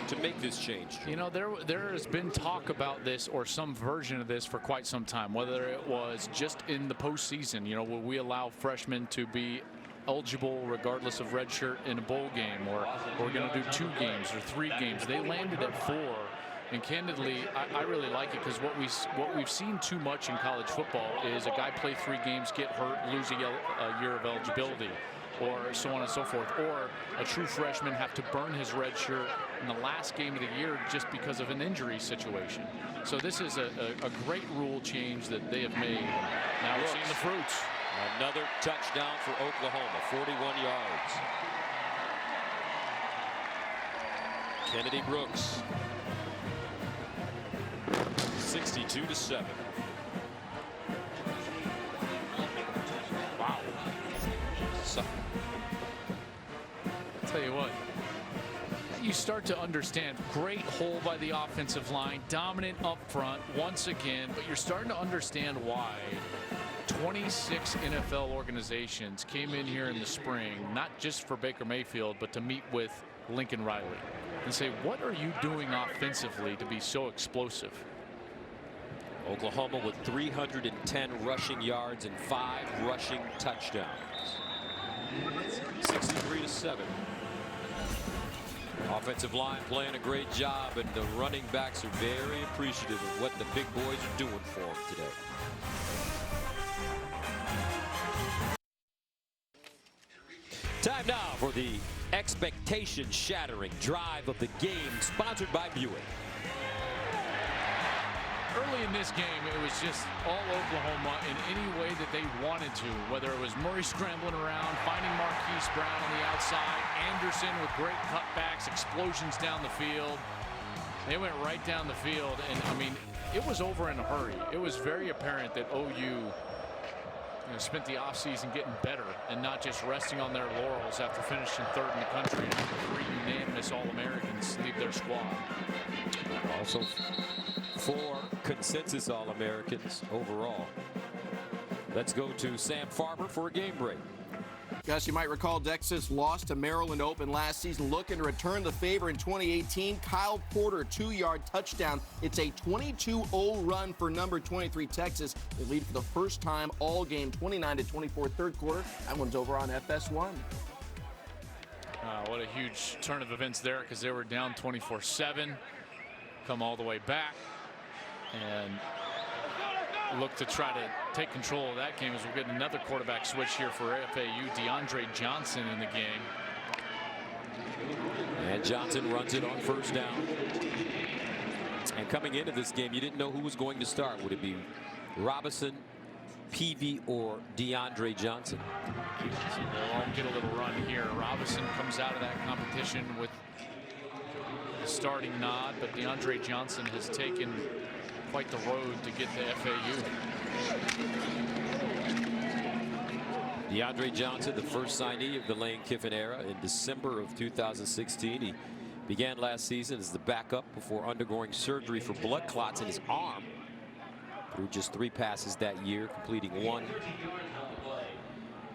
to make this change? There has been talk about this or some version of this for quite some time, whether it was just in the postseason. Will we allow freshmen to be eligible regardless of red shirt in a bowl game, or we're going to do 2 games or 3 games. They landed at 4. And candidly, I really like it because what we've seen too much in college football is a guy play 3 games, get hurt, lose a year of eligibility, or so on and so forth, or a true freshman have to burn his red shirt in the last game of the year just because of an injury situation. So this is a great rule change that they have made. Now we're seeing the fruits. Another touchdown for Oklahoma, 41 yards. Kennedy Brooks. 62-7. Wow. I'll tell you what, you start to understand. Great hole by the offensive line, dominant up front once again, but you're starting to understand why 26 NFL organizations came in here in the spring, not just for Baker Mayfield, but to meet with Lincoln Riley and say, what are you doing offensively to be so explosive? Oklahoma with 310 rushing yards and 5 rushing touchdowns. 63-7. Offensive line playing a great job, and the running backs are very appreciative of what the big boys are doing for them today. Time now for the expectation-shattering drive of the game, sponsored by Buick. Early in this game, it was just all Oklahoma in any way that they wanted to, whether it was Murray scrambling around, finding Marquise Brown on the outside, Anderson with great cutbacks, explosions down the field. They went right down the field, and I mean, it was over in a hurry. It was very apparent that OU spent the offseason getting better and not just resting on their laurels after finishing third in the country and having 3 unanimous All-Americans leave their squad. Also 4 consensus All-Americans overall. Let's go to Sam Farber for a game break. Gus, you might recall Texas lost to Maryland Open last season, looking to return the favor in 2018. Kyle Porter, 2-yard touchdown. It's a 22-0 run for number 23 Texas. They lead for the first time all game, 29-24 third quarter. That one's over on FS1. What a huge turn of events there, because they were down 24-7, come all the way back, and look to try to take control of that game as we'll get another quarterback switch here for FAU. DeAndre Johnson in the game. And Johnson runs it on first down. And coming into this game, you didn't know who was going to start. Would it be Robinson, Peavy, or DeAndre Johnson? So they'll all get a little run here. Robinson comes out of that competition with the starting nod, but DeAndre Johnson has taken quite the road to get to FAU. DeAndre Johnson, the first signee of the Lane Kiffin era in December of 2016. He began last season as the backup before undergoing surgery for blood clots in his arm. Threw just 3 passes that year, completing 1.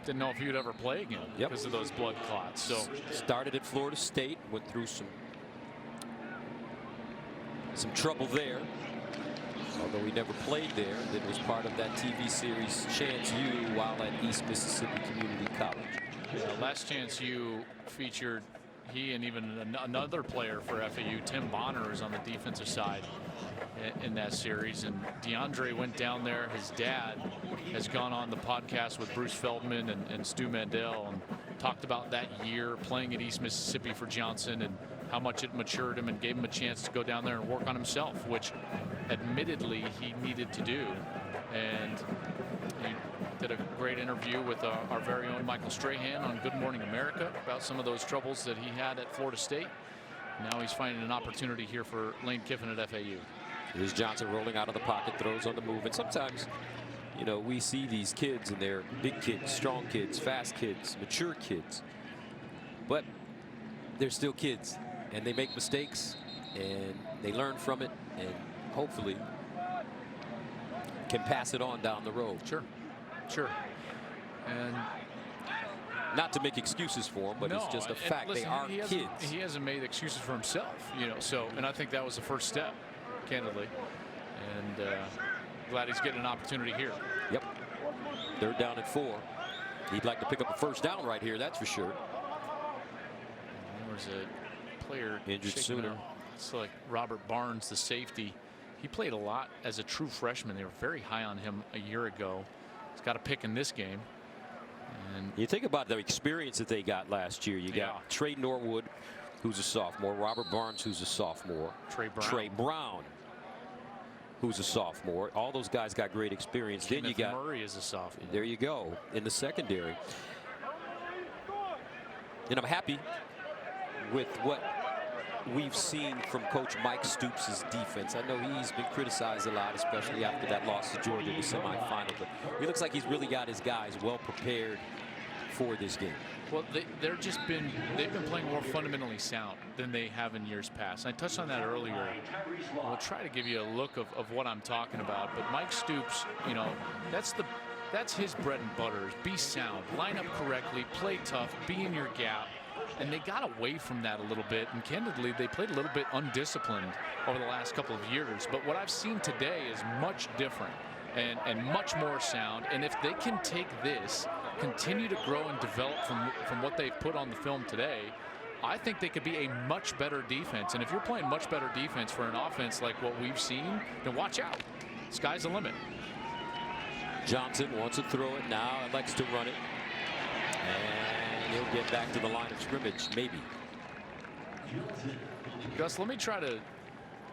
Didn't know if he would ever play again because of those blood clots. So started at Florida State, went through some trouble there, although he never played there. Then was part of that TV series Chance U while at East Mississippi Community College. Last Chance U featured he and even another player for FAU, Tim Bonner, is on the defensive side in that series. And DeAndre went down there. His dad has gone on the podcast with Bruce Feldman and Stu Mandel and talked about that year playing at East Mississippi for Johnson and how much it matured him and gave him a chance to go down there and work on himself, which admittedly he needed to do. And he did a great interview with our very own Michael Strahan on Good Morning America about some of those troubles that he had at Florida State. Now he's finding an opportunity here for Lane Kiffin at FAU. Here's Johnson rolling out of the pocket, throws on the move. And sometimes, we see these kids and they're big kids, strong kids, fast kids, mature kids. But they're still kids, and they make mistakes, and they learn from it, and hopefully can pass it on down the road. Sure. And not to make excuses for them, but it's just a fact. Listen, they are kids. He hasn't made excuses for himself, and I think that was the first step, candidly. And glad he's getting an opportunity here. Yep. 3rd down and 4. He'd like to pick up a first down right here, that's for sure. There's a player injured sooner. It's like Robert Barnes, the safety. He played a lot as a true freshman. They were very high on him a year ago. He's got a pick in this game. And you think about the experience that they got last year. You got Trey Norwood, who's a sophomore, Robert Barnes, who's a sophomore, Trey Brown, who's a sophomore. All those guys got great experience. Kenneth then you got Murray is a sophomore. There you go in the secondary. And I'm happy with what we've seen from Coach Mike Stoops' defense. I know he's been criticized a lot, especially after that loss to Georgia in the semifinal, but he looks like he's really got his guys well prepared for this game. Well, they've been playing more fundamentally sound than they have in years past. And I touched on that earlier. I'll try to give you a look of what I'm talking about. But Mike Stoops, that's his bread and butter, is be sound, line up correctly, play tough, be in your gap. And they got away from that a little bit, and candidly, they played a little bit undisciplined over the last couple of years. But what I've seen today is much different and much more sound. And if they can take this, continue to grow and develop from what they've put on the film today, I think they could be a much better defense. And if you're playing much better defense for an offense like what we've seen, then watch out. Sky's the limit. Johnson wants to throw it now and likes to run it. And And he'll get back to the line of scrimmage, maybe. Gus, let me try to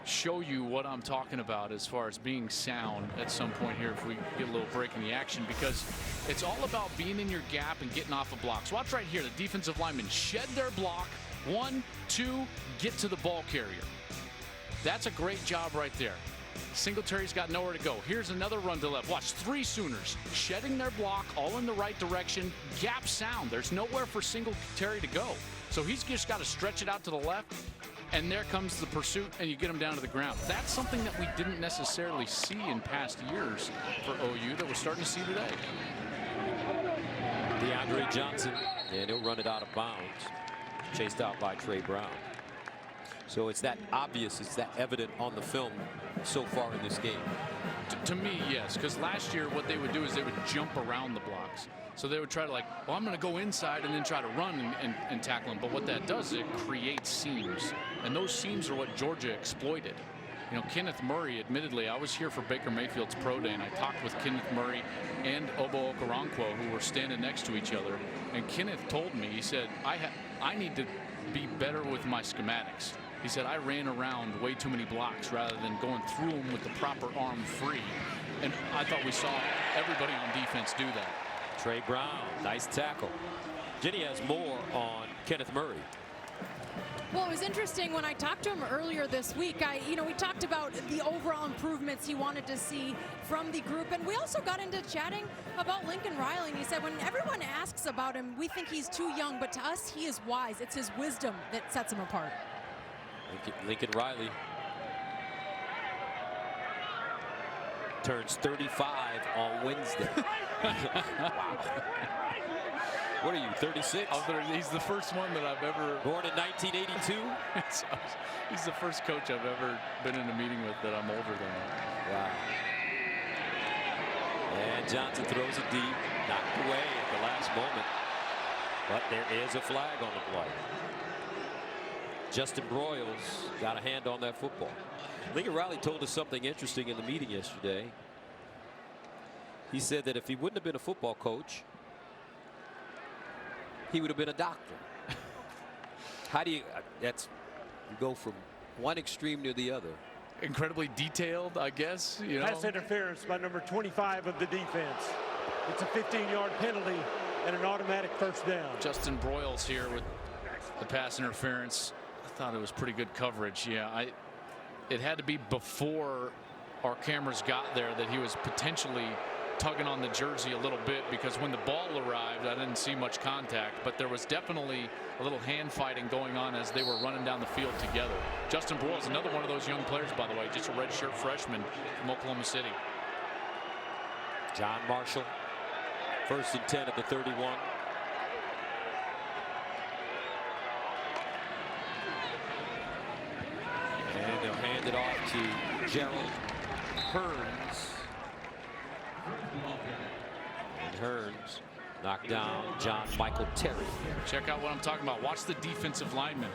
show you what I'm talking about as far as being sound at some point here if we get a little break in the action, because it's all about being in your gap and getting off of blocks. Watch right here. The defensive linemen shed their block. 1, 2, get to the ball carrier. That's a great job right there. Singletary's got nowhere to go. Here's another run to left. Watch, 3 Sooners shedding their block, all in the right direction. Gap sound. There's nowhere for Singletary to go. So he's just got to stretch it out to the left, and there comes the pursuit, and you get him down to the ground. That's something that we didn't necessarily see in past years for OU that we're starting to see today. DeAndre Johnson, and he'll run it out of bounds. Chased out by Trey Brown. So it's that obvious, it's that evident on the film so far in this game. To me, yes, because last year what they would do is they would jump around the blocks. So they would try to, like, well, I'm going to go inside and then try to run and tackle him. But what that does is it creates seams. And those seams are what Georgia exploited. You know, Kenneth Murray, admittedly, I was here for Baker Mayfield's pro day, and I talked with Kenneth Murray and Obo Okoronkwo, who were standing next to each other. And Kenneth told me, he said, I need to be better with my schematics. He said, I ran around way too many blocks rather than going through them with the proper arm free. And I thought we saw everybody on defense do that. Trey Brown, nice tackle. Jenny has more on Kenneth Murray. Well, it was interesting when I talked to him earlier this week. We talked about the overall improvements he wanted to see from the group, and we also got into chatting about Lincoln Riley. And he said, when everyone asks about him, we think he's too young, but to us, he is wise. It's his wisdom that sets him apart. Lincoln Riley turns 35 on Wednesday. Wow. What are you, 36? He's the first one that I've ever... Born in 1982? He's the first coach I've ever been in a meeting with that I'm older than. Wow. And Johnson throws it deep, knocked away at the last moment. But there is a flag on the play. Justin Broyles got a hand on that football. Lincoln Riley told us something interesting in the meeting yesterday. He said that if he wouldn't have been a football coach, he would have been a doctor. How do you you go from one extreme to the other? Incredibly detailed, I guess. Pass interference by number 25 of the defense. It's a 15-yard penalty and an automatic first down. Justin Broyles here with the pass interference. I thought it was pretty good coverage. Yeah, it had to be before our cameras got there that he was potentially tugging on the jersey a little bit, because when the ball arrived, I didn't see much contact, but there was definitely a little hand fighting going on as they were running down the field together. Justin Broyles, another one of those young players, by the way, just a redshirt freshman from Oklahoma City. John Marshall, 1st and 10 at the 31. And they'll hand it off to Gerald Hearns. And Hearns knocked down John Michael Terry. Check out what I'm talking about. Watch the defensive linemen.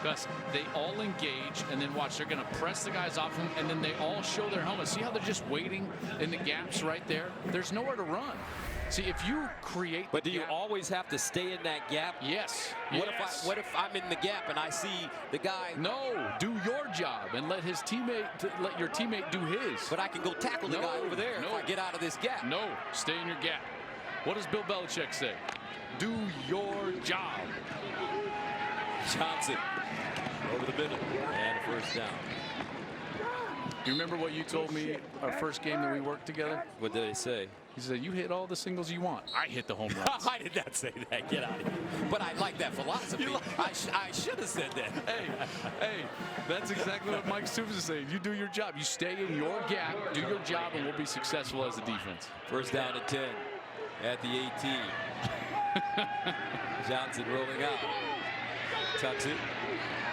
Gus, they all engage, and then watch, they're going to press the guys off them, and then they all show their helmets. See how they're just waiting in the gaps right there? There's nowhere to run. See, if you create... But do you always have to stay in that gap? Yes. What if I'm in the gap and I see the guy? No, do your job and let your teammate do his. But I can go tackle the guy over there if I get out of this gap. No, stay in your gap. What does Bill Belichick say? Do your job. Johnson over the middle and a first down. You remember what you told me our first game that we worked together? What did he say? He said, you hit all the singles you want. I hit the home runs. I did not say that. Get out of here. But I like that philosophy. I should have said that. Hey, that's exactly what Mike Stoops is saying. You do your job. You stay in your gap, do your job, and we'll be successful as a defense. First down and 10 at the 18. Johnson rolling out. Tucks it.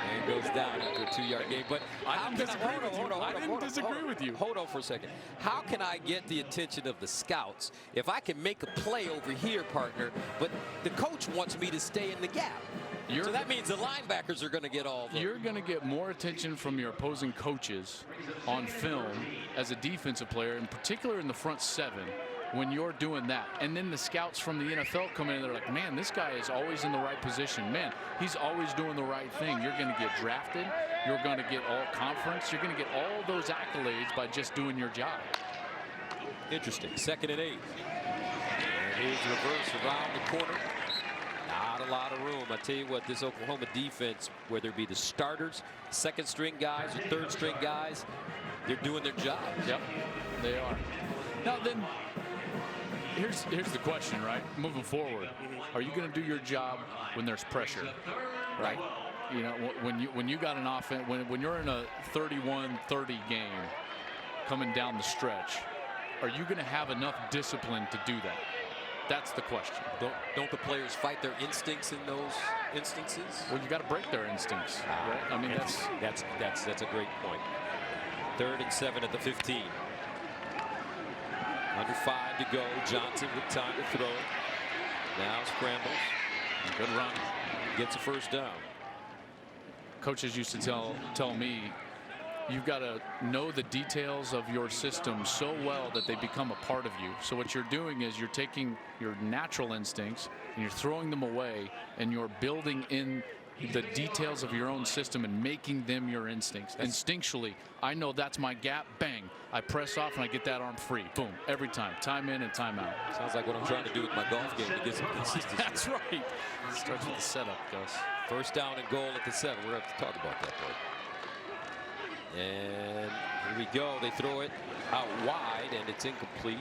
And goes down after a 2-yard gain. But I didn't disagree with you. Hold on for a second. How can I get the attention of the scouts if I can make a play over here, partner, but the coach wants me to stay in the gap? So that means the linebackers are going to get all the... You're going to get more attention from your opposing coaches on film as a defensive player, in particular in the front seven, when you're doing that. And then the scouts from the NFL come in and they're like, man, this guy is always in the right position. Man, he's always doing the right thing. You're going to get drafted. You're going to get all conference. You're going to get all those accolades by just doing your job. Interesting. 2nd and 8. And here's the reverse around the corner. Not a lot of room. I tell you what, this Oklahoma defense, whether it be the starters, 2nd string guys, or 3rd string guys, they're doing their job. Yep, they are. Now then, here's the question, right? Moving forward, are you going to do your job when there's pressure, right? You know, when you got an offense, when you're in a 31-30 game coming down the stretch, are you going to have enough discipline to do that? That's the question. Don't the players fight their instincts in those instances? Well, you got to break their instincts, right? I mean, that's a great point. 3rd and 7 at the 15. Under 5 to go. Johnson with time to throw. Now scrambles. Good run. Gets a 1st down. Coaches used to tell me, you've got to know the details of your system so well that they become a part of you. So what you're doing is you're taking your natural instincts and you're throwing them away, and you're building in the details of your own system and making them your instincts. Instinctually, I know that's my gap. Bang. I press off and I get that arm free. Boom. Every time. Time in and time out. Sounds like what I'm trying to do with my golf game to get some consistency. That's right. Starts with the setup, Gus. 1st down and goal at the 7. We're going to have to talk about that part. And here we go. They throw it out wide, and it's incomplete.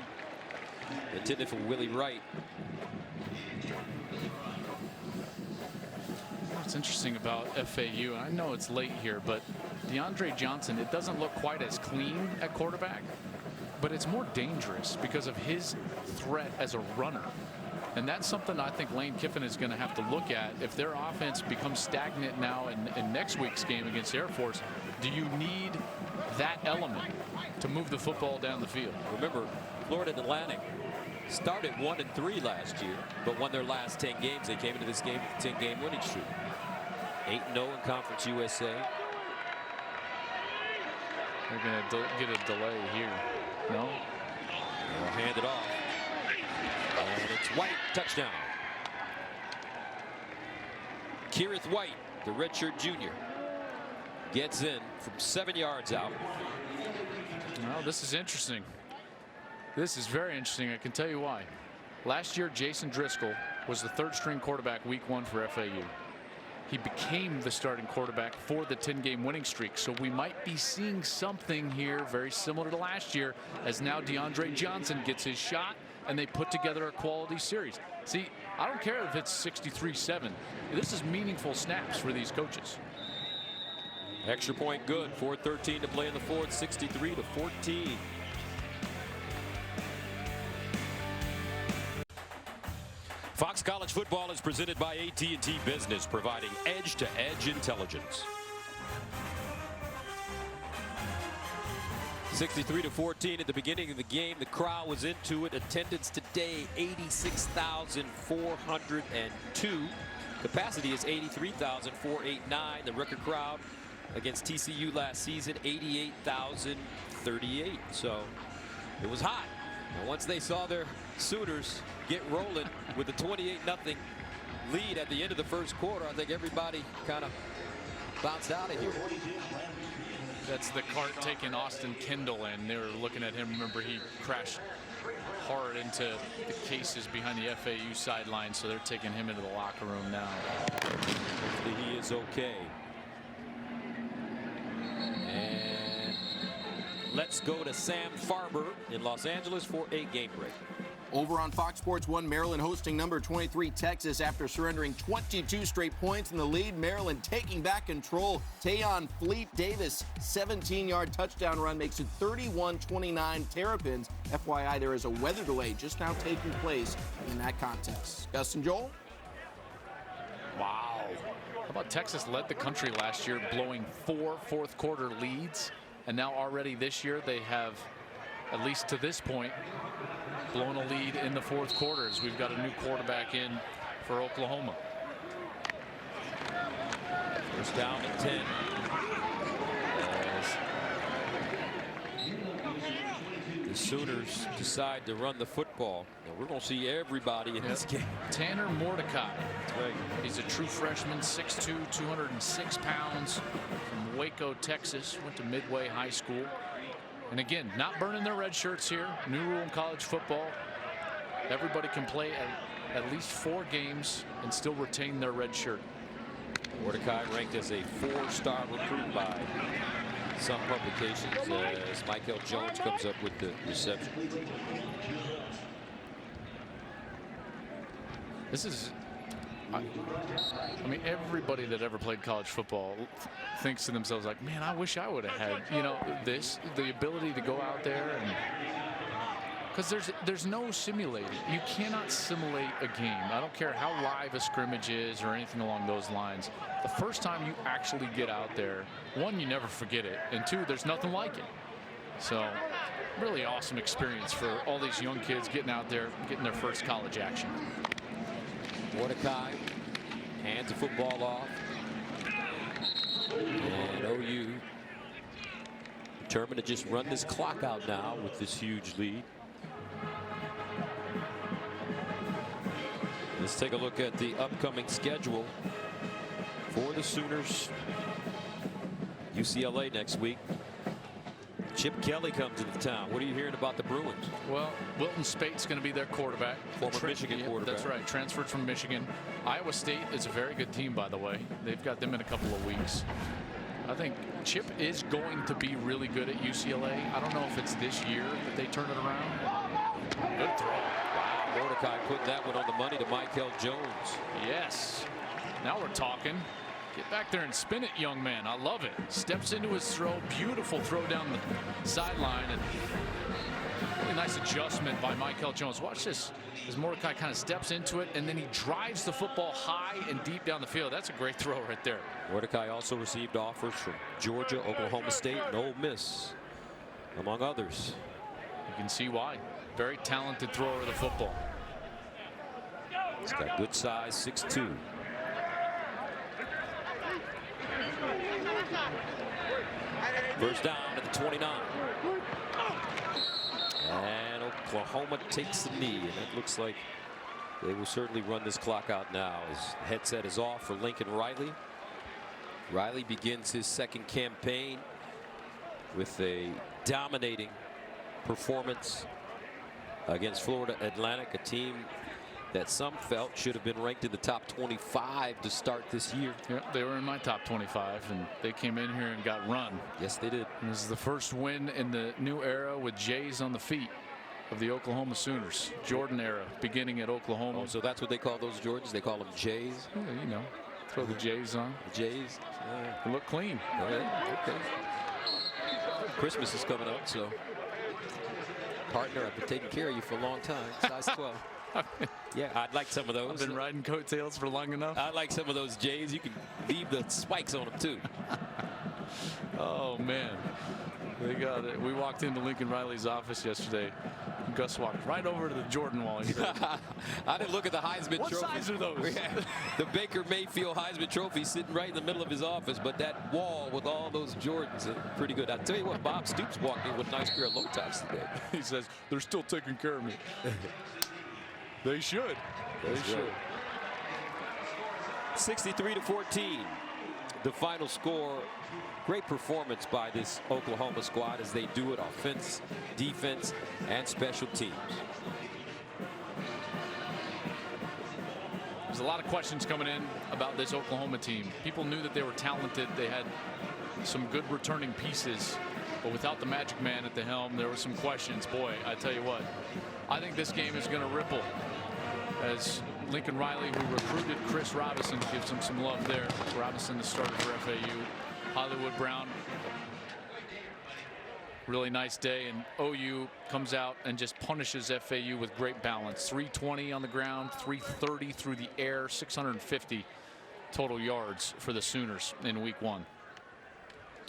Intended for Willie Wright. What's interesting about FAU, and I know it's late here, but DeAndre Johnson, it doesn't look quite as clean at quarterback, but it's more dangerous because of his threat as a runner. And that's something I think Lane Kiffin is going to have to look at. If their offense becomes stagnant now in next week's game against Air Force, do you need that element to move the football down the field? Remember, Florida Atlantic started 1-3 last year, but won their last 10 games. They came into this game with a 10-game winning streak. 8-0 in Conference USA. They're going to get a delay here. No? They'll hand it off. And it's White, touchdown. Kerith White, the redshirt junior, gets in from 7 yards out. Well, this is interesting. This is very interesting. I can tell you why. Last year, Jason Driscoll was the 3rd string quarterback week 1 for FAU. He became the starting quarterback for the 10-game winning streak. So we might be seeing something here very similar to last year, as now DeAndre Johnson gets his shot and they put together a quality series. See, I don't care if it's 63-7. This is meaningful snaps for these coaches. Extra point good. 4:13 to play in the 4th. 63-14. Fox College Football is presented by AT&T Business, providing edge-to-edge intelligence. 63-14 at the beginning of the game. The crowd was into it. Attendance today, 86,402. Capacity is 83,489. The record crowd against TCU last season, 88,038. So it was hot. And once they saw their Sooners get rolling with a 28-0 lead at the end of the 1st quarter, I think everybody kind of bounced out of here. That's the cart taking Austin Kendall in. They were looking at him. Remember, he crashed hard into the cases behind the FAU sideline, so they're taking him into the locker room now. Hopefully he is okay. And let's go to Sam Farber in Los Angeles for a game break. Over on Fox Sports 1, Maryland hosting number 23 Texas after surrendering 22 straight points in the lead. Maryland taking back control. Tayon Fleet Davis 17-yard touchdown run makes it 31-29 Terrapins. FYI, there is a weather delay just now taking place in that context. Gus and Joel. Wow. How about Texas led the country last year, blowing 4 fourth-quarter leads, and now already this year they have, at least to this point, blown a lead in the 4th quarter as we've got a new quarterback in for Oklahoma. 1st down and 10. As the Sooners decide to run the football. And we're going to see everybody in this game. Tanner Mordecai. That's right. He's a true freshman, 6'2", 206 pounds, from Waco, Texas. Went to Midway High School. And again, not burning their red shirts here. New rule in college football. Everybody can play at least 4 games and still retain their red shirt. Mordecai ranked as a 4-star recruit by some publications as Michael Jones comes up with the reception. This is, I mean, everybody that ever played college football thinks to themselves like, man, I wish I would have had, you know, the ability to go out there and, because there's no simulating. You cannot simulate a game. I don't care how live a scrimmage is or anything along those lines. The first time you actually get out there, 1, you never forget it, and 2, there's nothing like it. So really awesome experience for all these young kids getting out there, getting their first college action. Mordecai hands the football off. And OU determined to just run this clock out now with this huge lead. Let's take a look at the upcoming schedule for the Sooners. UCLA next week. Chip Kelly comes into town. What are you hearing about the Bruins? Well, Wilton Spate's going to be their quarterback. Former Michigan quarterback. That's right. Transferred from Michigan. Iowa State is a very good team, by the way. They've got them in a couple of weeks. I think Chip is going to be really good at UCLA. I don't know if it's this year that they turn it around. Good throw. Wow, Mordecai put that one on the money to Michael Jones. Yes. Now we're talking. Get back there and spin it, young man. I love it. Steps into his throw. Beautiful throw down the sideline. And really nice adjustment by Michael Jones. Watch this as Mordecai kind of steps into it, and then he drives the football high and deep down the field. That's a great throw right there. Mordecai also received offers from Georgia, Oklahoma State, and Ole Miss, among others. You can see why. Very talented thrower of the football. He's got good size, 6'2". First down at the 29. And Oklahoma takes the knee, and it looks like they will certainly run this clock out now as headset is off for Lincoln Riley. Riley begins his second campaign with a dominating performance against Florida Atlantic, a team that some felt should have been ranked in the top 25 to start this year. Yeah, they were in my top 25, and they came in here and got run. Yes, they did. And this is the first win in the new era with Jays on the feet of the Oklahoma Sooners. Jordan era beginning at Oklahoma. Oh, so that's what they call those Jordans? They call them Jays? Yeah, you know, throw the Jays on. The Jays? They look clean. Okay. Christmas is coming up, so partner, I've been taking care of you for a long time. Size 12. Yeah, I'd like some of those. I've been riding coattails for long enough. I'd like some of those Jays. You can leave the spikes on them too. Oh man, they got it. We walked into Lincoln Riley's office yesterday. Gus walked right over to the Jordan wall. He said, I didn't look at the Heisman what trophy. What size are those? The Baker Mayfield Heisman trophy sitting right in the middle of his office, but that wall with all those Jordans, pretty good. I tell you what, Bob Stoops walked in with a nice pair of low tops today. He says they're still taking care of me. They should. They should. 63-14. The final score. Great performance by this Oklahoma squad as they do it offense, defense, and special teams. There's a lot of questions coming in about this Oklahoma team. People knew that they were talented. They had some good returning pieces, but without the magic man at the helm, there were some questions. Boy, I tell you what, I think this game is going to ripple as Lincoln Riley, who recruited Chris Robinson, gives him some love there. Robinson, the starter for FAU. Hollywood Brown, really nice day, and OU comes out and just punishes FAU with great balance. 320 on the ground, 330 through the air, 650 total yards for the Sooners in week 1.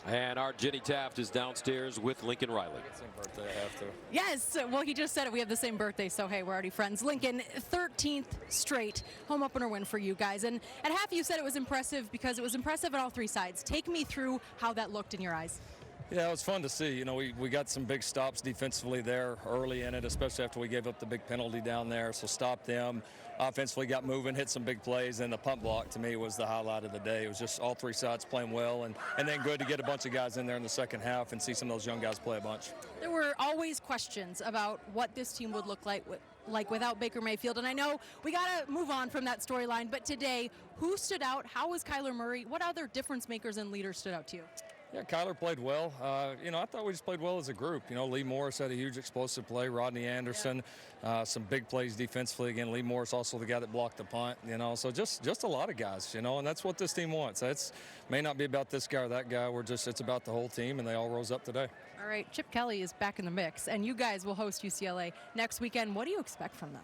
And our Jenny Taft is downstairs with Lincoln Riley. Same birthday, I have to. Yes, well, he just said it. We have the same birthday, so hey, we're already friends. Lincoln, 13th straight home opener win for you guys. And at half, you said it was impressive because it was impressive on all 3 sides. Take me through how that looked in your eyes. Yeah, it was fun to see. You know, we got some big stops defensively there early in it, especially after we gave up the big penalty down there. So stopped them. Offensively got moving, hit some big plays, and the punt block to me was the highlight of the day. It was just all three sides playing well, and then good to get a bunch of guys in there in the second half and see some of those young guys play a bunch. There were always questions about what this team would look like without Baker Mayfield, and I know we got to move on from that storyline, but today, who stood out? How was Kyler Murray? What other difference makers and leaders stood out to you? Yeah, Kyler played well. You know, I thought we just played well as a group. You know, Lee Morris had a huge explosive play. Rodney Anderson, some big plays defensively. Again, Lee Morris also the guy that blocked the punt. You know, so just a lot of guys. You know, and that's what this team wants. It's may not be about this guy or that guy. It's about the whole team, and they all rose up today. All right, Chip Kelly is back in the mix, and you guys will host UCLA next weekend. What do you expect from them?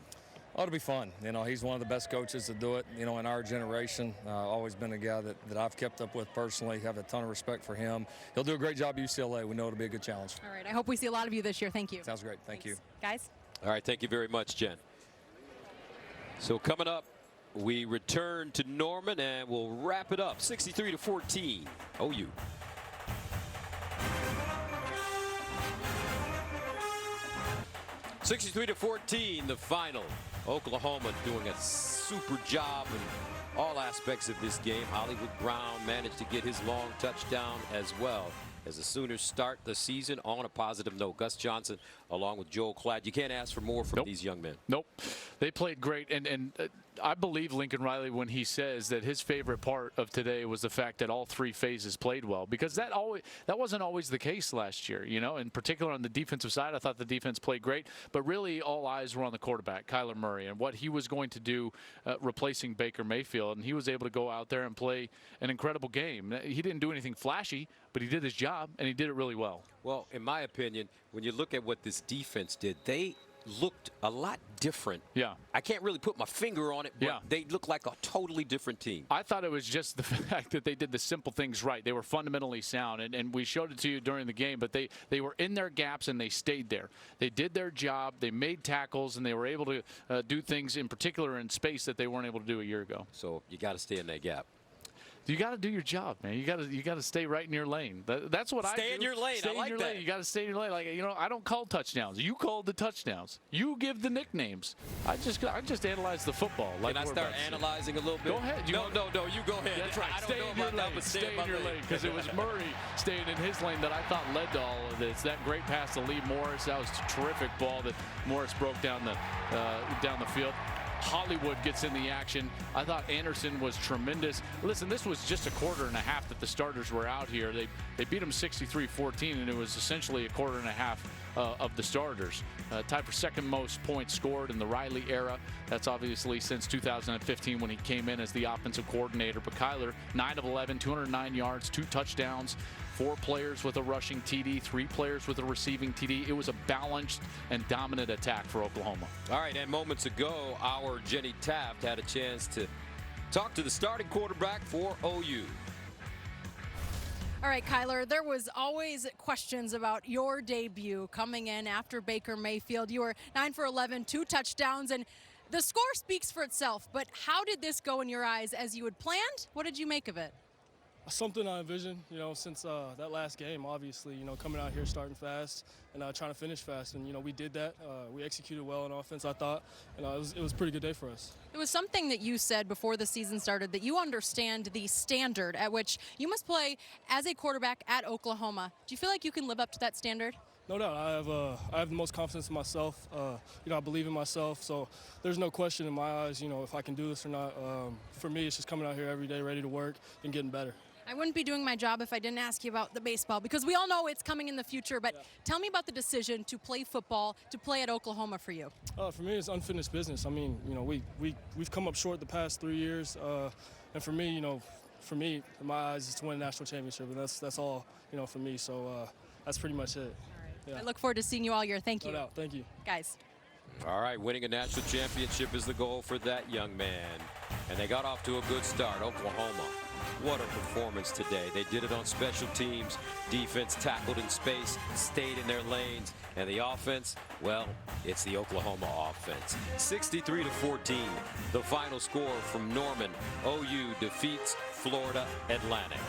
Ought to be fun. You know, he's one of the best coaches to do it, you know, in our generation. Always been a guy that I've kept up with personally. Have a ton of respect for him. He'll do a great job at UCLA. We know it'll be a good challenge. All right, I hope we see a lot of you this year. Thank you. Sounds great. Thank you. Guys? All right, thank you very much, Jen. So coming up, we return to Norman, and we'll wrap it up. 63-14, OU. (63-14) the final. Oklahoma doing a super job in all aspects of this game. Hollywood Brown managed to get his long touchdown as well, as the Sooners start the season on a positive note. Gus Johnson along with Joel Klatt. You can't ask for more from these young men. Nope. They played great, and I believe Lincoln Riley when he says that his favorite part of today was the fact that all three phases played well, because that wasn't always the case last year. You know, in particular on the defensive side, I thought the defense played great, but really all eyes were on the quarterback, Kyler Murray, and what he was going to do replacing Baker Mayfield, and he was able to go out there and play an incredible game. He didn't do anything flashy, but he did his job, and he did it really well. Well, in my opinion, when you look at what this defense did, they looked a lot different. Yeah. I can't really put my finger on it, but they look like a totally different team. I thought it was just the fact that they did the simple things right. They were fundamentally sound, and we showed it to you during the game, but they were in their gaps and they stayed there. They did their job, they made tackles, and they were able to do things in particular in space that they weren't able to do a year ago. So you got to stay in that gap. You got to do your job, man. You got to stay right in your lane. That's what I do. Stay in your lane. I like that. You got to stay in your lane. Like, you know, I don't call touchdowns. You call the touchdowns. You give the nicknames. I just analyze the football. Can I start analyzing a little bit? Go ahead. No, you go ahead. That's right. I don't stay know in your about lane. that, but Stay in your lane, because it was Murray staying in his lane that I thought led to all of this. That great pass to Lee Morris. That was a terrific ball that Morris broke down the field. Hollywood gets in the action. I thought Anderson was tremendous. Listen, this was just a quarter and a half that the starters were out here. They beat them 63-14, and it was essentially a quarter and a half of the starters. Tied for second most points scored in the Riley era. That's obviously since 2015 when he came in as the offensive coordinator. But Kyler, 9 of 11, 209 yards, 2 touchdowns. 4 players with a rushing TD, 3 players with a receiving TD. It was a balanced and dominant attack for Oklahoma. All right, and moments ago, our Jenny Taft had a chance to talk to the starting quarterback for OU. All right, Kyler, there was always questions about your debut coming in after Baker Mayfield. You were 9 for 11, 2 touchdowns, and the score speaks for itself. But how did this go in your eyes as you had planned? What did you make of it? Something I envisioned, you know, since that last game, obviously, you know, coming out here starting fast and trying to finish fast. And, you know, we did that. We executed well on offense, I thought. And it was a pretty good day for us. It was something that you said before the season started, that you understand the standard at which you must play as a quarterback at Oklahoma. Do you feel like you can live up to that standard? No doubt. I have the most confidence in myself. You know, I believe in myself. So there's no question in my eyes, you know, if I can do this or not. For me, it's just coming out here every day, ready to work and getting better. I wouldn't be doing my job if I didn't ask you about the baseball, because we all know it's coming in the future, but tell me about the decision to play football, to play at Oklahoma for you. For me, it's unfinished business. I mean, you know, we've come up short the past 3 years, and for me, you know, in my eyes, it's to win a national championship, and that's all, you know, for me. So that's pretty much it. All right. Yeah. I look forward to seeing you all year. Thank you. No doubt. Thank you. Guys. All right, winning a national championship is the goal for that young man. And they got off to a good start, Oklahoma. What a performance today. They did it on special teams. Defense tackled in space, stayed in their lanes. And the offense, well, it's the Oklahoma offense. 63-14, the final score from Norman. OU defeats Florida Atlantic.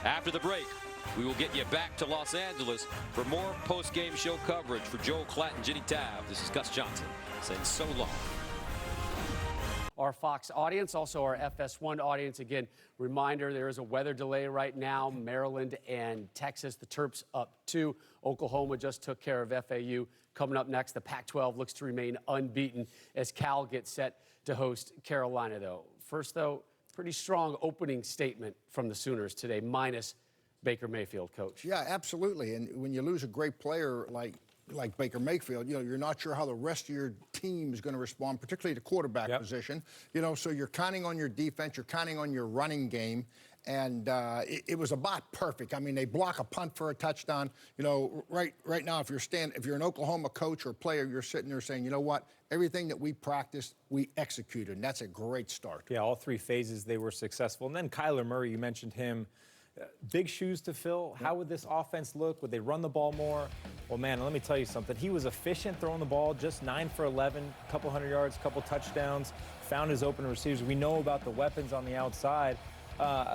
After the break, We will get you back to Los Angeles for more post-game show coverage. For Joel Klatt and Ginny Tav, this is Gus Johnson saying so long. Our Fox audience, also our FS1 audience. Again, reminder, there is a weather delay right now. Maryland and Texas, the Terps up 2. Oklahoma just took care of FAU. Coming up next, the Pac-12 looks to remain unbeaten as Cal gets set to host Carolina, though. First, though, pretty strong opening statement from the Sooners today, minus Baker Mayfield, Coach. Yeah, absolutely. And when you lose a great player like Baker Mayfield, you know, you're not sure how the rest of your team is going to respond, particularly the quarterback position. You know, so you're counting on your defense, you're counting on your running game, and it was about perfect. I mean, they block a punt for a touchdown. You know, right now, if you're an Oklahoma coach or player, you're sitting there saying, you know what, everything that we practiced, we executed, and that's a great start. Yeah, all 3 phases they were successful. And then Kyler Murray, you mentioned him. Big shoes to fill. How would this offense look? Would they run the ball more? Well, man, let me tell you something. He was efficient throwing the ball, just 9 for 11, a couple hundred yards, a couple touchdowns, found his open receivers. We know about the weapons on the outside.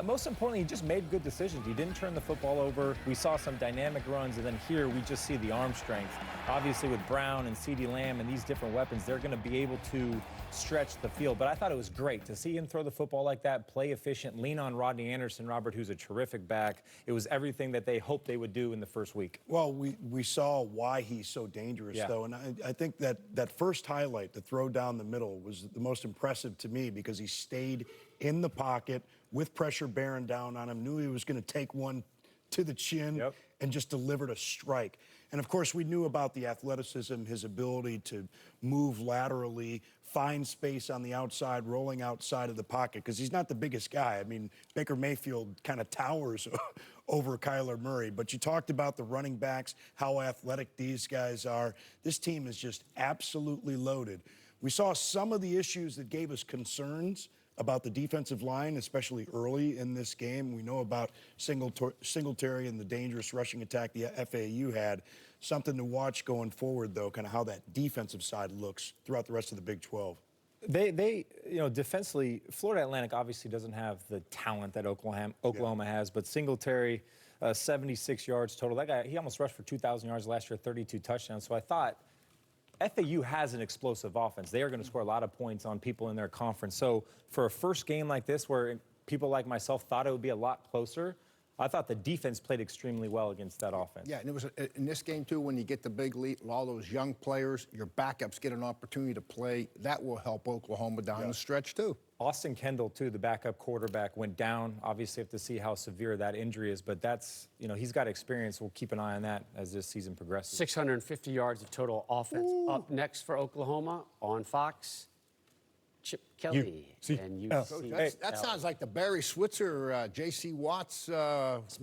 Most importantly, he just made good decisions. He didn't turn the football over. We saw some dynamic runs, and then here we just see the arm strength. Obviously, with Brown and CeeDee Lamb and these different weapons, they're going to be able to stretch the field. But I thought it was great to see him throw the football like that, play efficient, lean on Rodney Anderson, Robert, who's a terrific back. It was everything that they hoped they would do in the first week. Well, we saw why he's so dangerous, though. And I think that first highlight, the throw down the middle, was the most impressive to me because he stayed in the pocket with pressure bearing down on him, knew he was going to take one to the chin and just delivered a strike. And, of course, we knew about the athleticism, his ability to move laterally, find space on the outside, rolling outside of the pocket, because he's not the biggest guy. I mean, Baker Mayfield kind of towers over Kyler Murray. But you talked about the running backs, how athletic these guys are. This team is just absolutely loaded. We saw some of the issues that gave us concerns about the defensive line, especially early in this game. We know about Singletary and the dangerous rushing attack the FAU had. Something to watch going forward, though, kind of how that defensive side looks throughout the rest of the Big 12. They you know, defensively, Florida Atlantic obviously doesn't have the talent that Oklahoma has, but Singletary, 76 yards total. That guy, he almost rushed for 2,000 yards last year, 32 touchdowns. So I thought FAU has an explosive offense. They are going to score a lot of points on people in their conference. So for a first game like this, where people like myself thought it would be a lot closer, I thought the defense played extremely well against that offense. Yeah, and it was in this game, too, when you get the big lead, all those young players, your backups get an opportunity to play. That will help Oklahoma down the stretch, too. Austin Kendall, too, the backup quarterback, went down. Obviously, have to see how severe that injury is, but that's, you know, he's got experience. We'll keep an eye on that as this season progresses. 650 yards of total offense. Up next for Oklahoma on Fox, Chip Kelly and UC. That sounds like the Barry Switzer, J.C. Watts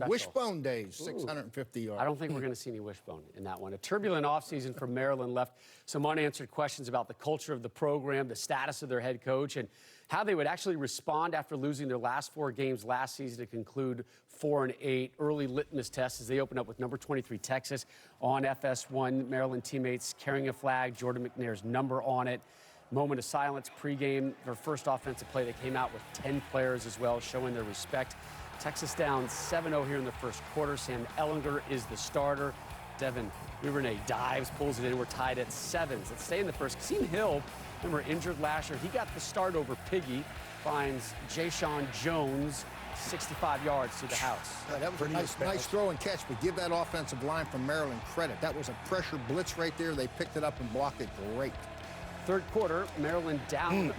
wishbone days, 650 yards. I don't think we're going to see any wishbone in that one. A turbulent offseason for Maryland left some unanswered questions about the culture of the program, the status of their head coach, and how they would actually respond after losing their last 4 games last season to conclude 4-8. Early litmus tests as they open up with number 23 Texas on FS1. Maryland teammates carrying a flag, Jordan McNair's number on it. Moment of silence pregame. Their first offensive play, they came out with 10 players as well, showing their respect. Texas down 7-0 here in the first quarter. Sam Ellinger is the starter. Devin Duvernay dives, pulls it in. We're tied at 7s. Let's stay in the first. Kasim Hill, remember, injured last year. He got the start over Piggy. Finds Jay-Sean Jones 65 yards to the house. Yeah, that was a nice throw and catch, but give that offensive line from Maryland credit. That was a pressure blitz right there. They picked it up and blocked it great. Third quarter, Maryland down